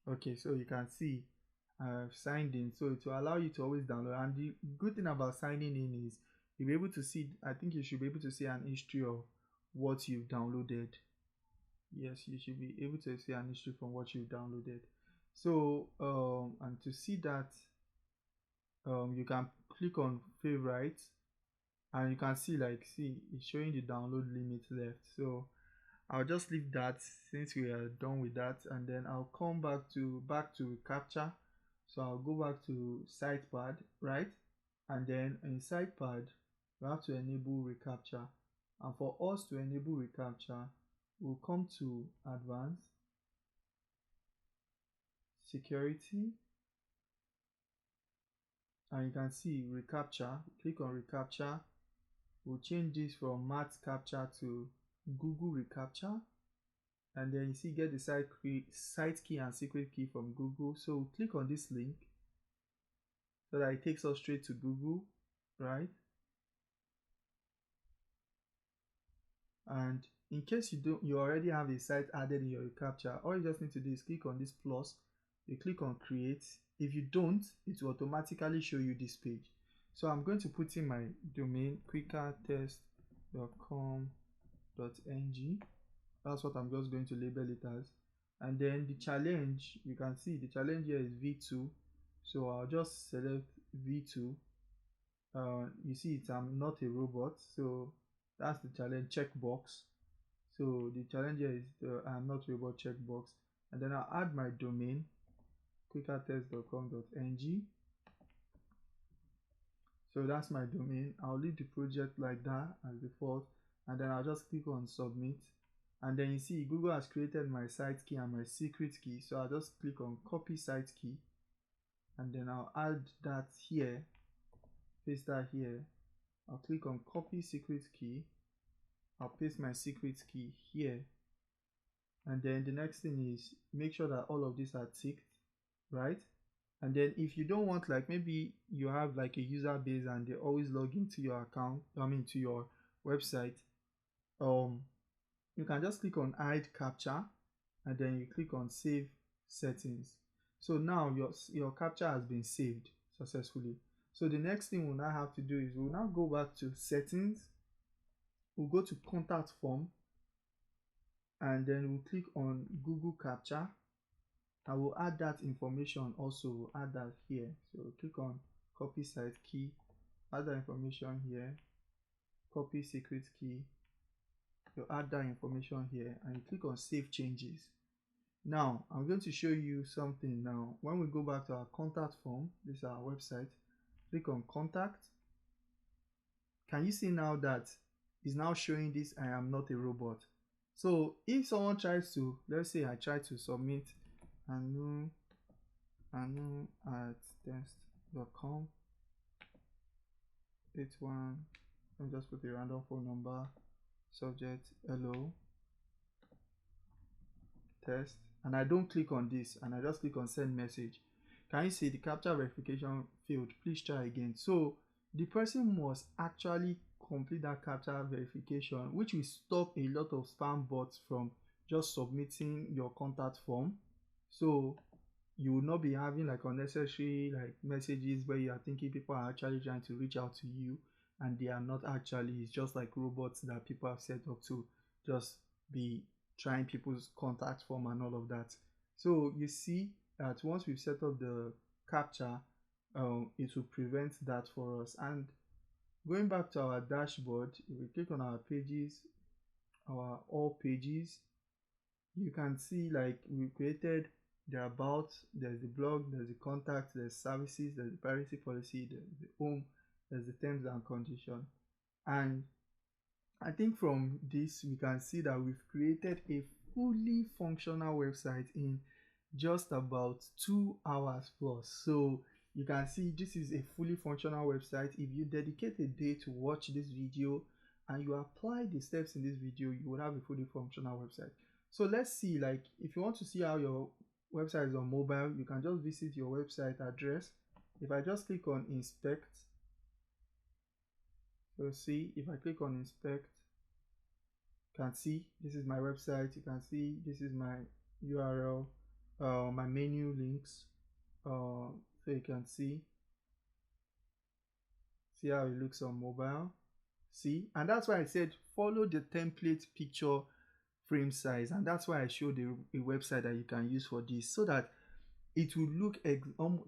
okay, so you can see I've signed in, so it will allow you to always download. And the good thing about signing in is you'll be able to see, I think you should be able to see an history of what you've downloaded. Yes, you should be able to see an history from what you've downloaded. So and to see that, you can click on favorites, and you can see, like, see it's showing the download limit left. So I'll just leave that since we are done with that, and then I'll come back to capture. So I'll go back to SitePad, right? And then in SitePad we have to enable reCAPTCHA, and for us to enable reCAPTCHA, we'll come to advanced, security, and you can see reCAPTCHA. Click on reCAPTCHA. We'll change this from math captcha to Google reCAPTCHA, and then you see get the site key and secret key from Google. So we'll click on this link so that it takes us straight to Google, right? And in case you already have a site added in your reCAPTCHA, all you just need to do is click on this plus, you click on create. If you don't, it will automatically show you this page. So I'm going to put in my domain, kwikaweb.com.ng. That's what I'm just going to label it as. And then the challenge, you can see the challenge here is V2. So I'll just select V2. You see I'm not a robot, so that's the challenge checkbox. So the challenge here is the I'm not a robot checkbox. And then I'll add my domain, kwikaweb.com.ng. So that's my domain. I'll leave the project like that as default, and then I'll just click on submit. And then you see Google has created my site key and my secret key, so I'll just click on copy site key, and then I'll add that here, paste that here. I'll click on copy secret key, I'll paste my secret key here, and then the next thing is make sure that all of these are ticked, right? And then if you don't want, like maybe you have like a user base and they always log into your account, to your website, you can just click on hide captcha, and then you click on save settings. So now your captcha has been saved successfully. So the next thing we'll now have to do is we'll now go back to settings, we'll go to contact form, and then we'll click on Google captcha. I will add that information also, we'll add that here. So click on copy site key, add that information here, copy secret key, you add that information here, and you click on save changes. Now I'm going to show you something. Now when we go back to our contact form, this is our website, click on contact. Can you see now that it's now showing this I am not a robot? So if someone tries to, let's say I try to submit anu at test.com 81, let me just put a random phone number, subject hello test, and I don't click on this and I just click on send message. Can you see the captcha verification failed, please try again? So the person must actually complete that captcha verification, which will stop a lot of spam bots from just submitting your contact form. So you will not be having like unnecessary like messages where you are thinking people are actually trying to reach out to you and they are not actually. It's just like robots that people have set up to just be trying people's contact form and all of that. So you see that once we've set up the captcha, it will prevent that for us. And going back to our dashboard, if we click on our pages, our all pages, you can see like we created the about, there's the blog, there's the contact, there's services, there's the privacy policy, there's the home, there's the terms and condition. And I think from this we can see that we've created a fully functional website in just about 2 hours plus. So you can see this is a fully functional website. If you dedicate a day to watch this video and you apply the steps in this video, you will have a fully functional website. So let's see, like if you want to see how your website is on mobile, you can just visit your website address. If I just click on inspect, you'll see if I click on inspect, you can see this is my website. You can see this is my URL, my menu links. So you can see how it looks on mobile. See, and that's why I said follow the template picture frame size, and that's why I showed a website that you can use for this, so that it will look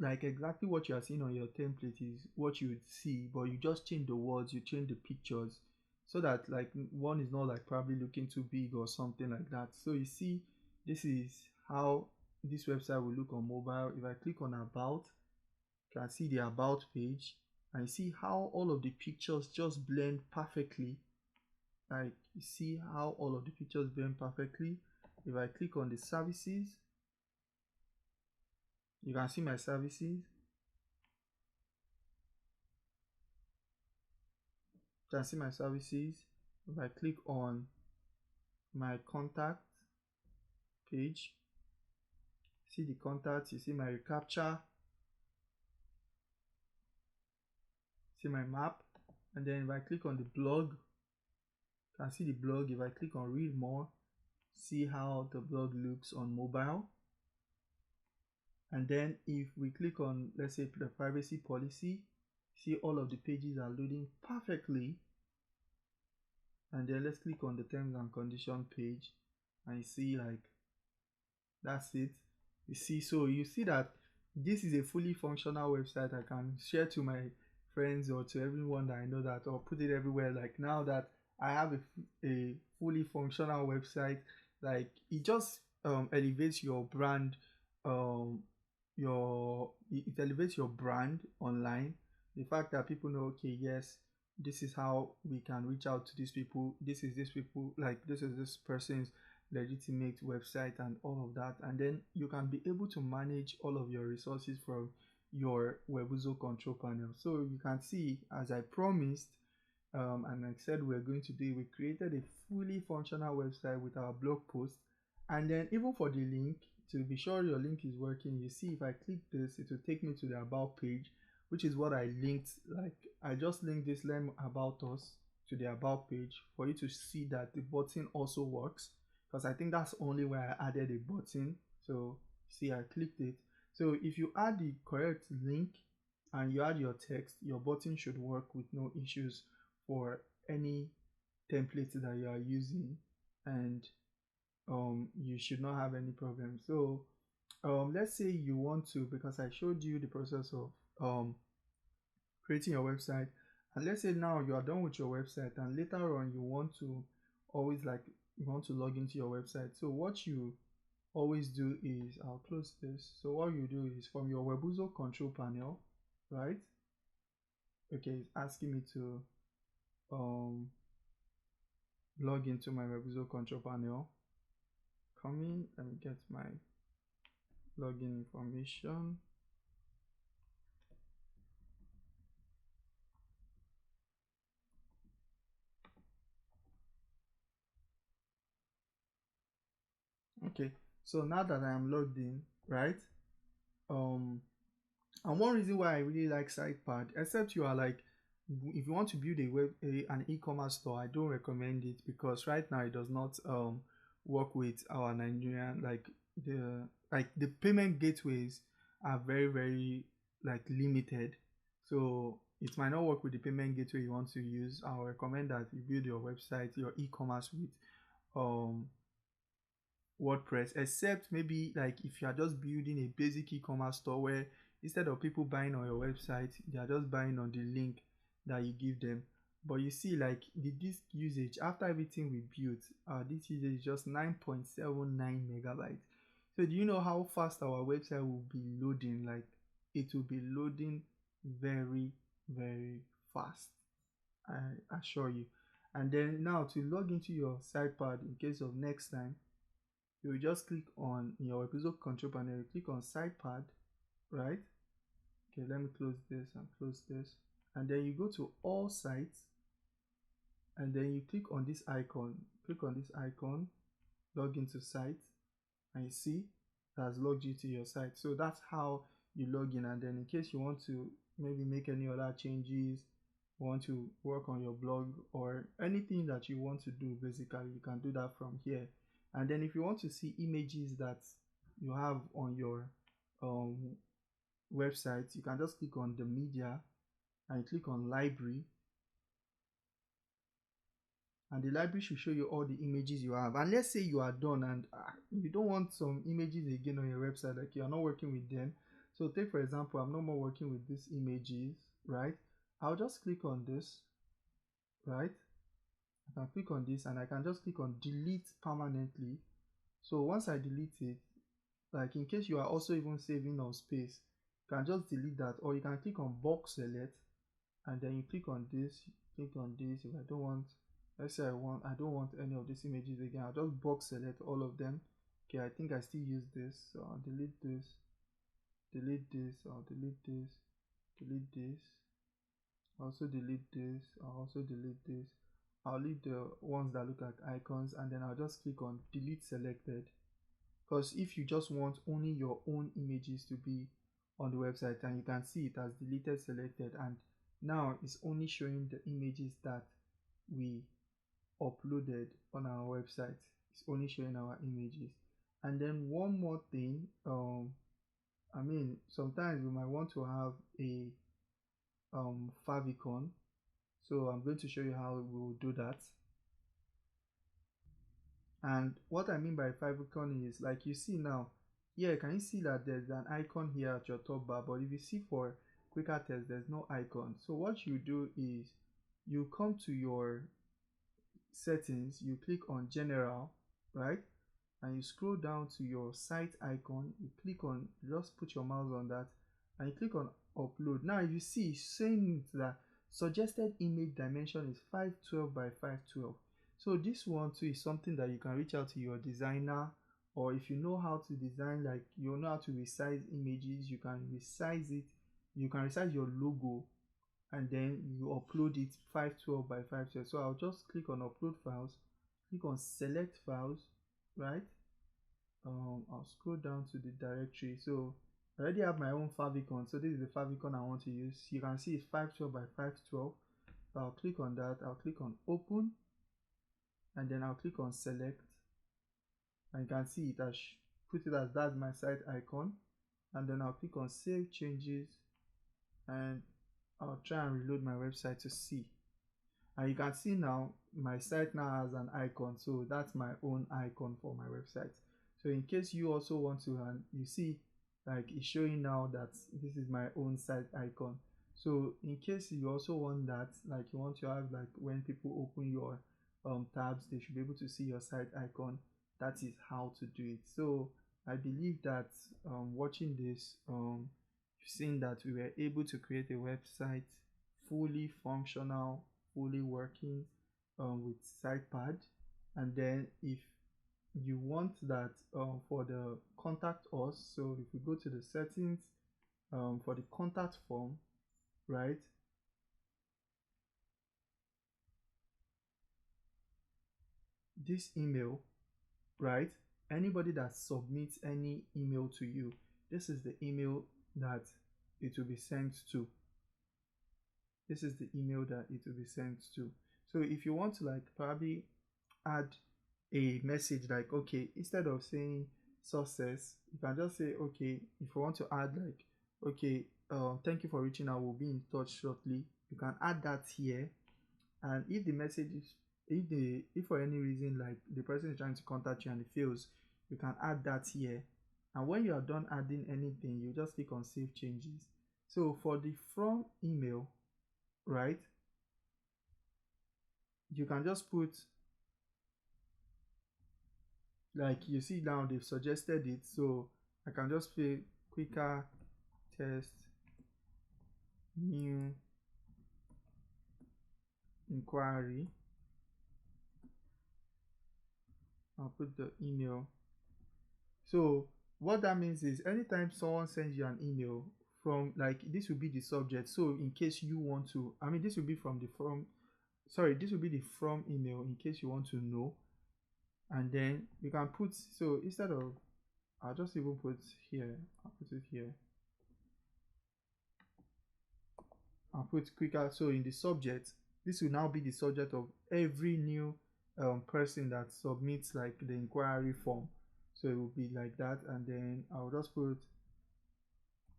like exactly what you are seeing on your template is what you would see, but you just change the words, you change the pictures, so that like one is not like probably looking too big or something like that. So you see, this is how this website will look on mobile. If I click on about, you can see the about page, and you see how all of the pictures just blend perfectly. Like you see how all of the pictures blend perfectly. If I click on the services, you can see my services. You can see my services. If I click on my contact page, see the contacts, you see my reCAPTCHA, see my map, and then if I click on the blog, you can see the blog. If I click on read more, see how the blog looks on mobile. And then if we click on, let's say, the privacy policy, see all of the pages are loading perfectly. And then let's click on the terms and condition page, and you see like that's it. You see, so you see that this is a fully functional website. I can share to my friends or to everyone that I know, that, or put it everywhere. Like now that I have a fully functional website, like it just elevates your brand, it elevates your brand online. The fact that people know, okay, yes, this is how we can reach out to these people. This is this person's legitimate website and all of that. And then you can be able to manage all of your resources from your Webuzo control panel. So you can see, as I promised, and I said we're going to do, we created a fully functional website with our blog post. And then even for the link, to be sure your link is working, you see if I click this, it will take me to the about page, which is what I linked. Like I just linked this about us to the about page for you to see that the button also works, because I think that's only where I added a button. So see, I clicked it. So if you add the correct link and you add your text, your button should work with no issues for any template that you are using, and you should not have any problem. So let's say you want to, because I showed you the process of creating your website, and let's say now you are done with your website and later on you want to log into your website. So what you always do is, I'll close this. So what you do is, from your Webuzo control panel, right? Okay, it's asking me to log into my Webuzo control panel. Coming, let me get my login information. Okay, so now that I am logged in, right? And one reason why I really like SitePad, except you are like, if you want to build an e-commerce store, I don't recommend it, because right now it does not work with our Nigerian, the payment gateways are very like limited. So it might not work with the payment gateway you want to use. I'll recommend that you build your website, your e-commerce with WordPress, except maybe like if you are just building a basic e-commerce store where instead of people buying on your website, they are just buying on the link that you give them. But you see, like the disk usage after everything we built, this usage is just 9.79 megabytes. So do you know how fast our website will be loading? Like it will be loading very fast, I assure you. And then now to log into your SitePad in case of next time, you will just click on your episode control panel, click on SitePad, right? Okay, let me close this and close this. And then you go to all sites, and then you click on this icon, log into site, and you see it has logged you to your site. So that's how you log in. And then in case you want to maybe make any other changes, want to work on your blog or anything that you want to do, basically you can do that from here. And then if you want to see images that you have on your website, you can just click on the media and click on library, and the library should show you all the images you have. And let's say you are done and you don't want some images again on your website, like you are not working with them. So take for example, I'm no more working with these images, right? I'll just click on this, right? I can click on this and I can just click on delete permanently. So once I delete it, like in case you are also even saving on space, you can just delete that, or you can click on box select and then you click on this, if I don't want, let's say I don't want any of these images again, I'll just box select all of them. Okay, I think I still use this, so I'll delete this, I'll delete this, also delete this, I'll leave the ones that look like icons, and then I'll just click on delete selected, because if you just want only your own images to be on the website, and you can see it has deleted selected, and now it's only showing the images that we uploaded on our website. It's only showing our images. And then one more thing, I mean, sometimes we might want to have a favicon, so I'm going to show you how we will do that. And what I mean by favicon is, like you see now here, can you see that there's an icon here at your top bar, but if you see for quicker test, there's no icon. So what you do is you come to your settings, you click on general, right, and you scroll down to your site icon, you click on, just put your mouse on that and you click on upload. Now you see saying that suggested image dimension is 512 by 512. So this one too is something that you can reach out to your designer, or if you know how to design, like you know how to resize images, you can resize it, you can resize your logo and then you upload it 512 by 512. So I'll just click on upload files, click on select files, right? I'll scroll down to the directory. So I already have my own favicon, so this is the favicon I want to use. You can see it's 512 by 512. So I'll click on that, I'll click on open, and then I'll click on select, and you can see it has put it as that's my site icon. And then I'll click on save changes, and I'll try and reload my website to see. And you can see now my site now has an icon, so that's my own icon for my website. So in case you also want to, and you see like it's showing now that this is my own site icon. So in case you also want that, like you want to have, like when people open your tabs, they should be able to see your site icon, that is how to do it. So I believe that watching this, you've seen that we were able to create a website fully functional, fully working with SitePad. And then if you want that for the contact us, so if we go to the settings for the contact form, right, this email, right, anybody that submits any email to you, this is the email that it will be sent to. This is the email that it will be sent to. So if you want to like probably add a message like, okay, instead of saying success, you can just say, okay, if you want to add like, okay, thank you for reaching out, we'll be in touch shortly. You can add that here. And if the message is, if for any reason like the person is trying to contact you and it fails, you can add that here. And when you are done adding anything, you just click on save changes. So for the from email, right, you can just put, like you see now they've suggested it, so I can just say quicker test new inquiry, I'll put the email. So what that means is anytime someone sends you an email from, like, this will be the subject. So in case you want to, I mean, this will be from the from, sorry, this will be the from email in case you want to know. And then you can put, so instead of, I'll just even put here, I'll put it here. I'll put quicker. So in the subject, this will now be the subject of every new person that submits like the inquiry form. So it will be like that. And then I'll just put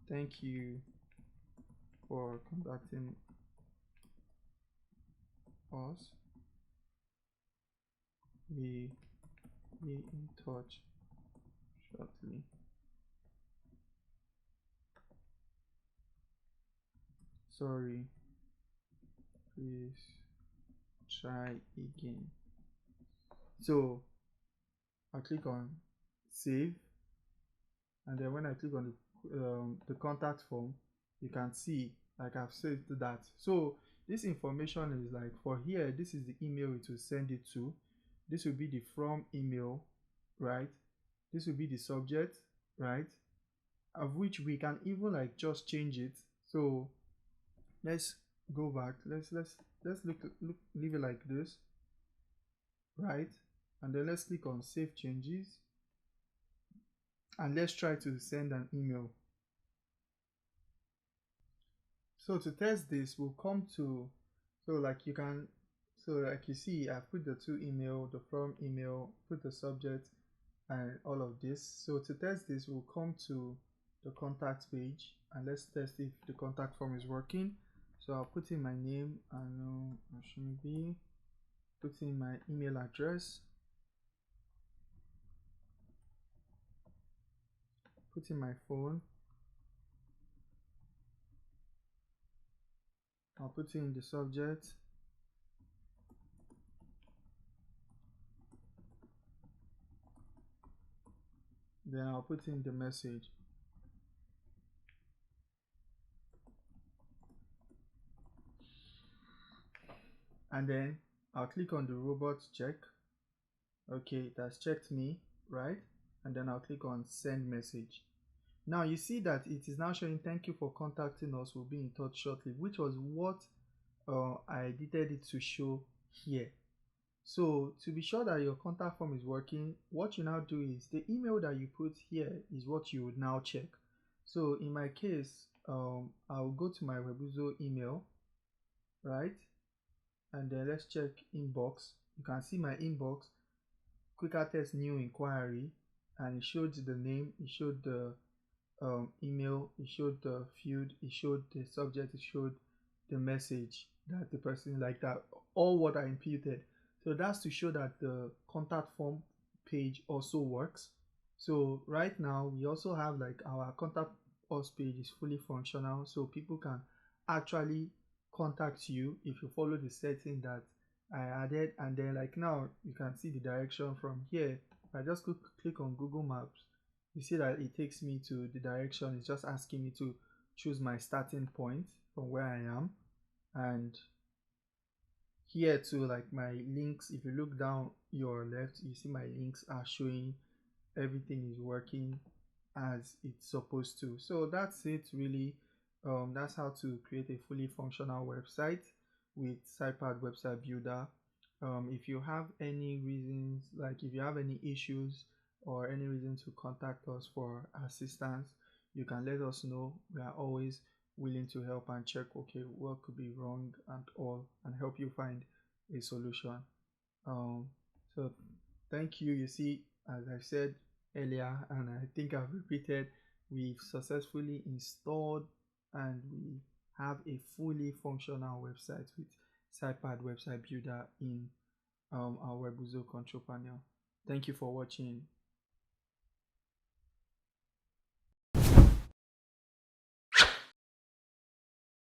thank you for contacting us. We be in touch shortly. Sorry, please try again. So I click on save, and then when I click on the contact form, you can see like I've saved that. So this information is like, for here, this is the email it will send it to. This will be the from email, right? This will be the subject, right? Of which we can even like just change it. So let's go back. Let's look leave it like this, right? And then let's click on save changes, and let's try to send an email. So to test this, we'll come to, so like you can, so like you see, I put the two email, the from email, put the subject and all of this. So to test this, we'll come to the contact page, and let's test if the contact form is working. So I'll put in my name, and shouldn't be, put in my email address, put in my phone, I'll put in the subject, then I'll put in the message. And then I'll click on the robot check. Okay, that's checked me, right? And then I'll click on send message. Now you see that it is now showing thank you for contacting us, we'll be in touch shortly, which was what I edited it to show here. So to be sure that your contact form is working, what you now do is the email that you put here is what you would now check. So in my case, I'll go to my Webuzo email, right? And then let's check inbox. You can see my inbox, quicker test new inquiry, and it showed the name, it showed the email, it showed the field, it showed the subject, it showed the message that the person, like that, all what I imputed. So that's to show that the contact form page also works. So right now we also have like our contact us page is fully functional, so people can actually contact you if you follow the setting that I added. And then like now you can see the direction from here. If I just click on Google Maps, you see that it takes me to the direction. It's just asking me to choose my starting point from where I am. And here too, like my links, if you look down your left, you see my links are showing everything is working as it's supposed to. So that's it really. That's how to create a fully functional website with SitePad website builder. If you have any reasons, like if you have any issues or any reason to contact us for assistance, you can let us know. We are always willing to help and check, okay, what could be wrong and all, and help you find a solution. So thank you. You see, as I said earlier, and I think I've repeated, we've successfully installed and we have a fully functional website with SitePad website builder in our Webuzo control panel. Thank you for watching.